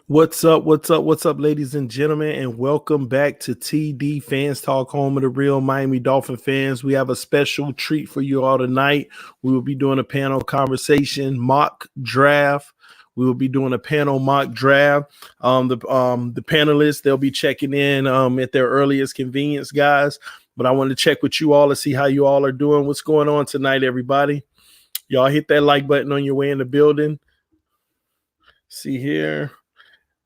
What's up? What's up? What's up, ladies and gentlemen? And welcome back to TD Fans Talk, home of the real Miami Dolphin fans. We have a special treat for you all tonight. We will be doing a panel conversation mock draft. We will be doing a panel mock draft. The panelists, they'll be checking in at their earliest convenience, guys. But I want to check with you all to see how you all are doing. What's going on tonight, everybody? Y'all hit that like button on your way in the building. See here.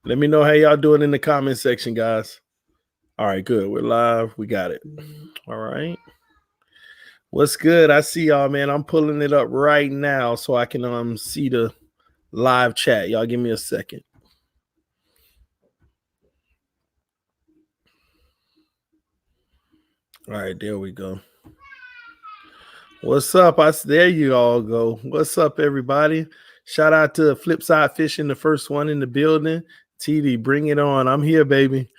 Let me know how y'all doing in the comment section, guys. All right, good. We're live. We got it. All right. What's good? I see y'all, man. I'm pulling it up right now so I can see the live chat. Y'all give me a second. All right, there we go. What's up? There you all go. What's up, everybody? Shout out to Flipside Fishing, the first one in the building. TD, bring it on. I'm here, baby.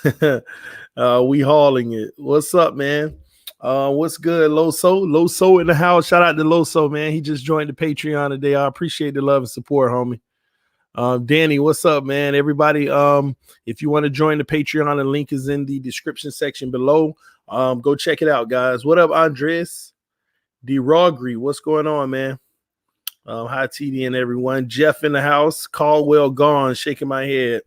We hauling it. What's up, man? What's good, Loso? Loso in the house. Shout out to Loso, man. He just joined the Patreon today. I appreciate the love and support, homie. Danny, what's up, man? Everybody, if you want to join the Patreon, the link is in the description section below. Go check it out, guys. What up, Andres? D. Rogri, what's going on, man? Hi, TD and everyone. Jeff in the house. Caldwell gone. Shaking my head.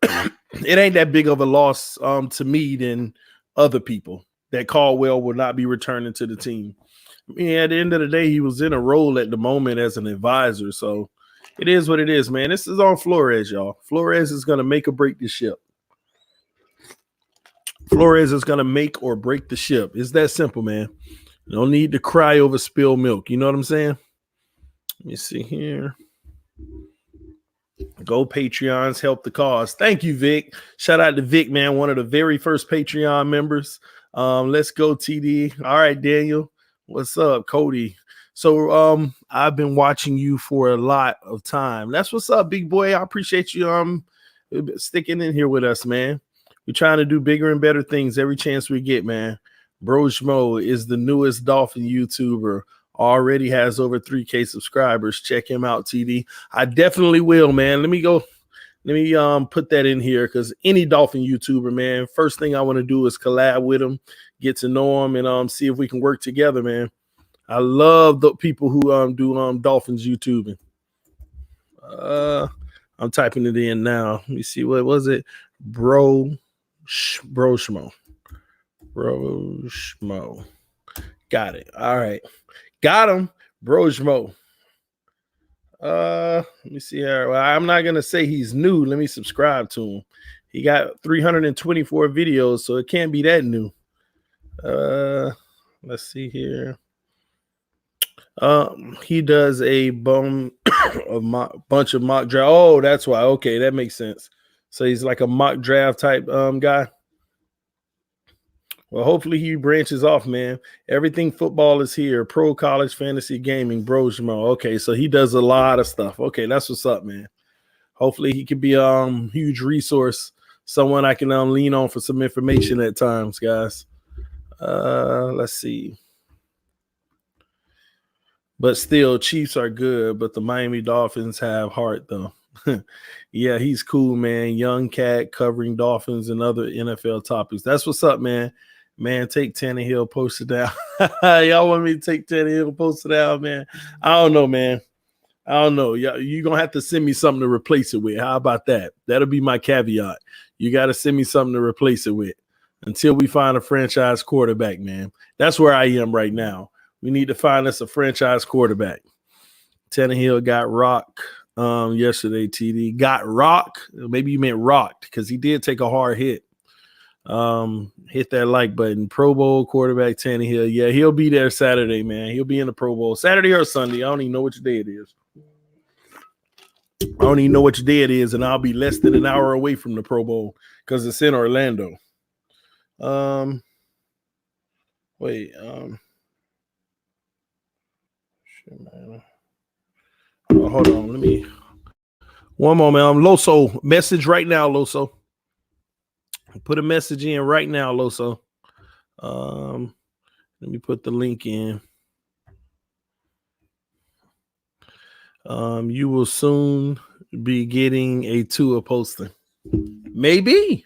It ain't that big of a loss to me than other people that Caldwell will not be returning to the team. I mean, at the end of the day, he was in a role at the moment as an advisor. So it is what it is, man. This is on Flores, y'all. Flores is going to make or break the ship. Flores is going to make or break the ship. It's that simple, man. No need to cry over spilled milk. You know what I'm saying? Let me see here. Go Patreons, help the cause. Thank you, Vic. Shout out to Vic, man, one of the very first Patreon members. Let's go, TD. All right, Daniel. What's up, Cody? So I've been watching you for a lot of time. That's what's up, big boy. I appreciate you sticking in here with us, man. We're trying to do bigger and better things every chance we get, man. Bro Schmo is the newest Dolphin YouTuber. Already has over 3K subscribers. Check him out, TD. I definitely will, man. Let me put that in here because any Dolphin YouTuber, man, first thing I want to do is collab with him, get to know him, and see if we can work together, man. I love the people who do Dolphins YouTubing. I'm typing it in now. Let me see, what was it? Bro Schmo. Bro Schmo. Got it. All right. Got him. Bro Schmo. Let me see here. Well, I'm not gonna say he's new. Let me subscribe to him. He got 324 videos, so it can't be that new. Let's see here. He does a bunch of mock draft. Oh, that's why. Okay, that makes sense. So he's like a mock draft type guy. Well, hopefully he branches off, man. Everything football is here. Pro college fantasy gaming, Bro Schmo. Okay, so he does a lot of stuff. Okay, that's what's up, man. Hopefully he can be a huge resource, someone I can lean on for some information at times, guys. Let's see. But still, Chiefs are good, but the Miami Dolphins have heart, though. Yeah, he's cool, man. Young cat covering Dolphins and other NFL topics. That's what's up, man. Man, take Tannehill, post it down. Y'all want me to take Tannehill, post it down, man? I don't know, man. I don't know. You're going to have to send me something to replace it with. How about that? That'll be my caveat. You got to send me something to replace it with until we find a franchise quarterback, man. That's where I am right now. We need to find us a franchise quarterback. Tannehill got rocked yesterday, TD. Got rocked? Maybe you meant rocked because he did take a hard hit. Hit that like button. Pro Bowl quarterback Tannehill. Yeah, he'll be there Saturday, man. He'll be in the Pro Bowl Saturday or Sunday. I don't even know which day it is. And I'll be less than an hour away from the Pro Bowl because it's in Orlando. Wait. Shit, man. Oh, hold on. Let me. One moment. Loso. Message right now, Loso. Put a message in right now, Loso. Let me put the link in. You will soon be getting a Tua posting. Maybe.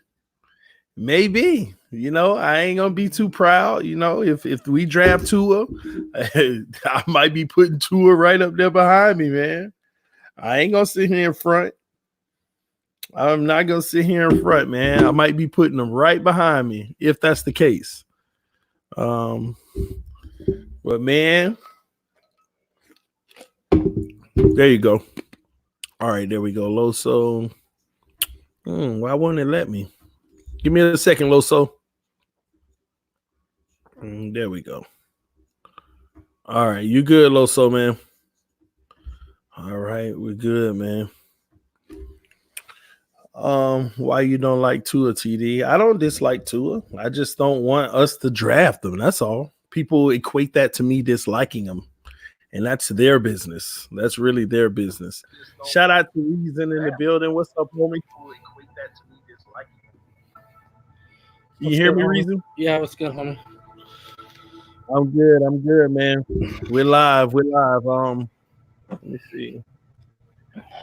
You know, I ain't gonna be too proud. You know, if we draft Tua, I might be putting Tua right up there behind me, man. I ain't gonna sit here in front. I'm not gonna sit here in front, man. I might be putting them right behind me if that's the case. But man, there you go. All right, there we go. Loso. Why wouldn't it let me? Give me a second, Loso. There we go. All right, you good, Loso, man? All right, we're good, man. Why you don't like Tua, TD? I don't dislike Tua. I just don't want us to draft them. That's all. People equate that to me disliking them, and that's their business. That's really their business. Shout out to Reason in the building. What's up, homie? You hear me, Reason? Yeah, what's good, homie? I'm good, man. We're live. Let me see.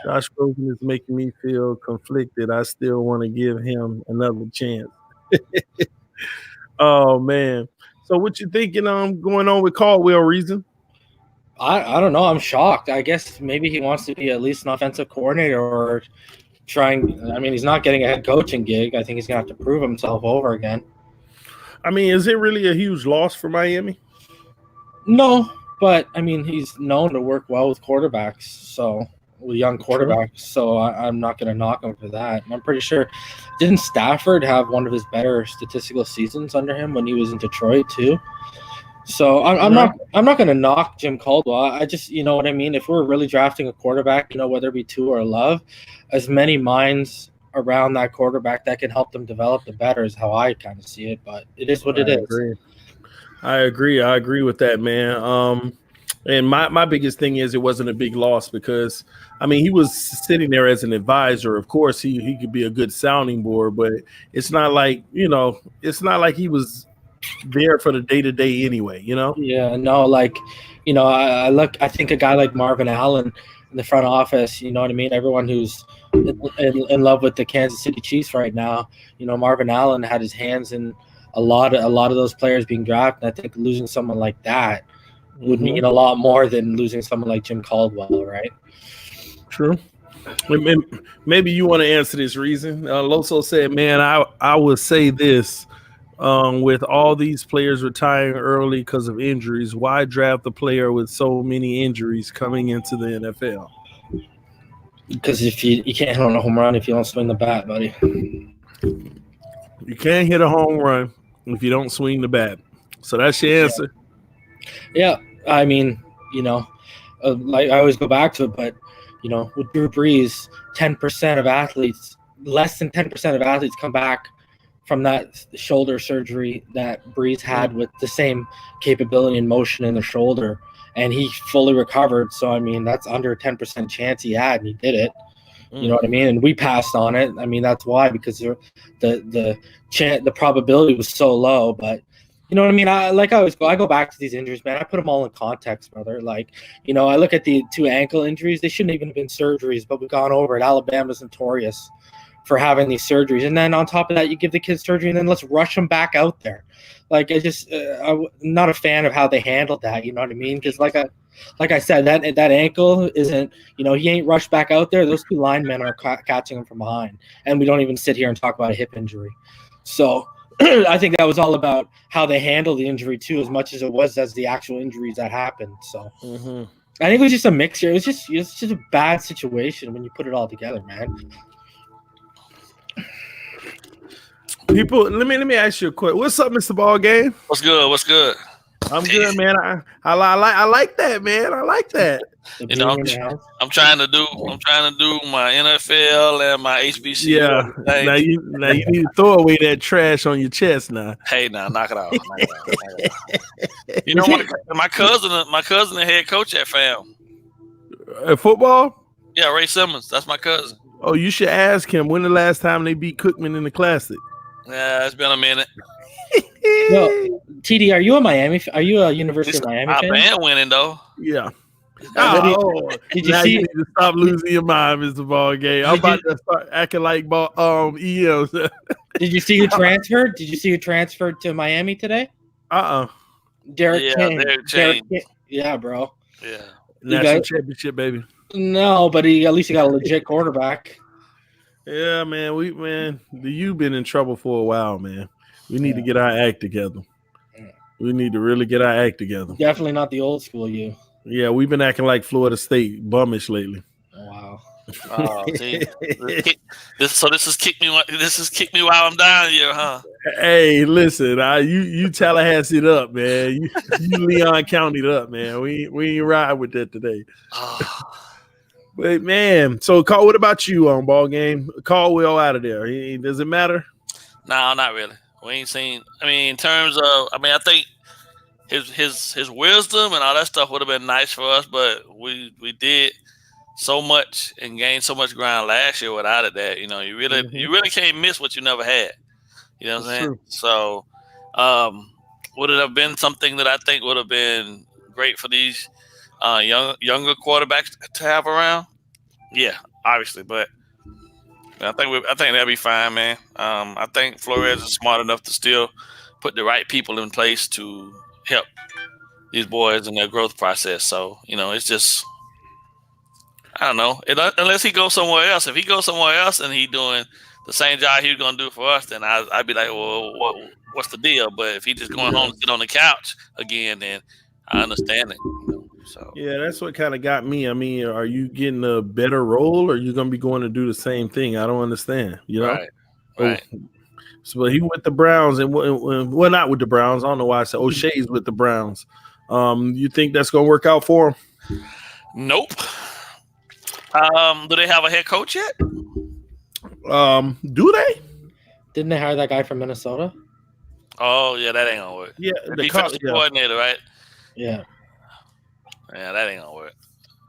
Josh Rosen is making me feel conflicted. I still want to give him another chance. Oh man. So what you thinking going on with Caldwell, Reason? I don't know. I'm shocked. I guess maybe he wants to be at least an offensive coordinator or trying. I mean, he's not getting a head coaching gig. I think he's gonna have to prove himself over again. I mean, is it really a huge loss for Miami? No, but I mean, he's known to work well with quarterbacks, so with young quarterbacks. True. So I'm not going to knock him for that. And I'm pretty sure, didn't Stafford have one of his better statistical seasons under him when he was in Detroit too? So I'm not going to knock Jim Caldwell. I just, you know what I mean. If we're really drafting a quarterback, you know, whether it be Tua or Love, as many minds around that quarterback that can help them develop, the better is how I kind of see it. But it is what it is. I agree with that, man. And my biggest thing is it wasn't a big loss because, I mean, he was sitting there as an advisor. Of course, he could be a good sounding board, but it's not like, you know, it's not like he was there for the day-to-day anyway, you know? Yeah, no, like, you know, I think a guy like Marvin Allen in the front office, you know what I mean? Everyone who's in love with the Kansas City Chiefs right now, you know, Marvin Allen had his hands in a lot of those players being drafted. I think losing someone like that would mean a lot more than losing someone like Jim Caldwell, right? True. Maybe you want to answer this, Reason. Loso said, man, I would say this. With all these players retiring early because of injuries, why draft a player with so many injuries coming into the NFL? Because if you can't hit on a home run if you don't swing the bat, buddy. You can't hit a home run if you don't swing the bat. So that's your answer. Yeah, I mean, you know, like I always go back to it, but, you know, with Drew Brees, 10% of athletes, less than 10% of athletes come back from that shoulder surgery that Brees had with the same capability and motion in the shoulder, and he fully recovered. So, I mean, that's under a 10% chance he had, and he did it. You know what I mean? And we passed on it. I mean, that's why, because the probability was so low. But you know what I mean? I go back to these injuries, man. I put them all in context, brother. Like, you know, I look at the 2 ankle injuries. They shouldn't even have been surgeries, but we've gone over it. Alabama's notorious for having these surgeries. And then on top of that, you give the kids surgery, and then let's rush them back out there. Like, I'm not a fan of how they handled that. You know what I mean? Because like I said, that ankle isn't, you know, he ain't rushed back out there. Those 2 linemen are catching him from behind. And we don't even sit here and talk about a hip injury. So I think that was all about how they handled the injury too, as much as it was as the actual injuries that happened. So I think it was just a mixture. It was just a bad situation when you put it all together, man. People, let me ask you a question. What's up, Mr. Ball Game? What's good? I'm good, man. I like that, man. I like that. You know, I'm trying to do my NFL and my HBCU. Yeah. Now you need to throw away that trash on your chest now. Hey, now knock it off. You know what? My cousin, the head coach at FAM. At football? Yeah, Ray Simmons. That's my cousin. Oh, you should ask him when the last time they beat Cookman in the Classic. Yeah, it's been a minute. Yo, TD, are you a University of Miami fan? I've been winning though. Yeah. Did you now see? you need to stop losing your mind, Mr. Ball Game. I'm about to start acting like EMs. Did you see who transferred? Did you see who transferred to Miami today? Derek King. King. Yeah, bro. Yeah. National championship, baby. No, but at least he got a legit quarterback. Yeah, man. The U been in trouble for a while, man. We need to get our act together. We need to really get our act together. Definitely not the old school U. Yeah, we've been acting like Florida State bummish lately. Wow. See, this is kick me. This is kick me while I'm down here, huh? Hey, listen, you Tallahassee it up, man. You Leon County it up, man. We ain't ride with that today. But man, so Carl, what about you on Ball Game? Caldwell out of there. Does it matter? No, not really. We ain't seen. I mean, in terms of, I think his wisdom and all that stuff would have been nice for us, but we did so much and gained so much ground last year without it that you really can't miss what you never had. You know what I'm saying? True. So, would it have been something that I think would have been great for these younger quarterbacks to have around? Yeah, obviously, but I think that'd be fine, man. I think Flores is smart enough to still put the right people in place to help these boys in their growth process. So it's just, I don't know. Unless he goes somewhere else. If he goes somewhere else and he doing the same job he was going to do for us, then I'd be like, well, what's the deal? But if he just going home to sit on the couch again, then I understand it. So yeah, that's what kind of got me. I mean, are you getting a better role, or are you going to be going to do the same thing? I don't understand. Right. So he with the Browns, and well, not with the Browns. I don't know why I said O'Shea's with the Browns. You think that's going to work out for him? Nope. Do they have a head coach yet? Do they? Didn't they hire that guy from Minnesota? Oh yeah, that ain't gonna work. Yeah, the defensive coordinator, right? Yeah, that ain't gonna work.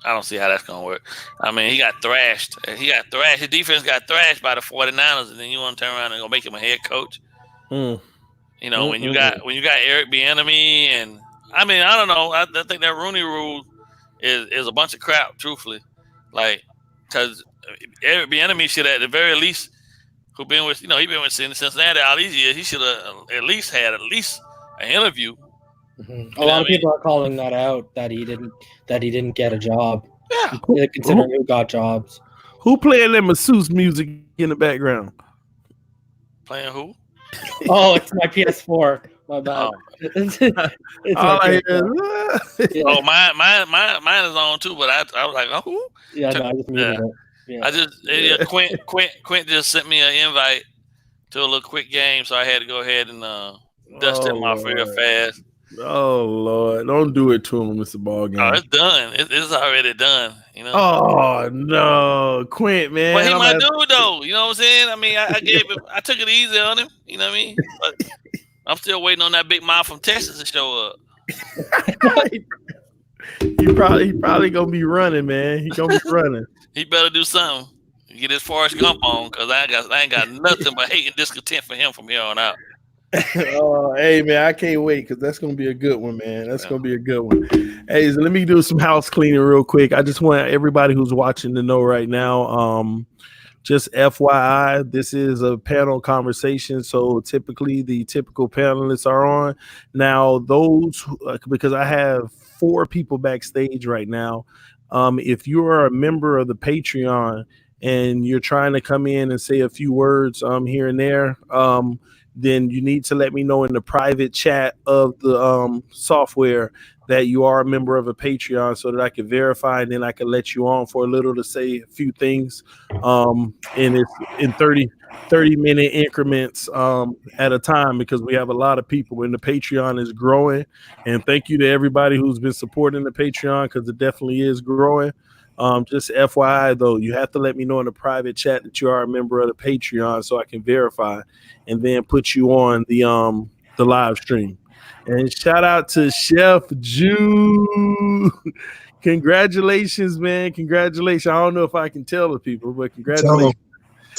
I don't see how that's gonna work. I mean, he got thrashed. His defense got thrashed by the 49ers, and then you want to turn around and go make him a head coach? When you got Eric Bieniemy, and I mean, I don't know. I think that Rooney Rule is a bunch of crap, truthfully. Like, because Eric Bieniemy should at the very least, he been with Cincinnati all these years, he should have at least had an interview. Mm-hmm. A lot of people are calling that out, that he didn't get a job. Yeah, considering who got jobs. Who playing that masseuse music in the background? Playing who? Oh, it's my PS4. My bad. It's my PS4. Oh, mine is on too, but I was like, oh, who? Yeah, no, I just muted it. Yeah. I just Quint just sent me an invite to a little quick game, so I had to go ahead and dust him off real fast. Oh Lord, don't do it to him, Mr. Ball Game. Oh, it's done. It's already done. Oh no, Quint, man. But he my dude though. You know what I'm saying? I mean, I took it easy on him. You know what I mean? But I'm still waiting on that big mouth from Texas to show up. He probably gonna be running, man. He gonna be running. He better do something. Get his Forrest Gump on, because I ain't got nothing but hate and discontent for him from here on out. Oh, hey man, I can't wait, because that's gonna be a good one, man. That's gonna be a good one. Hey, so let me do some house cleaning real quick. I just want everybody who's watching to know right now. Just FYI, this is a panel conversation, so typically the typical panelists are on. Now, those because I have 4 people backstage right now. If you are a member of the Patreon and you're trying to come in and say a few words here and there, then you need to let me know in the private chat of the software that you are a member of a Patreon, so that I can verify, and then I can let you on for a little to say a few things. And it's in 30-minute increments at a time, because we have a lot of people and the Patreon is growing. And thank you to everybody who's been supporting the Patreon, because it definitely is growing. Just FYI though, you have to let me know in the private chat that you are a member of the Patreon, so I can verify and then put you on the live stream. And shout out to Chef Jew. Congratulations, man. Congratulations. I don't know if I can tell the people, but congratulations.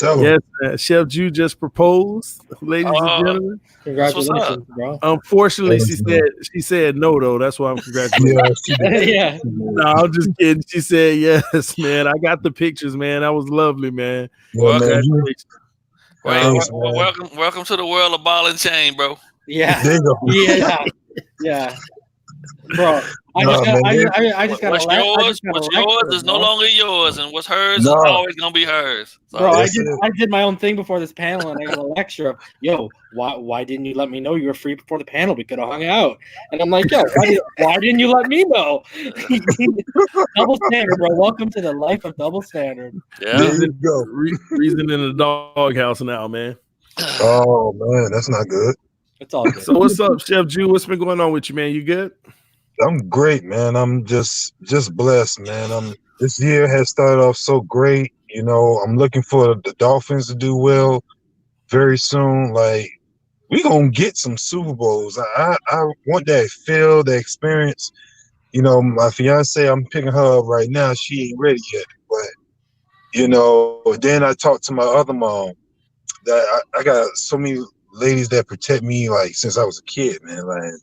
Tell him. Yes, Chef Ju just proposed, ladies and gentlemen. Congratulations, bro. Unfortunately, she said no though. That's why I'm congratulating. Yeah. No, I'm just kidding. She said yes, man. I got the pictures, man. That was lovely, man. Yeah, man. Welcome to the world of ball and chain, bro. Yeah. There you go. Yeah. Bro, what's yours is no longer yours, and what's hers is always gonna be hers. So. Bro, I did my own thing before this panel, and I got a lecture of, yo, why didn't you let me know you were free before the panel? We could have hung out. And I'm like, yo, why didn't you let me know? Double standard, bro. Welcome to the life of double standard. Yeah, there you go. Reason in the doghouse now, man. Oh man, that's not good. It's all good. So what's up, Chef Ju? What's been going on with you, man? You good? I'm great, man. I'm just blessed, man. This year has started off so great. You know, I'm looking for the Dolphins to do well very soon. Like, we gonna get some Super Bowls. I want that feel, that experience. You know, my fiance, I'm picking her up right now. She ain't ready yet, but you know. Then I talked to my other mom. That I got so many ladies that protect me, like since I was a kid, man. Like.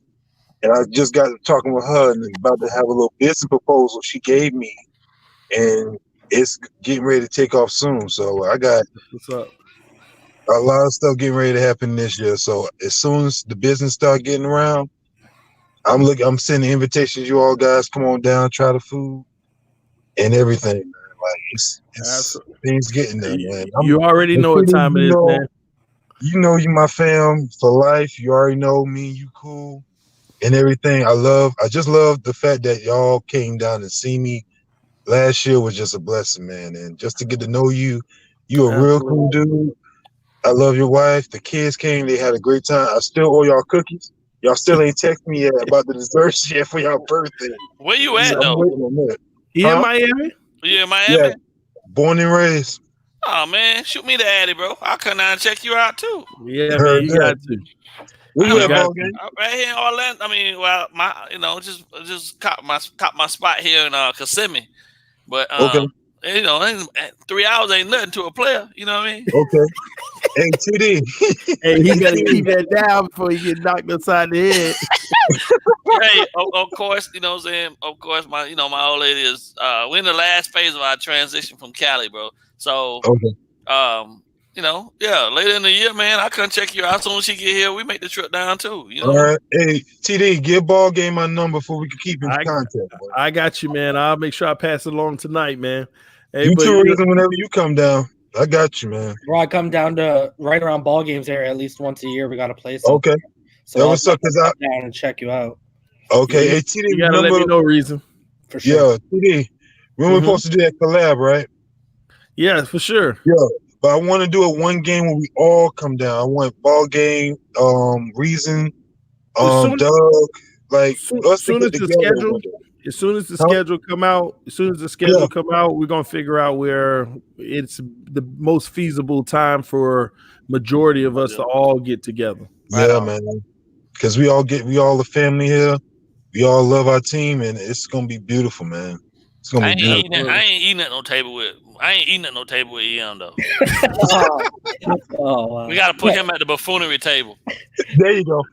And I just got talking with her and about to have a little business proposal she gave me, and it's getting ready to take off soon. So I got what's up? A lot of stuff getting ready to happen this year. So as soon as the business start getting around, I'm sending invitations. You all guys come on down, try the food and everything. Man. Like it's things getting there, man. You already know what time it is, man. You know you my fam for life. You already know me. You cool. And everything. I just love the fact that y'all came down and see me. Last year was just a blessing, man. And just to get to know you a real cool dude. I love your wife. The kids came, they had a great time. I still owe y'all cookies. Y'all still ain't text me yet about the desserts yet for y'all birthday. Where you at though? You in Miami? Yeah, Miami. Yeah. Born and raised. Oh man, shoot me the addy, bro. I'll come down and check you out too. Yeah, man, you got to. Where you at, ball game? Right here in Orlando. I mean, well, just caught my spot here in Kissimmee. But you know, 3 hours ain't nothing to a player. You know what I mean? Okay. Hey, TD. Hey, he better keep that down before he get knocked upside the head. Hey, of course, you know what I'm saying? Of course, my old lady is we're in the last phase of our transition from Cali, bro. So you know, yeah, later in the year, man, I come check you out. As soon as she get here, we make the trip down too. You know? All right. Hey, TD, give ball game my number before we can keep in contact. Boy. I got you, man. I'll make sure I pass it along tonight, man. Hey, you too, Reason, whenever you come down. I got you, man. Bro, I come down to right around ball games there at least once a year. We got to play something. Okay. So what's up? Down and check you out. Okay. Hey, TD, you gotta let me know, Reason. For sure. Yeah, TD. We're supposed to do that collab, right? Yeah, for sure. Yeah. But I want to do it one game where we all come down. I want ball game, Reason, Doug, like as soon as the schedule come out, we're gonna figure out where it's the most feasible time for majority of us to all get together. Yeah, man. Because we all the family here. We all love our team, and it's gonna be beautiful, man. It's gonna be beautiful. I ain't eating at no table with EM though. Wow. We gotta put him at the buffoonery table. There you go.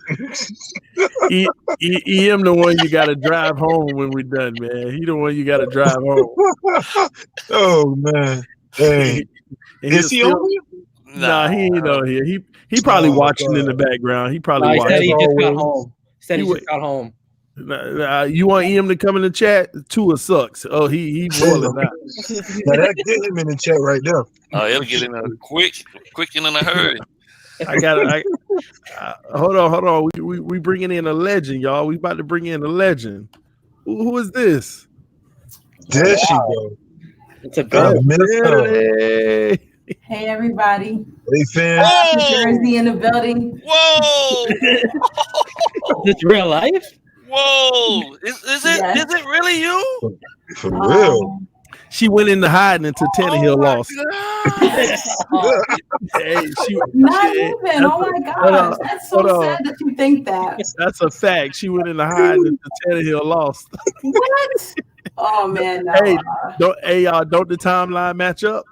EM the one you gotta drive home when we're done, man. He the one you gotta drive home. Oh man. Hey. Is he on here? Nah, he ain't on here. He probably watching in the background. He probably watching. He just got home. He just got home. You want Ian to come in the chat? Tua sucks. Oh, he boiling now. Now that get him in the chat right now. Oh, he'll get in there quick and in a hurry. Hold on. We bringing in a legend, y'all. We about to bring in a legend. Who is this? There she go. It's a good. Hey everybody. Hey Phins. Jersey in the building. Whoa! Is this real life? Whoa! Is it really you? For real. She went into hiding until Tannehill lost. Not even. Oh my gosh. That's so sad that you think that. That's a fact. She went into hiding until Tannehill lost. What? Oh man. No. Don't the timeline match up?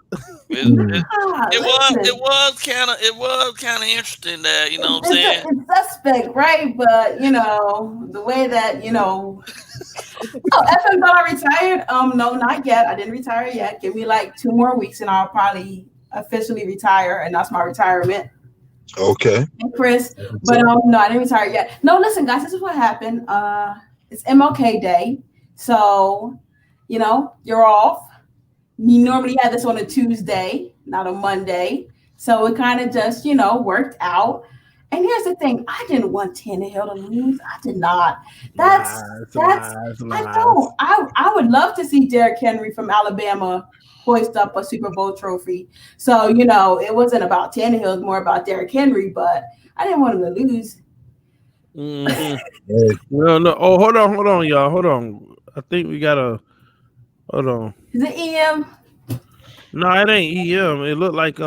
It was kind of interesting that, you know what I'm saying? It's suspect, right? But the way that Oh, FM thought I retired. No, not yet. I didn't retire yet. Give me like 2 more weeks and I'll probably officially retire, and that's my retirement. Okay. And Chris, but no, I didn't retire yet. No, listen, guys, this is what happened. It's MLK Day, so you're off. You normally have this on a Tuesday, not a Monday, so it kind of just worked out. And here's the thing: I didn't want Tannehill to lose. I did not. That's I know. I would love to see Derrick Henry from Alabama hoist up a Super Bowl trophy. So it wasn't about Tannehill; it was more about Derrick Henry. But I didn't want him to lose. No. Oh, hold on, y'all. Hold on. I think we gotta. Hold on. Is it EM? No, it ain't EM. It looked like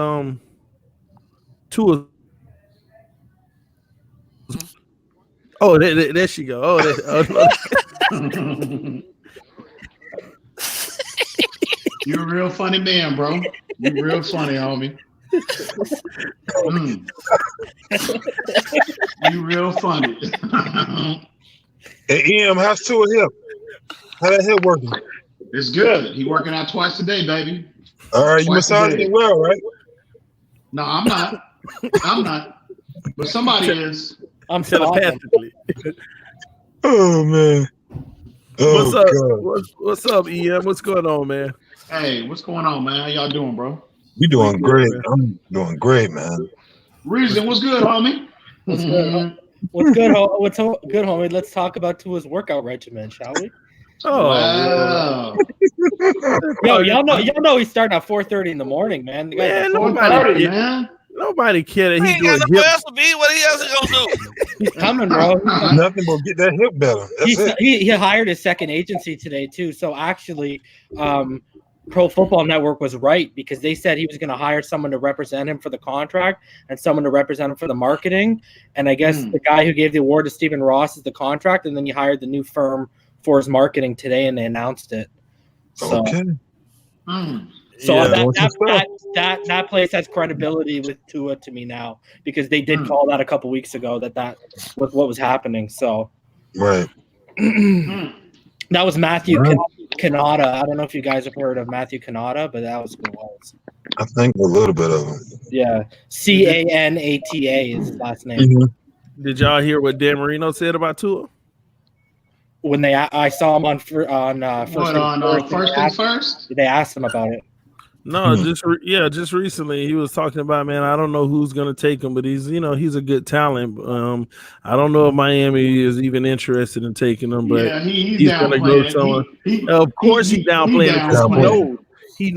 Tua. Oh, there she go. Oh, You're a real funny man, bro. You're real funny, homie. You real funny. Hey, EM, how's Tua hip? How that hip working? It's good. He working out twice a day, baby. All right, you massaging it well, right? No, I'm not. But somebody is. I'm telepathically. Oh man. What's up? What's up, EM? What's going on, man? Hey, what's going on, man? How y'all doing, bro? We doing great. I'm doing great, man. Reason, what's good, homie? What's good? What's good, homie? Let's talk about Tua's workout regimen, shall we? Oh, wow. Yo, y'all know he's starting at 4:30 in the morning, man. Man, nobody kidding. He ain't got nowhere else to be. What else he gonna do? He's coming, bro. Nothing but get that hip better. He hired his second agency today too. So actually, Pro Football Network was right because they said he was going to hire someone to represent him for the contract and someone to represent him for the marketing. And I guess the guy who gave the award to Stephen Ross is the contract, and then he hired the new firm for his marketing today, and they announced it. So, okay. So yeah, that place has credibility with Tua to me now because they did call that a couple weeks ago that was what was happening. So right. That was Matthew Canada. I don't know if you guys have heard of Matthew Canada, but that was who it was. I think a little bit of him. Yeah, Canata is his last name. Mm-hmm. Did y'all hear what Dan Marino said about Tua? When I saw him on First Things First, they asked him about it. No, just recently he was talking about, man, I don't know who's gonna take him, but he's a good talent. I don't know if Miami is even interested in taking him, but yeah, he's gonna go somewhere. Of course, he's downplaying it because he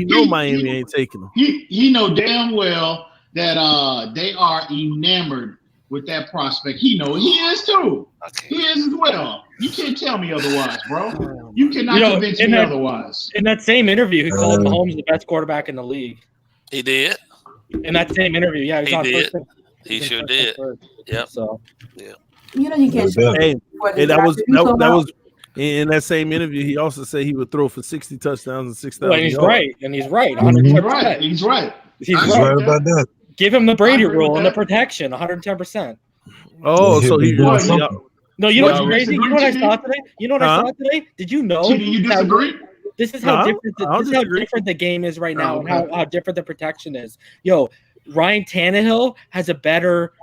knows Miami ain't taking him. He know damn well that they are enamored with that prospect. He is too. He is as well. You can't tell me otherwise, bro. You cannot convince me otherwise. In that same interview, he called Mahomes the best quarterback in the league. He did. In that same interview, yeah, he did. He sure did. Yep. So, yeah. You can't. Hey, that was in that same interview. He also said he would throw for 60 touchdowns and 6,000. Well, he's right. 100%. He's right about that. Give him the Brady rule and the protection, 110%. Oh, so he no, you know what's crazy? You know what I saw today? Did you know? Do you disagree? This is how different the game is right now, and how different the protection is. Yo, Ryan Tannehill has a better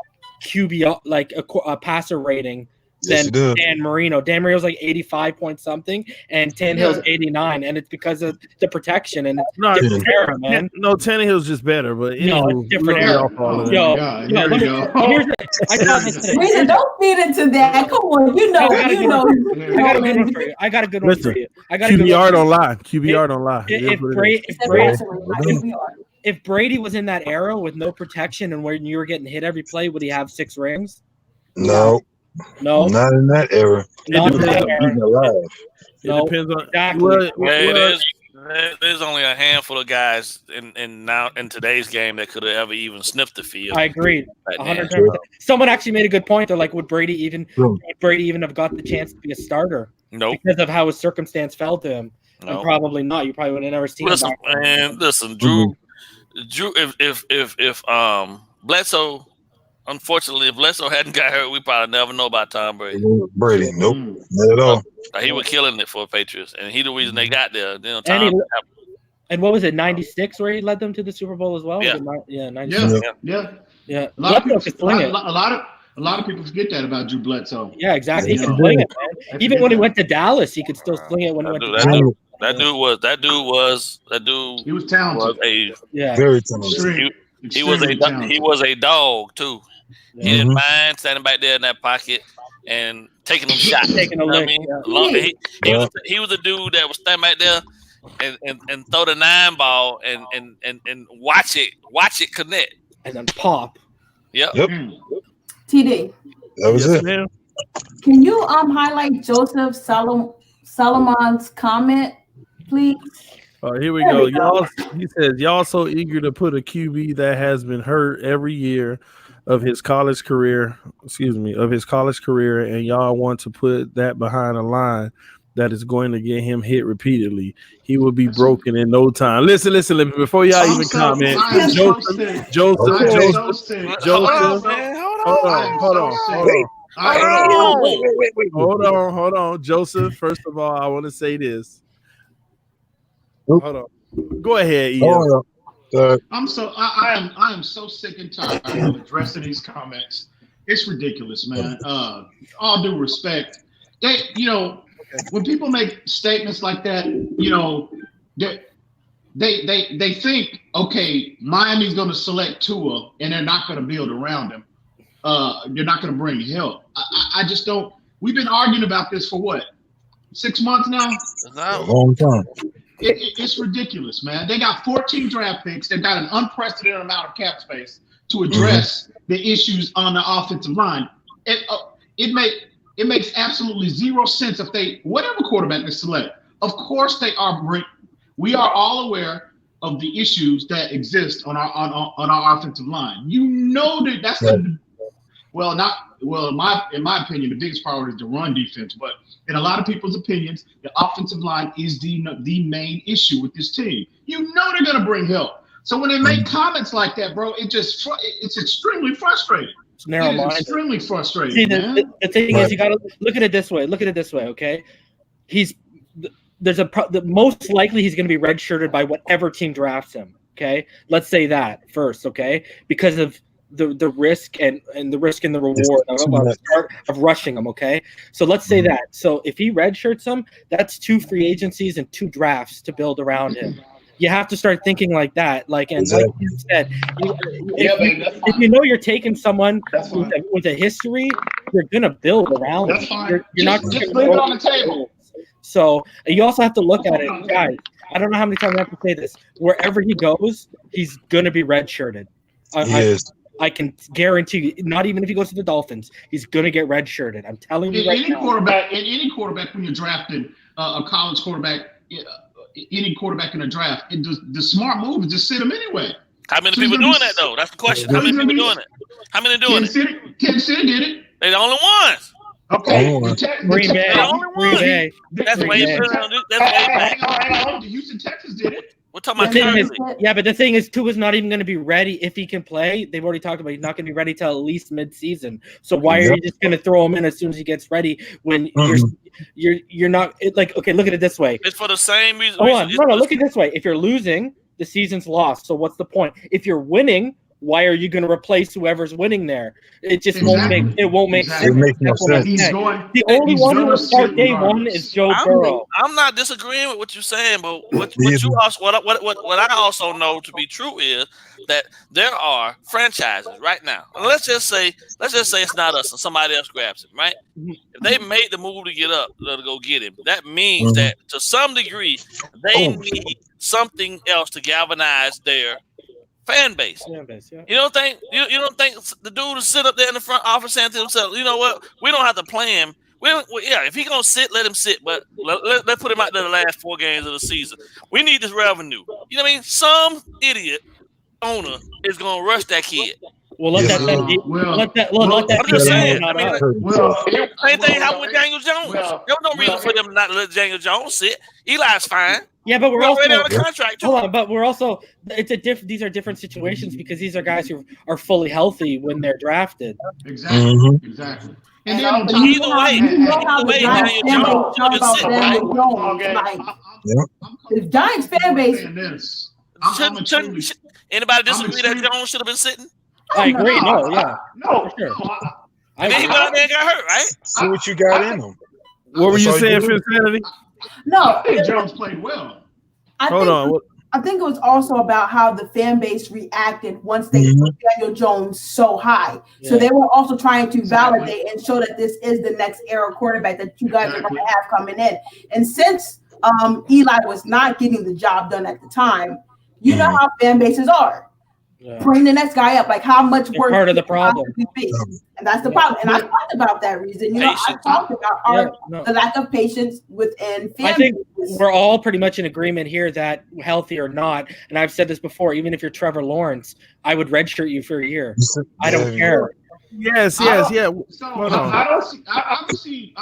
QB, like a passer rating than Dan Marino. Dan Marino's like 85 point something, and Tannehill's 89, and it's because of the protection and it's different era, man. No, Tannehill's just better, but it's different era. I saw this today. Don't feed into that. Come on, I got a good one for you. QBR don't lie. QBR don't lie. If Brady was in that era with no protection and when you were getting hit every play, would he have 6 rings? No, not in that era. It depends on exactly. There's only a handful of guys in today's game that could have ever even sniffed the field. I agree. 100%. Someone actually made a good point. They're like, would Brady even have got the chance to be a starter? Nope. Because of how his circumstance fell to him. No. And probably not. You probably would have never seen Listen, him back then. man, listen, Drew, if Bledsoe, unfortunately, if Bledsoe hadn't got hurt, we probably never know about Tom Brady. Brady, nope, not at all. He was killing it for the Patriots, and he the reason they got there. You know, And what was it, 96 where he led them to the Super Bowl as well? Yeah. 96. Yeah. A lot of people forget that about Drew Bledsoe. Yeah, exactly. He could sling it, man. Even when he went to Dallas, he could still sling it when he went to Dallas. That dude was He was talented. Very talented. He was a dog too. Yeah. He didn't mind standing back there in that pocket and taking them shots. Taking a lick. He was a dude that would stand back there and throw the 9 ball and watch it connect and then pop. Yep. TD. That was it. Man. Can you highlight Joseph Solomon's comment, please? Here we go. Y'all, he says, y'all so eager to put a QB that has been hurt every year of his college career, and y'all want to put that behind a line that is going to get him hit repeatedly. He will be broken in no time. Listen, before y'all even comment, Joseph. Hold on. Joseph, first of all, I want to say this. Hold on. Go ahead, Ian. I am so sick and tired of addressing these comments. It's ridiculous, man. All due respect. When people make statements like that, they think, okay, Miami's going to select Tua and they're not going to build around him. They're not going to bring help. I just don't. We've been arguing about this for what, 6 months now? A long time. It's ridiculous, man. They got 14 draft picks. They've got an unprecedented amount of cap space to address the issues on the offensive line. It makes absolutely zero sense if whatever quarterback they select. Of course, they are. We are all aware of the issues that exist on our offensive line. You know that's in my opinion, the biggest priority is the run defense. But in a lot of people's opinions, the offensive line is the main issue with this team. You know they're going to bring help. So when they make comments like that, bro, it's extremely frustrating. It's narrow-minded. It's extremely frustrating. See, man. the thing is, you got to look at it this way. Okay, most likely he's going to be redshirted by whatever team drafts him. Okay, let's say that first. Okay, because of the risk and the risk and the reward of rushing him. Okay, so let's say that. So if he redshirts him, that's 2 free agencies and 2 drafts to build around him. You have to start thinking like that. Like you said, if you know you're taking someone with a history, you're gonna build around. You're not just leave it on the table. So you also have to look at it, guys. I don't know how many times I have to say this. Wherever he goes, he's gonna be redshirted. I can guarantee you. Not even if he goes to the Dolphins, he's gonna get redshirted. I'm telling you right now. Any quarterback when you're drafting a college quarterback. Any quarterback in the draft, the smart move is just sit him anyway. How many people doing that though? That's the question. How many people doing it? How many doing it? Kansas City did it. They the only ones. Okay. Green Bay. That's way better. Hang on. The Houston Texans did it. We're talking about but the thing is, Tua's not even going to be ready if he can play. They've already talked about he's not going to be ready till at least mid-season. So why are you just going to throw him in as soon as he gets ready when you're not like, okay, look at it this way. It's for the same reason. Hold on. No, look at it this way. If you're losing, the season's lost. So what's the point? If you're winning, why are you going to replace whoever's winning there? It just won't make sense. It makes no sense. The only one who will start day one is Joe Burrow. I'm not disagreeing with what you're saying, but what I also know to be true is that there are franchises right now. Let's just say it's not us and somebody else grabs him, right? If they made the move to get up, to go get him, that means that to some degree they need something else to galvanize their fan base. Yeah. You don't think the dude who sit up there in the front office saying to himself, you know what, we don't have to play him. If he gonna sit, let him sit, but let's put him out there the last 4 games of the season. We need this revenue. You know what I mean? Some idiot owner is gonna rush that kid. Well, let Yes, that. it is. Let that. I'm just saying. not I mean, us. same thing happened with Daniel Jones. There was no reason for them to not let Daniel Jones sit. Eli's fine. Yeah, but we're We're already also on a contract too. hold on, but we're also these are different situations because these are guys who are fully healthy when they're drafted. Exactly. And then on top, Either way, Daniel Jones should have been sitting, right? The Giants fan base. Anybody disagree that Jones should have been sitting? I agree. No, for sure. And then he went out there and got hurt, right? See what you got in them. What were you saying, Finsanity? No, I think Jones played well. I think it was also about how the fan base reacted once they put Daniel Jones so high. Yeah. So they were also trying to validate and show that this is the next era quarterback that you guys are going to have coming in. And since Eli was not getting the job done at the time, you know how fan bases are. Yeah. Bring the next guy up. Like how much work? Part of the problem. And that's the problem. And I talked about that reason. You know, I talked about the lack of patience within fan. I think we're all pretty much in agreement here that healthy or not, and I've said this before, even if you're Trevor Lawrence, I would redshirt you for a year. I don't care. Yes. So I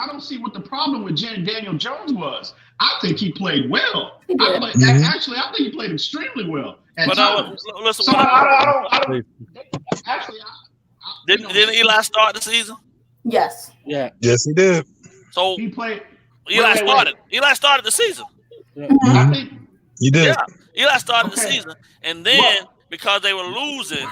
don't see what the problem with Daniel Jones was. I think he played well. Actually, I think he played extremely well. Listen, didn't Eli start the season? Yes. Yeah. Yes, he did. So he played. Eli started. Eli started the season. I think he did. Yeah. Eli started the season, and then because they were losing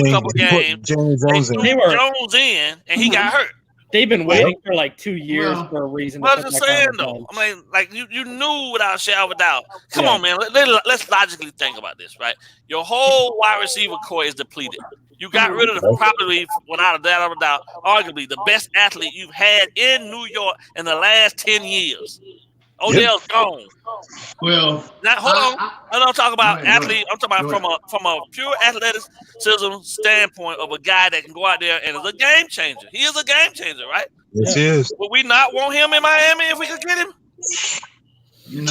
a couple games, they threw Jones in, and he got hurt. They've been waiting for like 2 years for a reason. What I'm saying though, I mean, like you knew without a shadow of a doubt. Come on, man. Let's logically think about this, right? Your whole wide receiver core is depleted. You got rid of probably, without a doubt of a doubt, arguably the best athlete you've had in New York in the last 10 years. Odell's gone. Well, now hold on. I don't talk about athlete. I'm talking about from a pure athleticism standpoint of a guy that can go out there and is a game changer. He is a game changer, right? Yes, he is. Would we not want him in Miami if we could get him?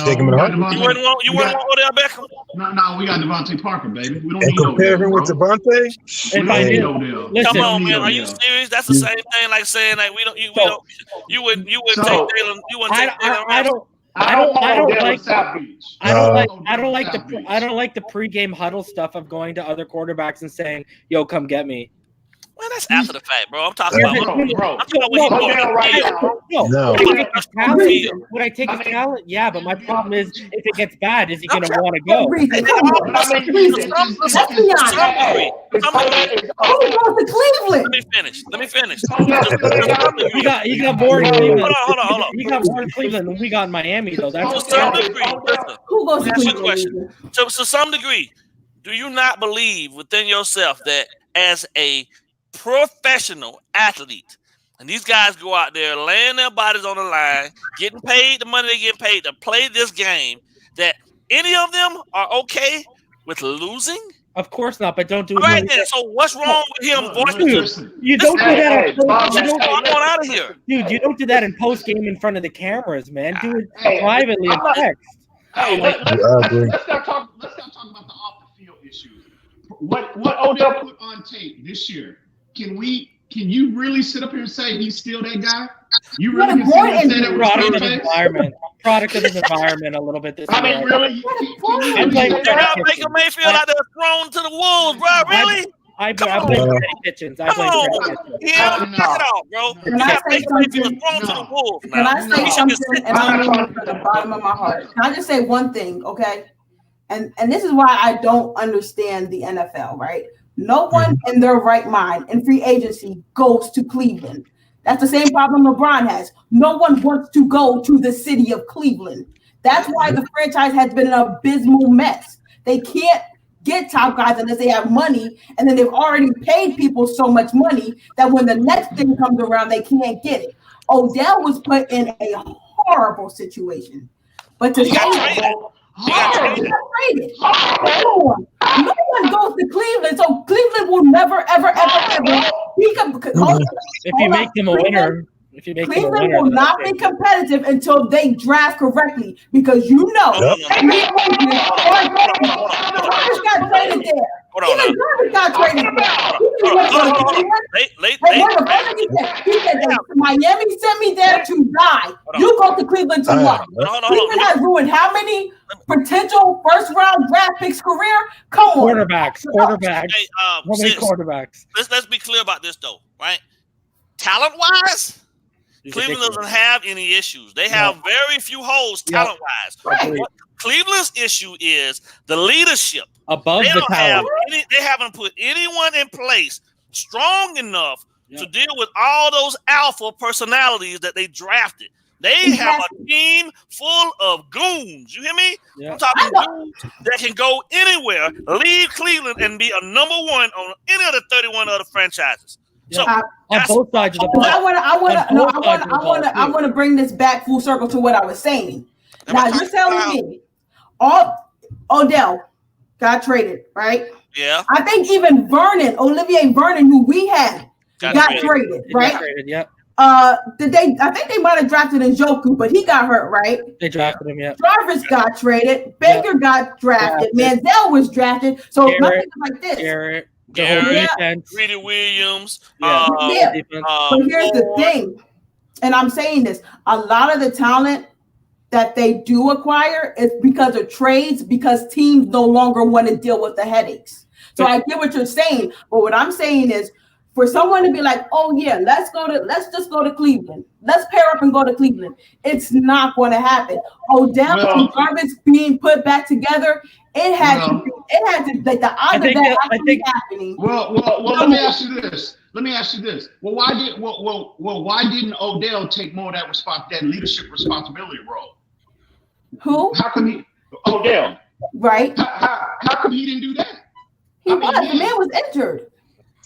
Take him in a You wouldn't want Odell Beckham? No, we got Devontae Parker, baby. We don't and need compare him with Devontae. If I did, listen, come on, man. Are you serious? That's the same thing like saying like you wouldn't take Jalen. You wouldn't take Jalen. I don't like the pregame huddle stuff of going to other quarterbacks and saying, "Yo, come get me." Well, that's after the fact, bro. I'm talking about what Would I take his talent? Yeah, but my problem is if it gets bad, is he going to want to go? Let me finish. He got bored in Cleveland. Hold on. He got bored in Cleveland and we got in Miami, though. That's to some degree. Who goes to Cleveland? To some degree, do you not believe within yourself that as a professional athlete, and these guys go out there laying their bodies on the line, getting paid the money they get paid to play this game, that any of them are okay with losing? Of course not, but don't do it. All right then. So what's wrong with him voicing? You don't do that. Out of here, dude. You don't do that in post game in front of the cameras, man. Do it privately in text. Let's start talking about the off the field issues. What Odell put on tape this year? Can you really sit up here and say he's still that guy? You really can sit and say that product of his environment a little bit this year. I mean, really? Baker Mayfield out there thrown to the wolves, bro. Really? I blame Freddie Kitchens. I blame Freddie Kitchens. Yeah, knock it off, bro. Can I say something? Can I say something? And I mean from the bottom of my heart. Can I just say one thing, okay? And this is why I don't understand the NFL, right? No one in their right mind in free agency goes to Cleveland. That's the same problem LeBron has. No one wants to go to the city of Cleveland. That's why the franchise has been an abysmal mess. They can't get top guys unless they have money, and then they've already paid people so much money that when the next thing comes around, they can't get it. Odell was put in a horrible situation. But to say he got traded. No one goes to Cleveland, so Cleveland will never, ever. If you make them a winner, Cleveland will not be competitive until they draft correctly, because you know got traded there. Even Jarvis got traded there. He said Miami sent me there to die. You go to Cleveland to what? Cleveland has ruined how many potential first-round draft picks career? Come on. Quarterbacks. Hey, How many quarterbacks? Let's be clear about this though, right? Talent-wise, Cleveland doesn't have any issues. They have very few holes talent-wise. Right. Cleveland's issue is the leadership. Above They the don't talent. they haven't put anyone in place strong enough to deal with all those alpha personalities that they drafted. They have a team full of goons. You hear me? Yeah. I'm talking goons that can go anywhere, leave Cleveland, and be a number one on any of the 31 other franchises. Yeah. So on both sides of the ball. I want to bring this back full circle to what I was saying. Now you're telling me Odell got traded, right? Yeah. I think even Olivier Vernon, who we had, got traded, right? Got traded, yep. I think they might have drafted Njoku, but he got hurt, right? They drafted him, yeah. Jarvis got traded. Baker got drafted. Manziel was drafted. So nothing like this. Garrett. Greedy Williams. But here's the thing, and I'm saying this: a lot of the talent that they do acquire is because of trades, because teams no longer want to deal with the headaches. So I get what you're saying, but what I'm saying is, for someone to be like, oh yeah, let's just go to Cleveland. Let's pair up and go to Cleveland. It's not going to happen. Odell and Jarvis being put back together, it had to like the odds of that actually happening. Well, let me ask you this. Well, why didn't Odell take more of that leadership responsibility role? Who? How come he Odell? Right. How come he didn't do that? The man was injured.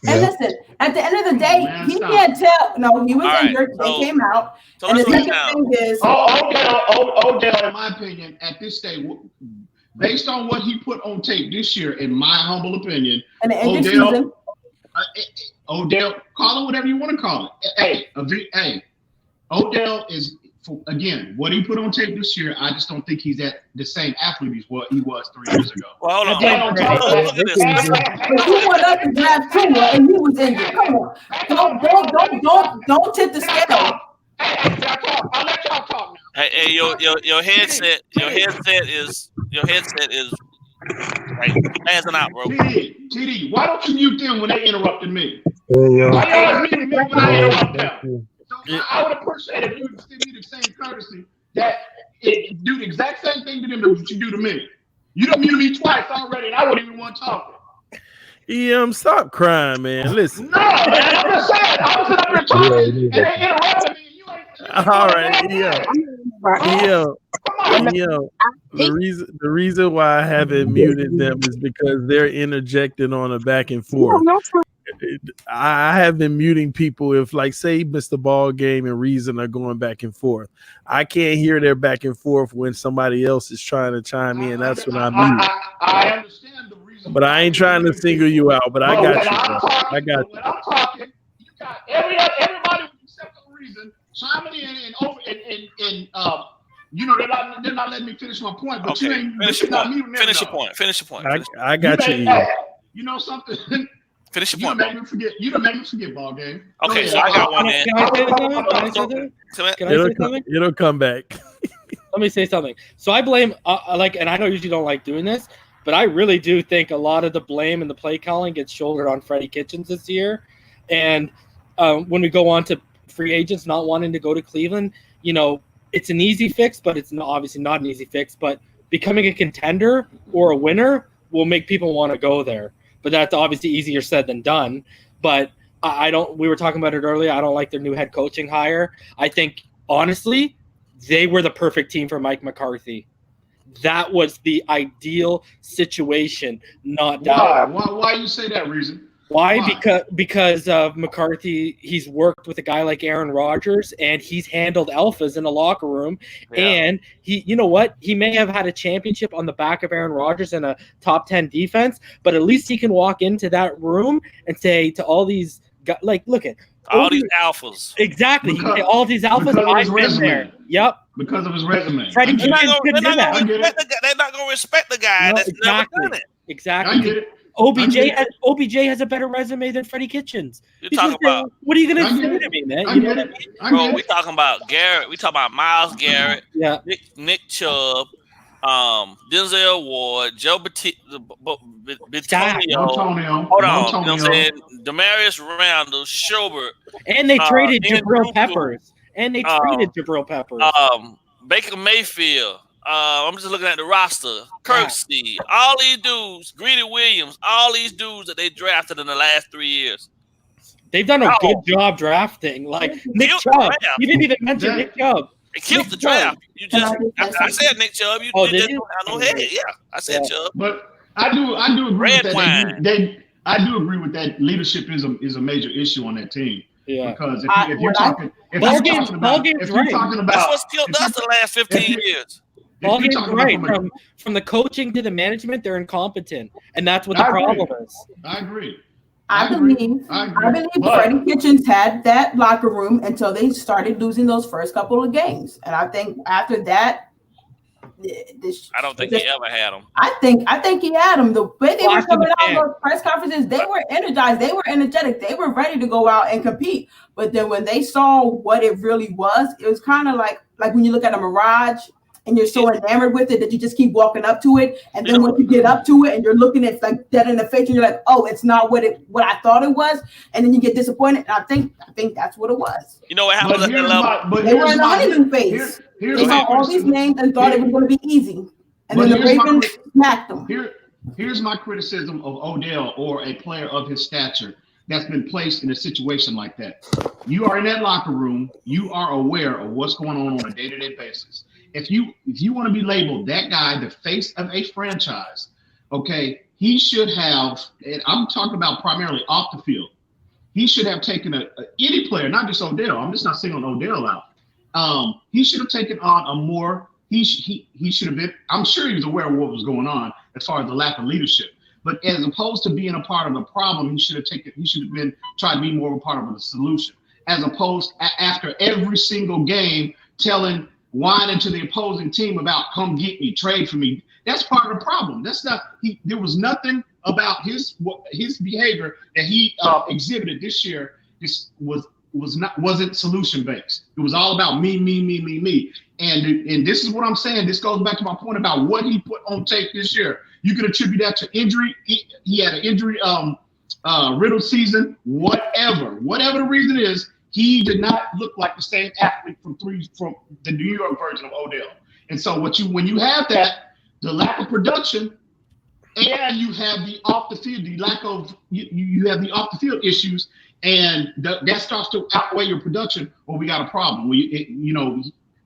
And listen, at the end of the day, he can't tell. No, he was injured. They came out. And the second thing is, Odell, in my opinion, at this stage, based on what he put on tape this year, in my humble opinion, and the end of season, Odell, call it whatever you want to call it. Hey, Odell is, again, what he put on tape this year, I just don't think he's at the same athlete he was 3 years ago. Well, hold on. Look at this. But he went up and draft Tua, and he was injured. Come on, don't tip the scale. I'll let y'all talk now. Hey, your headset is like passing out, bro. TD, why don't you mute them when they interrupted me? Hey, yo. Why you always muting me when I interrupt them? So I would appreciate if you would give me the same courtesy that do the exact same thing to them that you do to me. You done muted me twice already, and I wouldn't even want to talk. Stop crying, man. Listen. No, man, I'm just saying. I was up there talking, and they interrupted me, and you ain't. All right, The reason why I haven't muted them is because they're interjecting on a back and forth. I have been muting people if, like, say, Mr. Ball Game and Reason are going back and forth. I can't hear their back and forth when somebody else is trying to chime in. That's when I mute. I understand the reason, but I ain't trying to single you out. But I got you. I got you. When I'm talking, you got everybody except for Reason chiming in and they're not letting me finish my point. But you ain't finish your point. Finish your point. I got you. You know something? Finish your point. You done made me forget, Ball Game. Okay, so I got one. Can I say something? It'll come back. Let me say something. So I blame, and I know you usually don't like doing this, but I really do think a lot of the blame and the play calling gets shouldered on Freddie Kitchens this year. And when we go on to free agents not wanting to go to Cleveland, it's an easy fix, but it's obviously not an easy fix. But becoming a contender or a winner will make people want to go there. But that's obviously easier said than done. But we were talking about it earlier. I don't like their new head coaching hire. I think, honestly, they were the perfect team for Mike McCarthy. That was the ideal situation, not doubt. Why you say that, Reason? Why? Because of McCarthy, he's worked with a guy like Aaron Rodgers, and he's handled alphas in the locker room. Yeah. And you know what? He may have had a championship on the back of Aaron Rodgers and a top 10 defense, but at least he can walk into that room and say to all these guys, like, look at all these alphas. Exactly. He can say all these alphas. I've been there. Yep. Because of his resume. They're not going to respect the guy that's never done it. Exactly. OBJ has a better resume than Freddie Kitchens. You're talking about what are you gonna say to me, man? I You get know it. what I mean? bro? We talking about Garrett. We talking about Myles Garrett. Yeah. Nick Chubb, Denzel Ward, Joe Bitonio. Hold on. You know what I'm saying? Demarius Randall, Schobert. And they traded Ian Jabril Njoku. Peppers. Baker Mayfield. I'm just looking at the roster. Kirksey, all these dudes, Greedy Williams, all these dudes that they drafted in the last 3 years. They've done a good job drafting. Like Nick Chubb. You didn't even mention Nick Chubb. They killed the draft. You just I said Nick Chubb. You didn't have no head. Yeah, I said Chubb. But I do agree with that. I do agree with that. Leadership is a major issue on that team. Yeah. Because if you're talking about that's what's killed us the last 15 years. Ball game's right. From the coaching to the management, they're incompetent, and that's what the problem is. I agree. I believe Freddie Kitchens had that locker room until they started losing those first couple of games, and I think after that, I don't think he ever had them. I think he had them. The way they were coming out of those press conferences, they were energized, they were energetic, they were ready to go out and compete. But then when they saw what it really was, it was kind of like when you look at a mirage. And you're so enamored with it that you just keep walking up to it, and then when you get up to it and you're looking at like dead in the face, and you're like, "Oh, it's not what I thought it was," and then you get disappointed. And I think that's what it was. You know what happened at that level? They were in the honeymoon phase. They saw all these names and thought it was going to be easy, and then the Ravens smacked them. Here's my criticism of Odell or a player of his stature that's been placed in a situation like that. You are in that locker room. You are aware of what's going on a day-to-day basis. If you want to be labeled that guy, the face of a franchise, okay, he should have, and I'm talking about primarily off the field, he should have taken any player, not just Odell. I'm just not singling Odell out. He should have taken on a more, he should have been, I'm sure he was aware of what was going on as far as the lack of leadership. But as opposed to being a part of the problem, he should have been trying to be more of a part of the solution. As opposed after every single game whining to the opposing team about come get me, trade for me. That's part of the problem. That's not there was nothing about his behavior that he exhibited this year. This wasn't solution based. It was all about me. And this is what I'm saying. This goes back to my point about what he put on tape this year. You can attribute that to injury. He had an injury riddled season, whatever the reason is. He did not look like the same athlete from the New York version of Odell. And so when you have that, the lack of production, and you have the off the field, the lack of you have the off the field issues, and that starts to outweigh your production, well, we got a problem.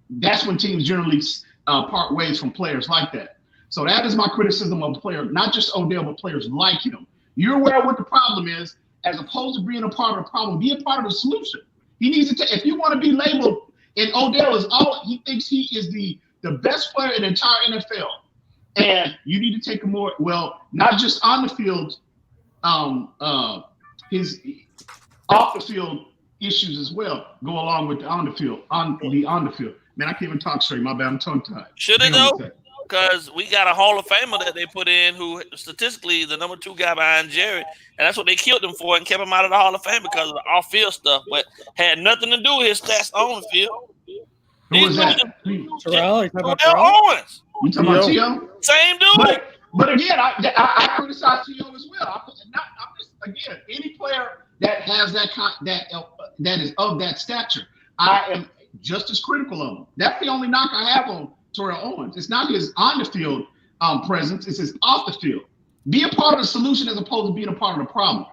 That's when teams generally part ways from players like that. So that is my criticism of a player, not just Odell, but players like him. You're aware of what the problem is, as opposed to being a part of the problem, be a part of the solution. He needs to if you want to be labeled, and Odell is he thinks he is the best player in the entire NFL. And you need to take not just on the field, his off the field issues as well go along with the on the field. Man, I can't even talk straight. My bad, I'm tongue tied. Should it though? Because we got a Hall of Famer that they put in who statistically is the number 2 guy behind Jerry. And that's what they killed him for and kept him out of the Hall of Fame because of the off-field stuff, but had nothing to do with his stats on the field. Who was that? Terrell Owens. You talking about T.O.? Same dude. But again, I criticize T.O. as well. Again, any player that has that is of that stature, I am just as critical of him. That's the only knock I have on Terrell Owens. It's not his on the field presence, it's his off the field. Be a part of the solution as opposed to being a part of the problem.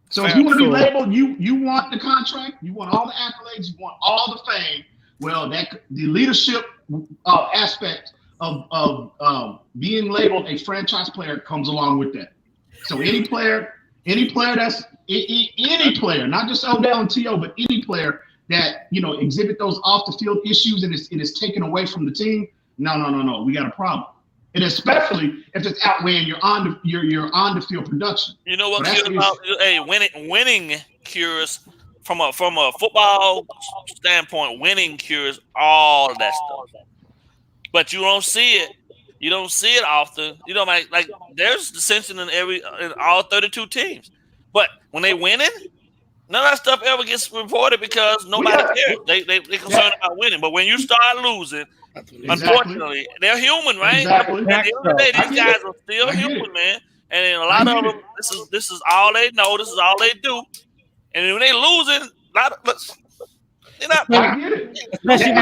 So if you want to be labeled, you want the contract, you want all the accolades, you want all the fame. Well, the leadership aspect of being labeled a franchise player comes along with that. So any player, not just Odell and T.O., but any player that exhibit those off the field issues and it's taken away from the team. No, we got a problem. And especially if it's outweighing your on the field production. You know what? Winning cures from a football standpoint. Winning cures all of that stuff, but you don't see it. You don't see it often. You know, like there's dissension in all 32 teams. But when they winning, none of that stuff ever gets reported because nobody cares. They concerned about winning. But when you start losing, unfortunately, they're human, right? Exactly. At the end of the day, these guys are still human, man. And then a lot of them, this is all they know. This is all they do. And when they losing, they're not. I get it. Especially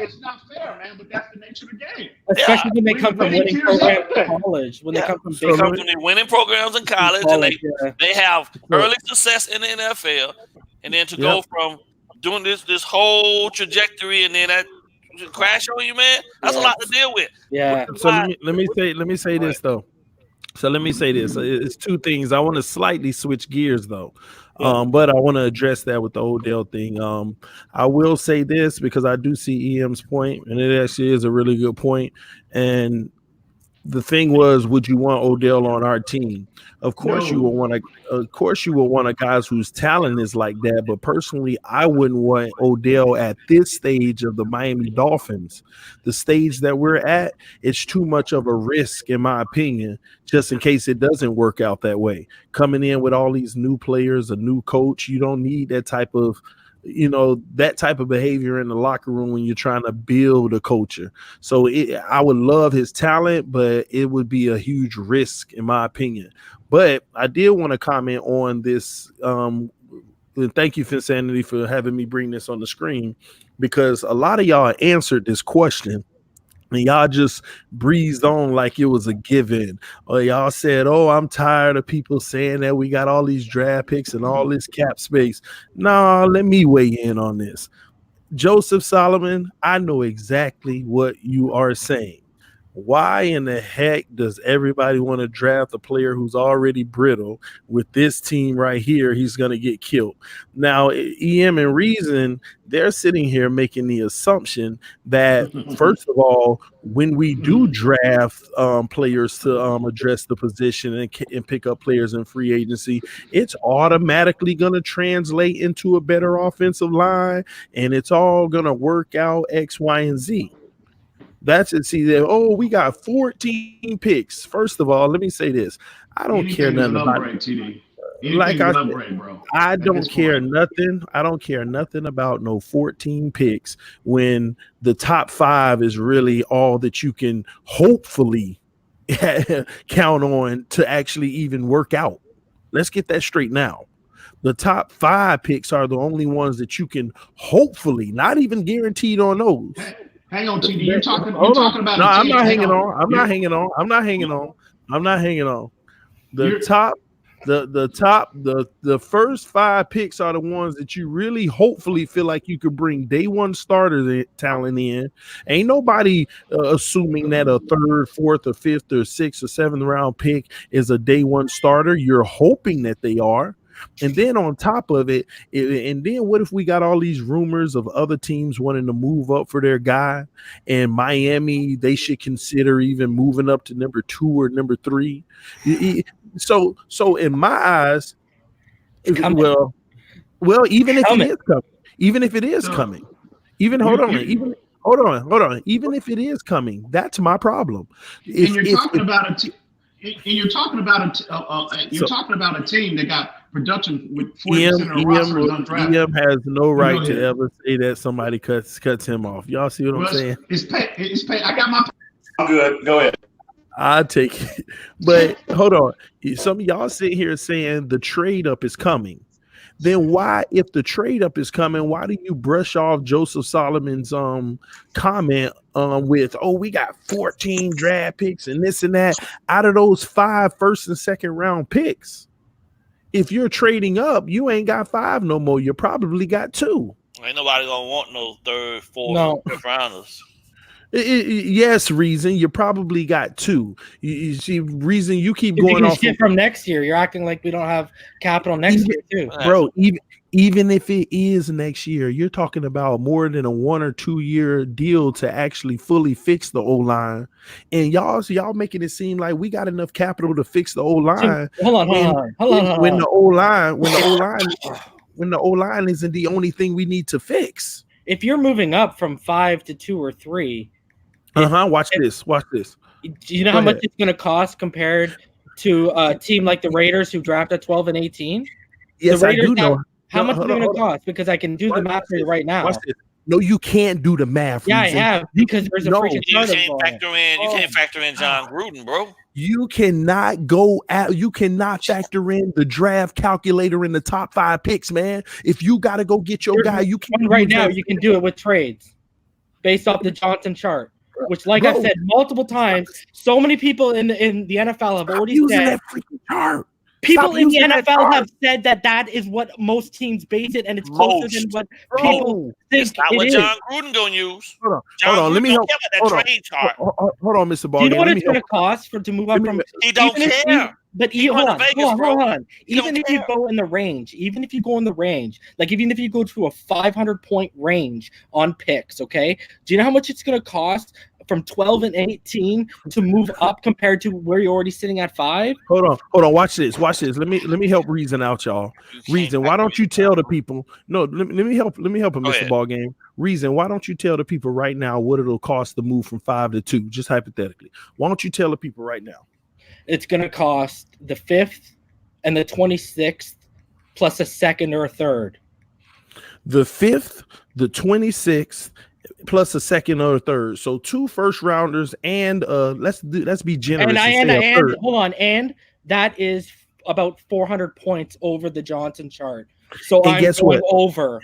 It's not fair, man. But that's the nature of the game. Especially when they come from winning programs in college. When they come from winning programs in college, and they have early success in the NFL, and then to go from doing this whole trajectory and then that crash on you, man, that's a lot to deal with. Yeah. So let me say this though. So let me say this. It's two things. I want to slightly switch gears though. But I want to address that with the Odell thing. I will say this because I do see EM's point, and it actually is a really good point. And the thing was, would you want Odell on our team? Of course you will want a guys whose talent is like that. But personally, I wouldn't want Odell at this stage of the Miami Dolphins. The stage that we're at, it's too much of a risk, in my opinion, just in case it doesn't work out that way. Coming in with all these new players, a new coach, you don't need that type of behavior in the locker room when you're trying to build a culture. So I would love his talent, but it would be a huge risk, in my opinion. But I did want to comment on this. Thank you, Finsanity, for having me bring this on the screen, because a lot of y'all answered this question and y'all just breezed on like it was a given. Or y'all said, oh, I'm tired of people saying that we got all these draft picks and all this cap space. No, let me weigh in on this. Joseph Solomon, I know exactly what you are saying. Why in the heck does everybody want to draft a player who's already brittle? With this team right here, he's going to get killed. Now, EM and Reason, they're sitting here making the assumption that, first of all, when we do draft players to address the position and pick up players in free agency, it's automatically going to translate into a better offensive line, and it's all going to work out X, Y, and Z. That's it. See that? Oh, we got 14 picks. First of all, let me say this: I don't care nothing about TD. Like I said, bro. I don't care nothing. I don't care nothing about no 14 picks when the top 5 is really all that you can hopefully count on to actually even work out. Let's get that straight now. The top 5 picks are the only ones that you can hopefully, not even guaranteed on those. Hang on, TD. You're talking about. No, I'm not hanging on. I'm not hanging on. I'm not hanging on. I'm not hanging on. The first 5 picks are the ones that you really hopefully feel like you could bring day one starter talent in. Ain't nobody assuming that a 3rd, 4th, or 5th, or 6th, or 7th round pick is a day one starter. You're hoping that they are. And then on top of it, and then what if we got all these rumors of other teams wanting to move up for their guy, and Miami, they should consider even moving up to number 2 or number 3. So in my eyes, well, even if it is coming, even if it is coming, that's my problem. You're talking about a team that got production with 40% of the rosters undrafted. EM has no right to ever say that somebody cuts him off. Y'all see what I'm saying? It's pay. I got my. I'm good. Go ahead. I'll take it. But hold on. Some of y'all sit here saying the trade up is coming. Then why, if the trade up is coming, why do you brush off Joseph Solomon's comment with, oh, we got 14 draft picks and this and that out of those 5 first and second round picks? If you're trading up, you ain't got 5 no more. You probably got 2. Ain't nobody gonna want no 3rd, 4th, 5th rounders. Yes, Reason, you probably got 2. You see, Reason, you keep going off from next year. You're acting like we don't have capital next year too, bro. Even if it is next year, you're talking about more than a 1 or 2 year deal to actually fully fix the O-line. And y'all making it seem like we got enough capital to fix the O-line. Hold on. When the O-line isn't the only thing we need to fix. If you're moving up from 5 to 2 or 3, Watch this. Do you know how much it's going to cost compared to a team like the Raiders who draft at 12 and 18? Yes, I do know. How much is it going to cost? Because I can do the math for you right now. No, you can't do the math. Yeah, I have, because there's a freaking you can't factor in John Gruden, bro. You cannot factor in the draft calculator in the top 5 picks, man. If you got to go get your guy, you can right now. You can do it with trades based off the Johnson chart, which, like I've said multiple times, so many people in the NFL have already said that freaking chart. People in the NFL have said that is what most teams base it, and it's closer than what people think. It's not what John Gruden gonna use. Hold on. Let me help. Hold on, Mr. Ball. Do you know what it's going to cost to move up from? He don't care. Hold on. Even if you go in the range, like even if you go to a 500-point range on picks, okay? Do you know how much it's going to cost from 12 and 18 to move up compared to where you're already sitting at 5? Hold on. Watch this. Let me help Reason out, y'all. Reason, why don't you tell the people? No, let me help him, Mr. Ball Game. Reason, why don't you tell the people right now what it'll cost to move from 5 to 2, just hypothetically? Why don't you tell the people right now? It's going to cost the 5th and the 26th plus a second or a third. The 5th, the 26th, plus a second or a third. So 2 first rounders and let's be generous. And that is about 400 points over the Johnson chart. So and I'm going over.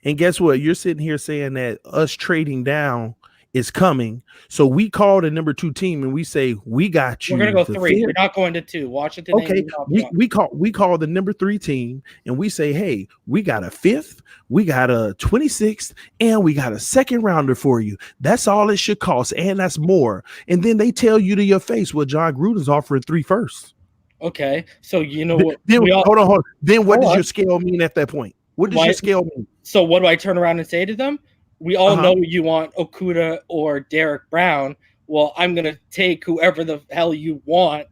And guess what? You're sitting here saying that us trading down is coming. So we call the number 2 team and we say, we got you. We're going to go 3. We're not going to 2. Washington. Okay. We call the number 3 team and we say, hey, we got a 5th, we got a 26th, and we got a second rounder for you. That's all it should cost. And that's more. And then they tell you to your face, well, John Gruden's offering 3 firsts. Okay. So you know what? Hold on. Then what does your scale mean at that point? What does your scale mean? So what do I turn around and say to them? We all know you want Okudah or Derek Brown. Well, I'm going to take whoever the hell you want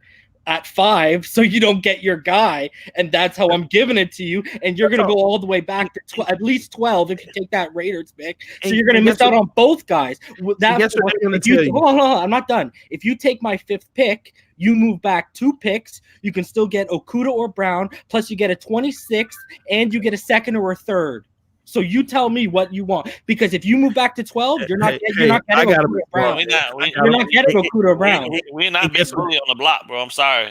at 5 so you don't get your guy. And that's how I'm giving it to you. And you're going to go all the way back to at least 12 if you take that Raiders pick. So you're going to miss out on both guys. Hold on. I'm not done. If you take my 5th pick, you move back 2 picks. You can still get Okudah or Brown. Plus you get a 26th and you get a second or a third. So you tell me what you want, because if you move back to 12, you're not getting Okudah Brown. You're not getting Okudah Brown. We're not getting on the block, bro. I'm sorry.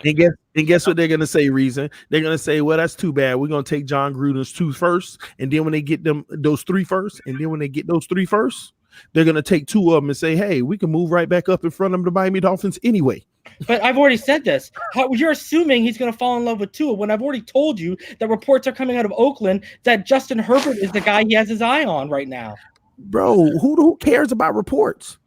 And guess what they're gonna say, Reason? They're gonna say, well, that's too bad. We're gonna take John Gruden's 2 firsts, and then when they get those 3 firsts, they're gonna take 2 of them and say, hey, we can move right back up in front of the Miami Dolphins anyway. But I've already said this. You're assuming he's going to fall in love with Tua when I've already told you that reports are coming out of Oakland that Justin Herbert is the guy he has his eye on right now. Bro, who cares about reports?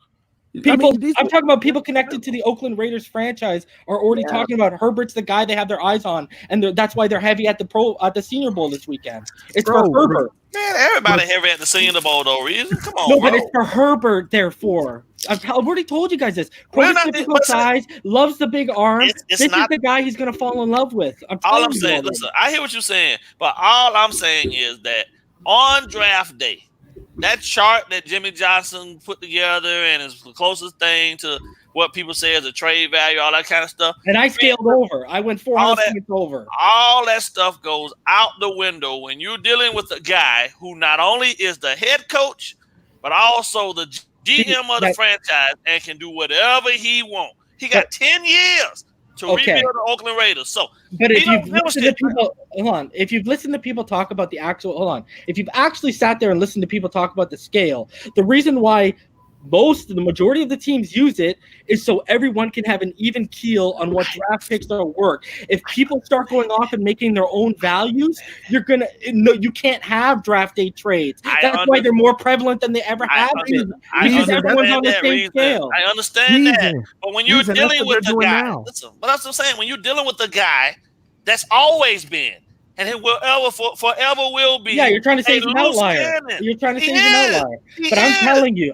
I'm talking about people connected to the Oakland Raiders franchise are already talking about Herbert's the guy they have their eyes on, and that's why they're heavy at the Senior Bowl this weekend. It's for Herbert. Man, everybody heavy at the Senior Bowl though. Reason, come on. No, but it's for Herbert. Therefore, I've already told you guys this. Prototypical size, loves the big arm. This is the guy he's going to fall in love with. All I'm saying, listen, I hear what you're saying, but all I'm saying is that on draft day, that chart that Jimmy Johnson put together and is the closest thing to what people say is a trade value, all that kind of stuff. And I scaled over. I went 400 points over. All that stuff goes out the window when you're dealing with a guy who not only is the head coach, but also the GM of the franchise and can do whatever he wants. He got 10 years to rebuild the Oakland Raiders. So, but if you've listened to people, if you've listened to people talk about if you've actually sat there and listened to people talk about the scale, the reason why the majority of the teams use it is so everyone can have an even keel on what draft picks are worth. If people start going off and making their own values, you can't have draft day trades. That's why they're more prevalent than they ever have been. Because everyone's on the same scale. I understand that. But when you're dealing with the guy, listen, but that's what I'm saying. When you're dealing with the guy that's always been, and he will forever will be. Yeah, you're trying to say he's an outlier. You're trying to say he's an outlier. But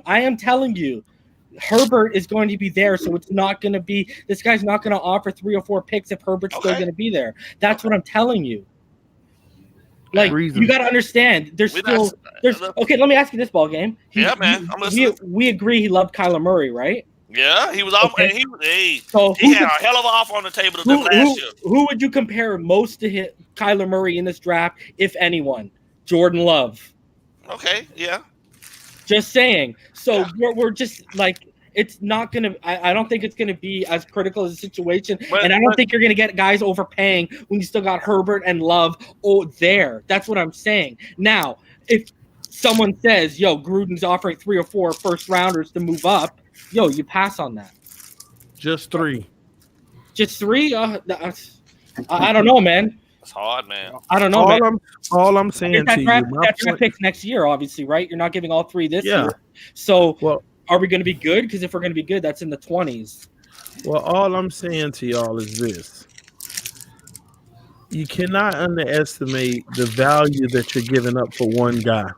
I am telling you, Herbert is going to be there, so it's not going to be. This guy's not going to offer 3 or 4 picks if Herbert's still going to be there. That's what I'm telling you. Like Reason. you got to understand, there's okay. Let me ask you this ball game. Man, I'm listening. We agree he loved Kyler Murray, right? Yeah, he was all. Okay. He So had a hell of an offer on the table last year. Who would you compare most to hit Kyler Murray in this draft, if anyone? Jordan Love. Okay, yeah. Just saying. So we're just like, it's not gonna. I don't think it's gonna be as critical as a situation, and I don't think you're gonna get guys overpaying when you still got Herbert and Love. There. That's what I'm saying. Now, if someone says, "Yo, Gruden's offering 3 or 4 first rounders to move up," yo, you pass on that. Just 3. Just 3? I don't know, man. It's hard, man. I don't know, man. All I'm saying to you, that draft picks next year, obviously, right? You're not giving all 3 this year. So, are we going to be good? Because if we're going to be good, that's in the 20s. Well, all I'm saying to y'all is this. You cannot underestimate the value that you're giving up for one guy.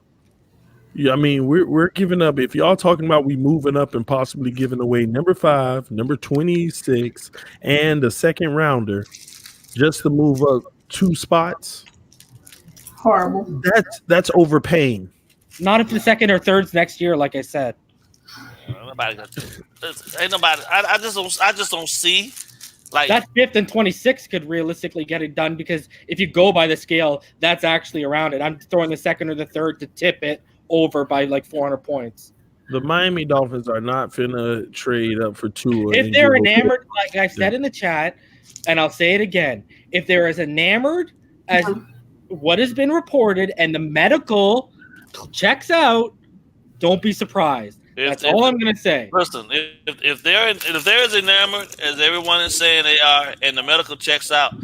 Yeah, I mean, we're giving up. If y'all talking about we moving up and possibly giving away number 5, number 26, and a second rounder just to move up 2 spots. Horrible. That's overpaying. Not if the second or third's next year, like I said. Ain't nobody. I just don't see. Like that 5th and 26 could realistically get it done, because if you go by the scale, that's actually around it. I'm throwing the second or the third to tip it over by like 400 points. The Miami Dolphins are not finna trade up for Tua. If they're enamored, like I said in the chat, and I'll say it again, if they're as enamored as what has been reported and the medical checks out, don't be surprised. That's all I'm gonna say. Listen, if they're as enamored as everyone is saying they are, and the medical checks out,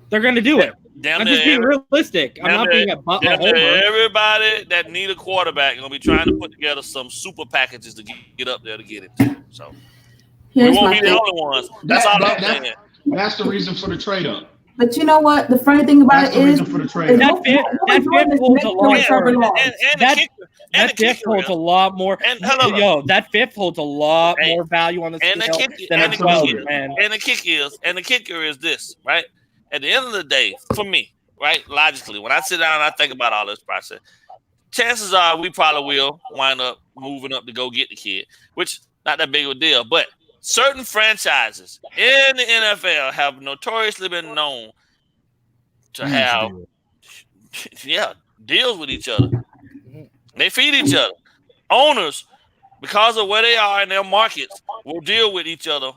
they're gonna do it. I'm just being realistic. I'm not being a homer. Everybody that need a quarterback gonna be trying to put together some super packages to get up there to get it. So we won't be the only ones. That's all I'm saying. That's the reason for the trade up. But you know what? The funny thing about it is that 5th holds a lot more. That 5th holds a lot more. That 5th holds a lot more value on the scale than a 12, man. And the kicker is this, right? At the end of the day, for me, right, logically, when I sit down and I think about all this process, chances are we probably will wind up moving up to go get the kid, which not that big of a deal. But certain franchises in the NFL have notoriously been known to have, deals with each other. They feed each other. Owners, because of where they are in their markets, will deal with each other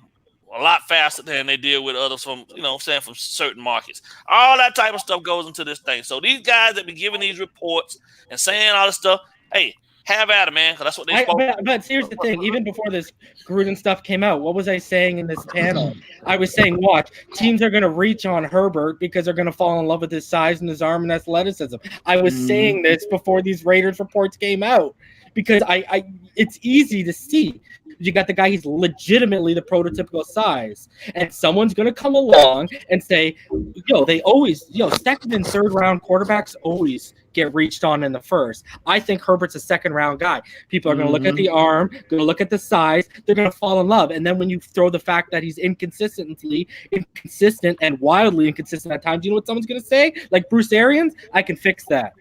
a lot faster than they deal with others from, from certain markets. All that type of stuff goes into this thing. So these guys that be giving these reports and saying all this stuff, hey, have at it, man, because that's what they're supposed to do. But here's the thing. Even before this Gruden stuff came out, what was I saying in this panel? I was saying, watch, teams are going to reach on Herbert because they're going to fall in love with his size and his arm and athleticism. I was saying this before these Raiders reports came out, because it's easy to see. You got the guy, he's legitimately the prototypical size. And someone's going to come along and say, second and third round quarterbacks always get reached on in the first. I think Herbert's a second round guy. People are going to look at the arm, going to look at the size, they're going to fall in love. And then when you throw the fact that he's inconsistent and wildly inconsistent at times, you know what someone's going to say? Like Bruce Arians, I can fix that.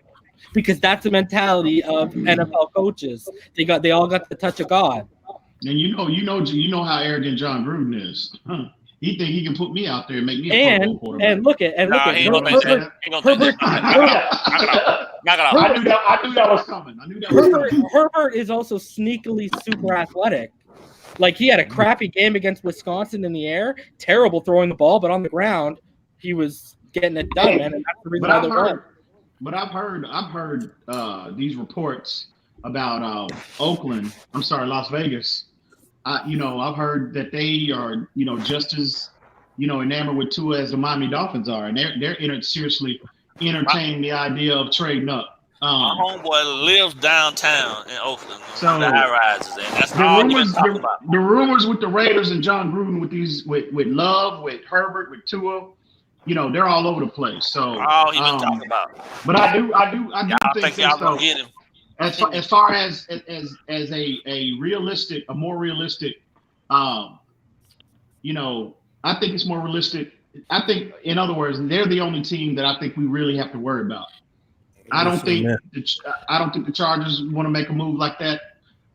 Because that's the mentality of NFL coaches. They all got the touch of God. And you know how arrogant John Gruden is. He think he can put me out there and make me a Pro Bowl quarterback. And look at Herbert. I knew that was coming. Herbert is also sneakily super athletic. Like, he had a crappy game against Wisconsin in the air, terrible throwing the ball, but on the ground, he was getting it done, man. And that's the reason why they won. But I've heard these reports about Las Vegas. I've heard that they are, just as, enamored with Tua as the Miami Dolphins are, and they're seriously entertaining the idea of trading up. My homeboy lives downtown in Oakland, so the high rises, and that's all he was talking about. The rumors with the Raiders and John Gruden with Love, with Herbert, with Tua, they're all over the place. So all he been talking about. But I do think y'all gonna get him. As far as a more realistic, I think it's more realistic. I think, in other words, they're the only team that I think we really have to worry about. I don't think the Chargers want to make a move like that.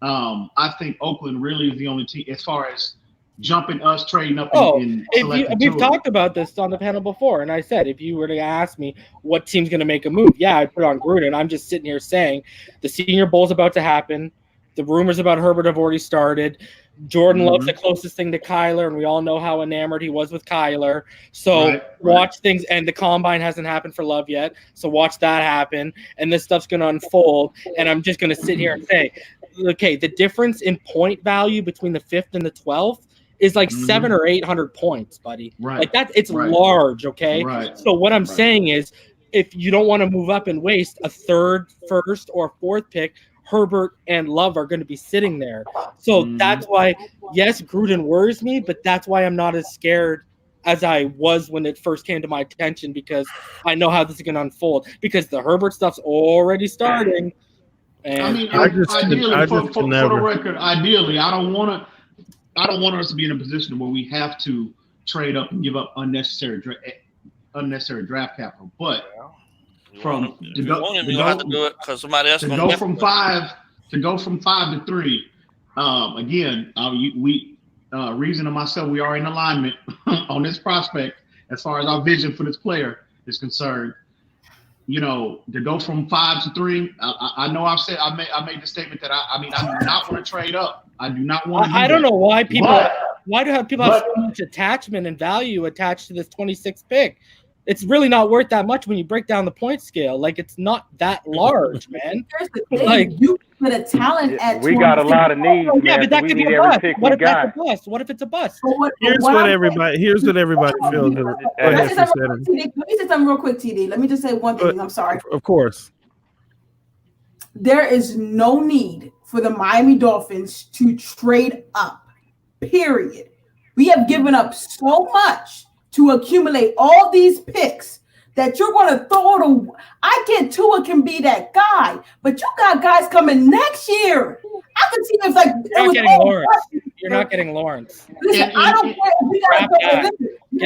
I think Oakland really is the only team as far as jumping us, trading up. We've talked about this on the panel before, and I said if you were to ask me what team's going to make a move, I'd put on Gruden. I'm just sitting here saying the Senior Bowl's about to happen. The rumors about Herbert have already started. Jordan Love's the closest thing to Kyler, and we all know how enamored he was with Kyler. So watch things, and the combine hasn't happened for Love yet. So watch that happen, and this stuff's going to unfold. And I'm just going to sit here and say, okay, the difference in point value between the 5th and the 12th is like 700 or 800 points, buddy. Right. Like that, it's large, okay? Right. So what I'm saying is, if you don't want to move up and waste a 3rd, 1st, or 4th pick, Herbert and Love are going to be sitting there. So that's why, yes, Gruden worries me, but that's why I'm not as scared as I was when it first came to my attention, because I know how this is going to unfold, because the Herbert stuff's already starting. And I mean, ideally, for the record, ideally, I don't want us to be in a position where we have to trade up and give up unnecessary draft capital. But to go from 5 to 3, again, Reason and myself, we are in alignment on this prospect as far as our vision for this player is concerned. You know, to go from 5 to 3, I know I made the statement that I do not want to trade up. I do not want to. I don't know why people have so much attachment and value attached to this 26th pick. It's really not worth that much when you break down the point scale. Like, it's not that large, man. Here's the thing. Like, you put a talent at we got a lot of needs, man. Yeah, but that could be a bust. What if that's a bust? What if it's a bust? Here's what everybody feels. Let me say something real quick, TD. Let me just say one thing. I'm sorry. Of course. There is no need for the Miami Dolphins to trade up, period. We have given up so much to accumulate all these picks that you're going to throw to. I get Tua can be that guy, but you got guys coming next year. I can see if You're not getting Lawrence. Listen, I don't care. We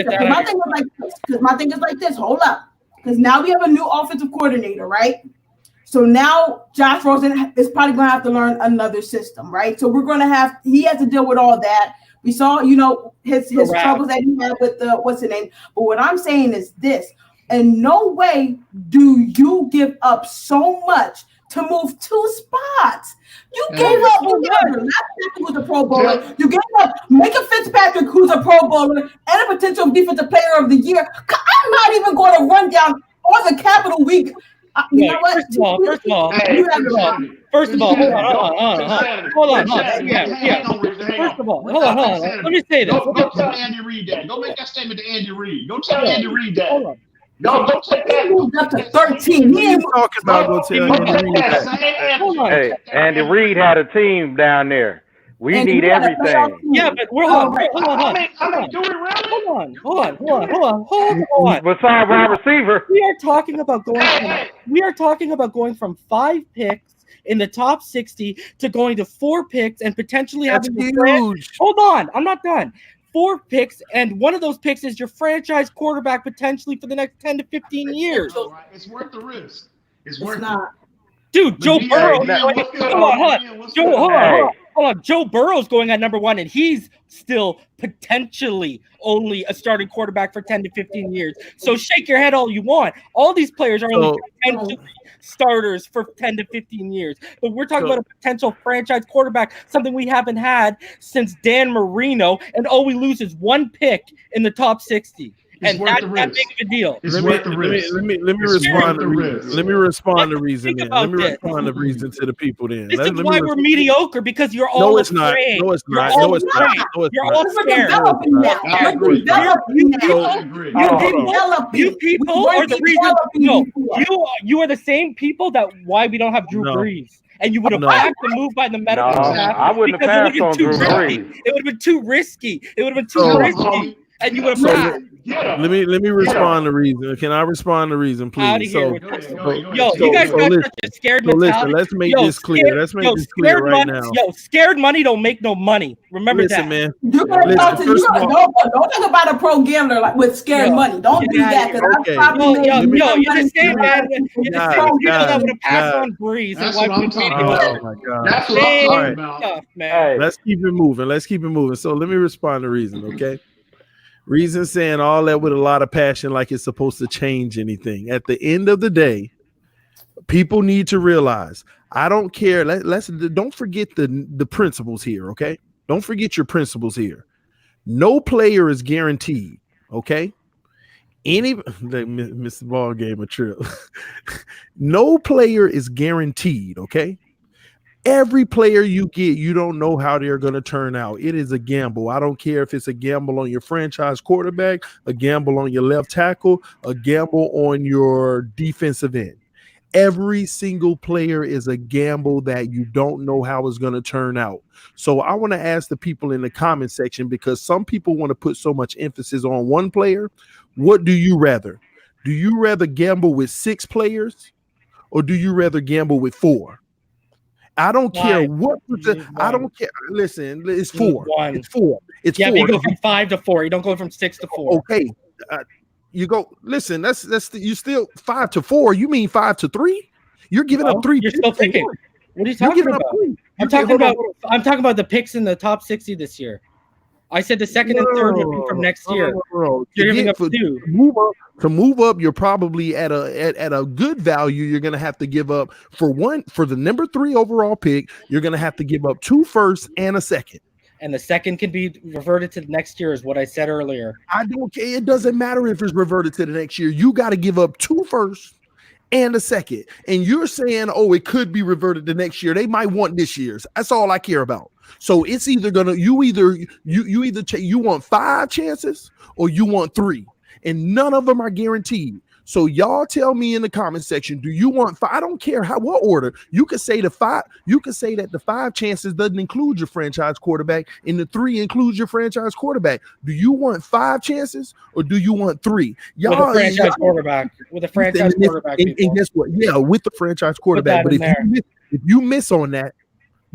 got my thing is like this. Hold up, because now we have a new offensive coordinator, right? So now Josh Rosen is probably going to have to learn another system, right? So he has to deal with all that. We saw, his troubles that he had with what's the name. But what I'm saying is this: in no way do you give up so much to move 2 spots. You gave up who's a Pro Bowler. You gave up Micah Fitzpatrick, who's a Pro Bowler, and a potential Defensive Player of the Year. I'm not even going to run down all the capital week. You know what? First of all, hold on. Let me say this. Go tell Andy Reid that. Go make that statement to Andy Reid. Go tell Andy Reid that. Hold on. No, don't take that. Moved up to 13. He ain't talking about go tell Andy Reid that. Hey, Andy Reid had a team down there. We need everything. Yeah, but hold on. Hold on. Besides wide receiver, we are talking about going from 5 picks in the top 60 to going to 4 picks and potentially having huge. Hold on, I'm not done. 4 picks, and one of those picks is your franchise quarterback potentially for the next 10 to 15 years. It's worth the risk. It's not. Dude, Joe Burrow. Hold on. Joe Burrow's going at number 1, and he's still potentially only a starting quarterback for 10 to 15 years. So shake your head all you want. All these players are only potentially starters for 10 to 15 years. But we're talking about a potential franchise quarterback, something we haven't had since Dan Marino, and all we lose is 1 pick in the top 60. And that's that big of a deal. Let me respond to reason to the people then. This is why we're mediocre, because you're all afraid. No, it's not. You're all scared. You people are the reason. No, you are the same people that why we don't have Drew Brees. And you would have backed the move by the medical staff. I wouldn't have passed on Drew Brees. It would have been too risky. and you would So have let me respond to reason. Can I respond to reason, out of please? here. So, With this. Go ahead. Yo, you guys got such a scared mentality. Let's make Yo, this clear. Let's make this clear scared right money, now. Yo, scared money don't make no money. Remember Listen, that. man. You're gonna Listen, talk to first of all- don't talk about a pro gambler like with scared money. Don't do that because Okay. I probably made Yo, more you're the money same than man. people You're the guys, same people that guys, would have passed guys. on Breeze. That's and what I'm wiped talking the video. about. Oh my God. That's what I'm talking Right. about. Stuff, man. Hey, Let's keep it moving. Let's keep it moving. So let me respond to reason, okay? Reason saying all that with a lot of passion, like it's supposed to change anything. At the end of the day, people need to realize I don't care. Don't forget the principles here, okay? Don't forget your principles here. No player is guaranteed, okay? Mr. Ball gave a trip. No player is guaranteed, okay? Every player you get, you don't know how they're going to turn out. It is a gamble. I don't care if it's a gamble on your franchise quarterback, a gamble on your left tackle, a gamble on your defensive end. Every single player is a gamble that you don't know how it's going to turn out. So I want to ask the people in the comment section, because some people want to put so much emphasis on one player. What do you rather? Do you rather gamble with 6 players, or do you rather gamble with 4? I don't care what. I don't care. Listen, it's 4. It's 4. It's 4. You go from 5 to 4. You don't go from 6 to 4. Okay. You go. Listen. That's you still 5 to 4. You mean 5 to 3? You're giving up 3. You're still picking. What are you talking about? I'm talking about the picks in the top 60 this year. I said the second and third would be from next year. You're giving up 2. To move up, you're probably at a good value. You're going to have to give up for the number 3 overall pick. You're going to have to give up 2 firsts and a second. And the second can be reverted to the next year, is what I said earlier. I don't care. It doesn't matter if it's reverted to the next year. You got to give up 2 firsts and a second. And you're saying, oh, it could be reverted to next year. They might want this year's. That's all I care about. So it's either you want 5 chances or you want 3, and none of them are guaranteed. So y'all tell me in the comment section, do you want 5? I don't care what order. You could say the 5. You could say that the 5 chances doesn't include your franchise quarterback, and the 3 includes your franchise quarterback. Do you want 5 chances or do you want 3? Y'all, with a franchise quarterback. With a franchise quarterback. And guess what? Yeah, with the franchise quarterback. But if you miss on that,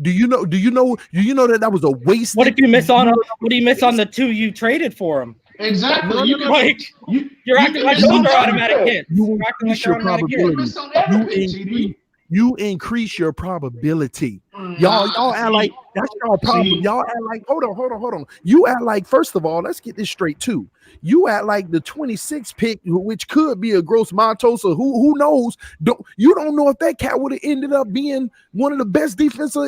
do you know that was a waste? What if you miss on the 2 you traded for him? Exactly. You're acting like those are automatic hits. You increase your probability. You increase your probability. Y'all act like that's y'all problem. Y'all act like hold on. You act like, first of all, let's get this straight too. You act like the 26th pick, which could be a Gross Matos, or who knows? You don't know if that cat would have ended up being one of the best defensive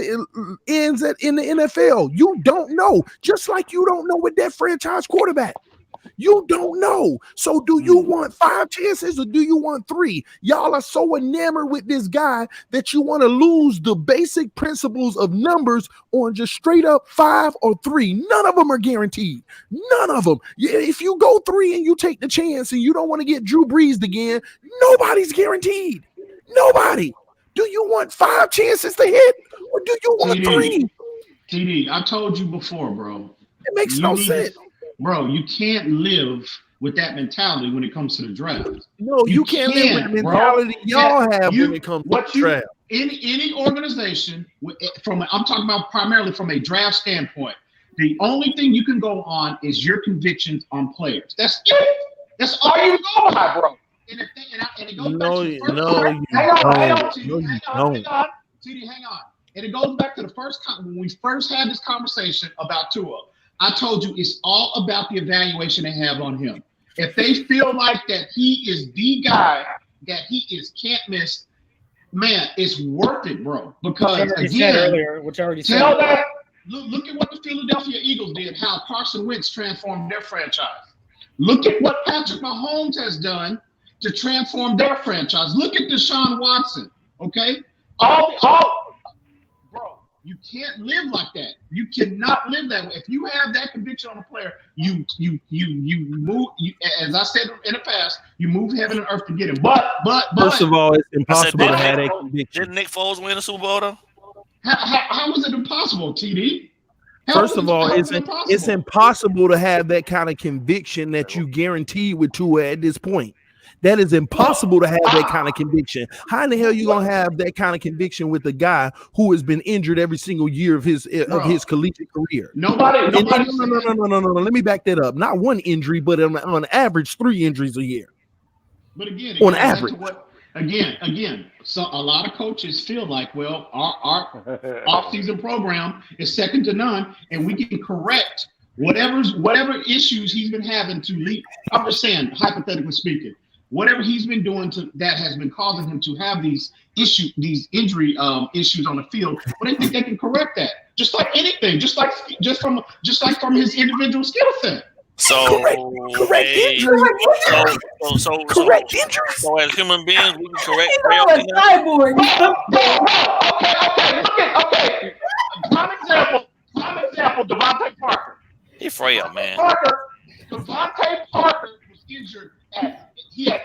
ends in the NFL. You don't know. Just like you don't know with that franchise quarterback. You don't know. So do you want 5 chances or do you want 3? Y'all are so enamored with this guy that you want to lose the basic principles of numbers on just straight up 5 or 3. None of them are guaranteed. None of them. If you go 3 and you take the chance and you don't want to get Drew Brees again, nobody's guaranteed. Nobody. Do you want 5 chances to hit or do you want 3? TD, I told you before, bro. It makes no sense. Bro, you can't live with that mentality when it comes to the draft. No, you can't live with the mentality y'all have when it comes to the draft. Any organization, I'm talking about primarily from a draft standpoint, the only thing you can go on is your convictions on players. That's it. That's all you go by, bro. And it goes back to the first TD, hang on. And it goes back to the first time when we first had this conversation about Tua. I told you it's all about the evaluation they have on him. If they feel like that he is the guy, that he is can't miss, man, it's worth it, bro. Because again, look at what the Philadelphia Eagles did, how Carson Wentz transformed their franchise. Look at what Patrick Mahomes has done to transform their franchise. Look at Deshaun Watson, okay? Bro, you can't live like that. You cannot live that way. If you have that conviction on a player, you move. As I said in the past, you move heaven and earth to get him. But first of all, it's impossible to have that conviction. Didn't Nick Foles win the Super Bowl though? How was it impossible, TD? First of all, it's impossible to have that kind of conviction that you guaranteed with Tua at this point. That is impossible to have that kind of conviction. How in the hell you gonna have that kind of conviction with a guy who has been injured every single year of his collegiate career? Nobody. No. Let me back that up. Not one injury, but on average, 3 injuries a year. But again, on average. Again, so a lot of coaches feel like, well, our off-season program is second to none, and we can correct whatever issues he's been having to lead. I'm just saying, hypothetically speaking, whatever he's been doing that has been causing him to have these injury issues on the field. But they think they can correct that, just like anything, just like from his individual skill set. So correct injuries. So as human beings, we can correct. Okay. Prime example. Devontae Parker. He's frail, man. Devontae Parker was injured. He had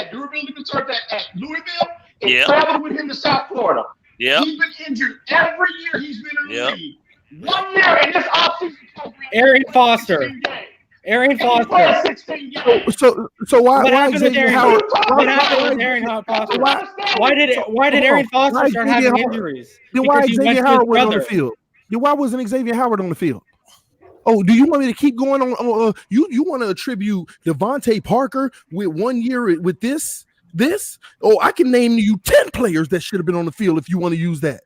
durability concerns at Louisville and traveled with him to South Florida. Yeah. He's been injured every year he's been in the league. 1 year in this offseason program. Arian Foster. So why Xavier Howard? What happened with Arian Foster? Why did Arian Foster start having injuries? Then why Xavier Howard wasn't on the field? Then why wasn't Xavier Howard on the field? Oh, do you want me to keep going on? You want to attribute Devontae Parker with 1 year with this? Oh, I can name you 10 players that should have been on the field if you want to use that.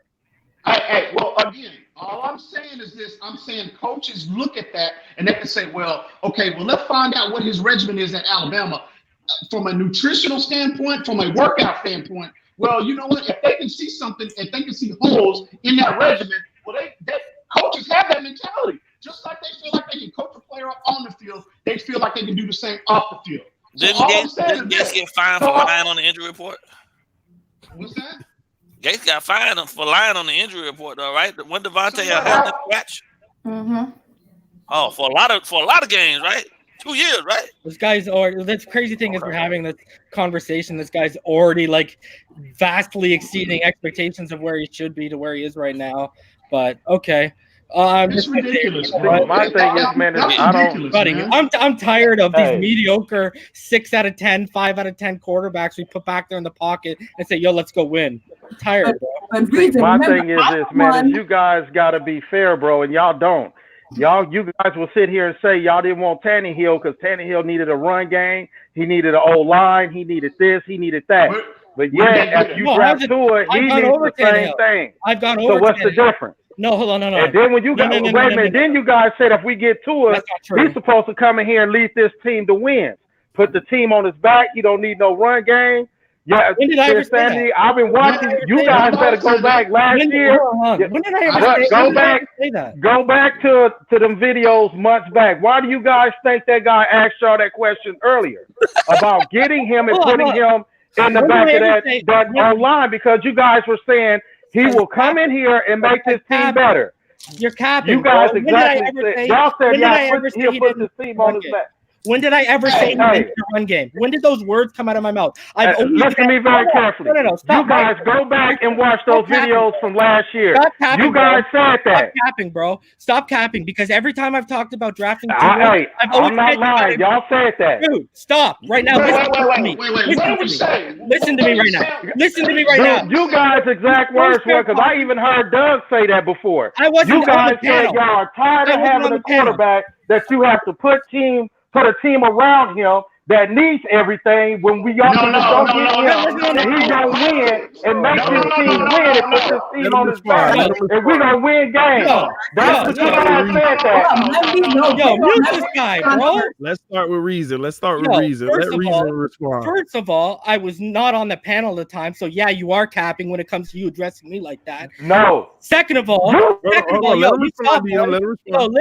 Well, again, all I'm saying is this. I'm saying coaches look at that and they can say, well, let's find out what his regimen is at Alabama. From a nutritional standpoint, from a workout standpoint, well, you know what? If they can see something, if they can see holes in that regimen, well, they coaches have that mentality. Just like they feel like they can coach a player up on the field, they feel like they can do the same off the field. Didn't Gates get fined for lying on the injury report? What's that? Gates got fined for lying on the injury report, though, right? When Devontae had that scratch. Mm-hmm. Oh, for a lot of games, right? 2 years, right? This guy's already. That's crazy thing is we're having this conversation. This guy's already vastly exceeding expectations of where he should be to where he is right now. But okay. It's ridiculous. My thing is, man, I'm tired of these mediocre 6 out of 10, 5 out of 10 quarterbacks we put back there in the pocket and say, "Yo, let's go win." I'm tired, bro. My thing is this, man, is you guys got to be fair, bro, and y'all don't. You guys will sit here and say y'all didn't want Tannehill because Tannehill needed a run game. He needed an O-line. He needed this. He needed that. But if you draft Tua, he needs the same thing. I've gone over. So what's the difference? No, hold on, no. And then when you got wait a minute, then you guys said if we get Tua, he's supposed to come in here and lead this team to win. Put the team on his back. He don't need no run game. Yeah, Sandy, I've been watching. You guys better go back last year. When did I ever say that? Go back to them videos months back. Why do you guys think that guy asked y'all that question earlier about getting him and putting him in the back of that line? Because you guys were saying he will come in here and make this team better. You're capping. You guys exactly. Y'all said he'll put this team on his back. When did I ever say he needed a run game? When did those words come out of my mouth? Listen to me very carefully. No, you guys go back and watch those videos from last year. You guys said that. Stop capping, bro. Stop capping, because every time I've talked about drafting, I'm not lying. Y'all said that. Dude, stop right now. Listen to me right now. Listen to me right now. You guys' exact words were, because I even heard Doug say that before. You guys said y'all are tired of having a quarterback that you have to put a team around him that needs everything when we all don't get him, and he don't win and make his team win and put his team on his back, and we don't win games. That's what you guys said that. Yo, mute this guy, bro. Let's start with Reason. Let Reason respond. First of all, I was not on the panel at the time, so yeah, you are capping when it comes to you addressing me like that. No. Second of all,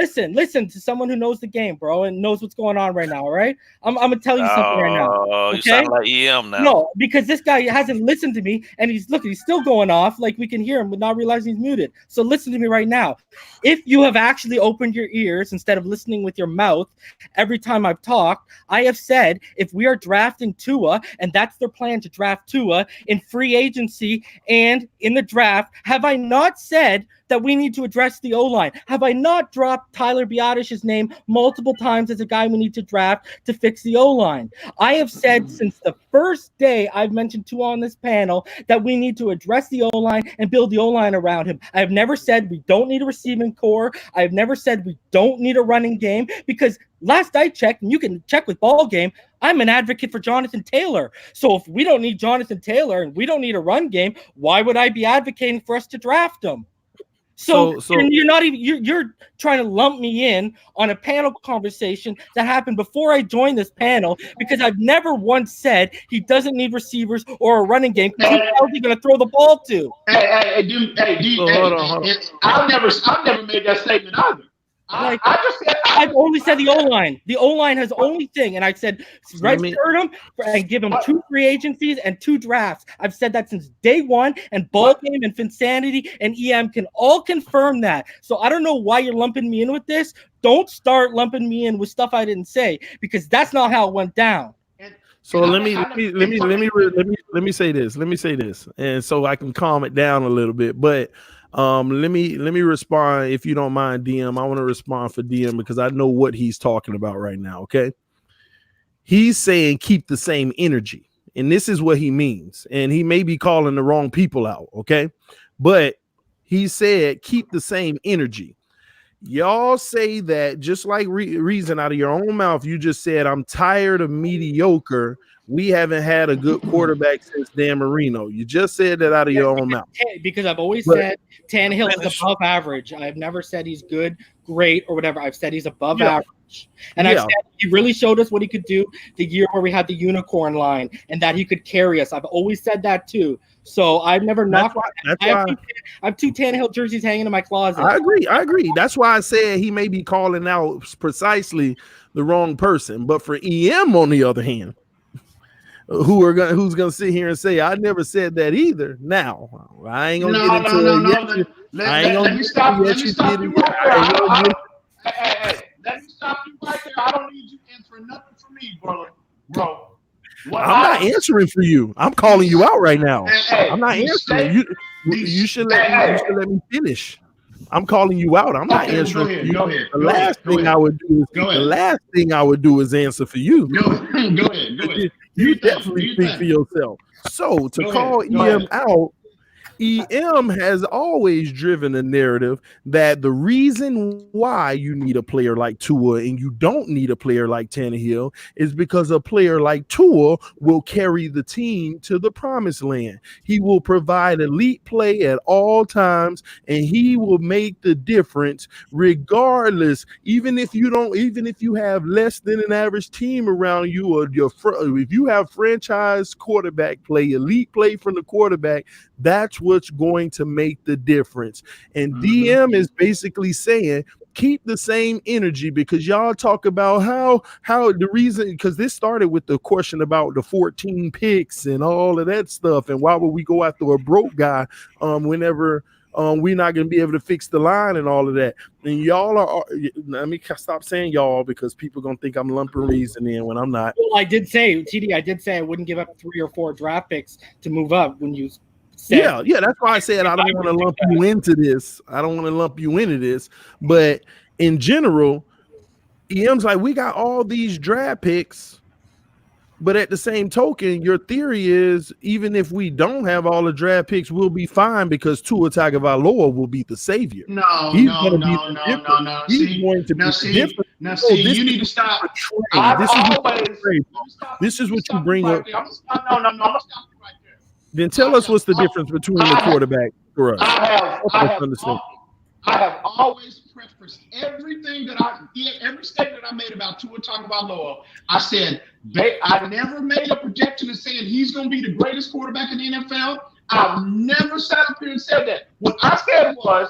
listen to someone who knows the game, bro, and knows what's going on right now, all right? I'm gonna tell you something right now. Oh, you sound like EM now. No, because this guy hasn't listened to me, and he's still going off like we can hear him, but not realizing he's muted. So listen to me right now. If you have actually opened your ears instead of listening with your mouth every time I've talked, I have said if we are drafting Tua, and that's their plan to draft Tua in free agency and in the draft, have I not said that we need to address the O-line? Have I not dropped Tyler Biadish's name multiple times as a guy we need to draft to fix the O-line? I have said since the first day I've mentioned Tua on this panel that we need to address the O-line and build the O-line around him. I have never said we don't need a receiving core. I have never said we don't need a running game, because last I checked, and you can check with Ball Game, I'm an advocate for Jonathan Taylor. So if we don't need Jonathan Taylor and we don't need a run game, why would I be advocating for us to draft him? So you're not even you're trying to lump me in on a panel conversation that happened before I joined this panel, because I've never once said he doesn't need receivers or a running game. Who else is he going to throw the ball to? Hold on. I've never made that statement either. I've only said the O-line. The O-line has only thing, and I said redshirt him and give him 2 free agencies and 2 drafts. I've said that since day one, and Ball Game and Finsanity and EM can all confirm that. So I don't know why you're lumping me in with this. Don't start lumping me in with stuff I didn't say, because that's not how it went down. So let me say this. Let me say this, and so I can calm it down a little bit. But let me respond, if you don't mind, DM. I want to respond for DM because I know what he's talking about right now. Okay, he's saying keep the same energy, and this is what he means. And he may be calling the wrong people out. Okay, but he said keep the same energy. Y'all say that just like reason out of your own mouth. You just said, I'm tired of mediocre. We haven't had a good quarterback since Dan Marino. You just said that out of your own mouth. Because I've always said Tannehill is above average. I've never said he's good, great, or whatever. I've said he's above average. And I've said he really showed us what he could do the year where we had the unicorn line and that he could carry us. I've always said that too. So I've never knocked. I have 2 Tannehill jerseys hanging in my closet. I agree. That's why I said he may be calling out precisely the wrong person. But for EM, on the other hand, who's gonna sit here and say I never said that either? Now I ain't gonna get into it. Let me stop you right there. I don't need you answering nothing for me, bro. I'm not answering for you. I'm calling you out right now. I'm not answering you. You should let me finish. I'm calling you out. I'm not answering for you. The last thing I would do is answer for you. Go ahead. You definitely speak for yourself. So to call EM out, EM has always driven a narrative that the reason why you need a player like Tua and you don't need a player like Tannehill is because a player like Tua will carry the team to the promised land. He will provide elite play at all times, and he will make the difference regardless. Even if you have less than an average team around you, or if you have franchise quarterback play, elite play from the quarterback, that's what's going to make the difference. And DM is basically saying keep the same energy, because y'all talk about how the reason, because this started with the question about the 14 picks and all of that stuff, and why would we go after a broke guy whenever we're not going to be able to fix the line and all of that. And y'all are, let me stop saying y'all, because people are going to think I'm lumping reason in when I'm not. Well, I did say I wouldn't give up 3 or 4 draft picks to move up when you Yeah, that's why I said I don't want to lump you into this. But in general, EM's like, we got all these draft picks, but at the same token, your theory is even if we don't have all the draft picks, we'll be fine because Tua Tagovailoa will be the savior. No. He's going to be different. Now, you need to stop. This is what you bring up. I'm gonna stop you right there. Then tell us what's the difference between the quarterback for us. I have always prefaced every statement I made about Tua Tagovailoa. I said I never made a projection and saying he's going to be the greatest quarterback in the NFL. I've never sat up here and said that. What I said was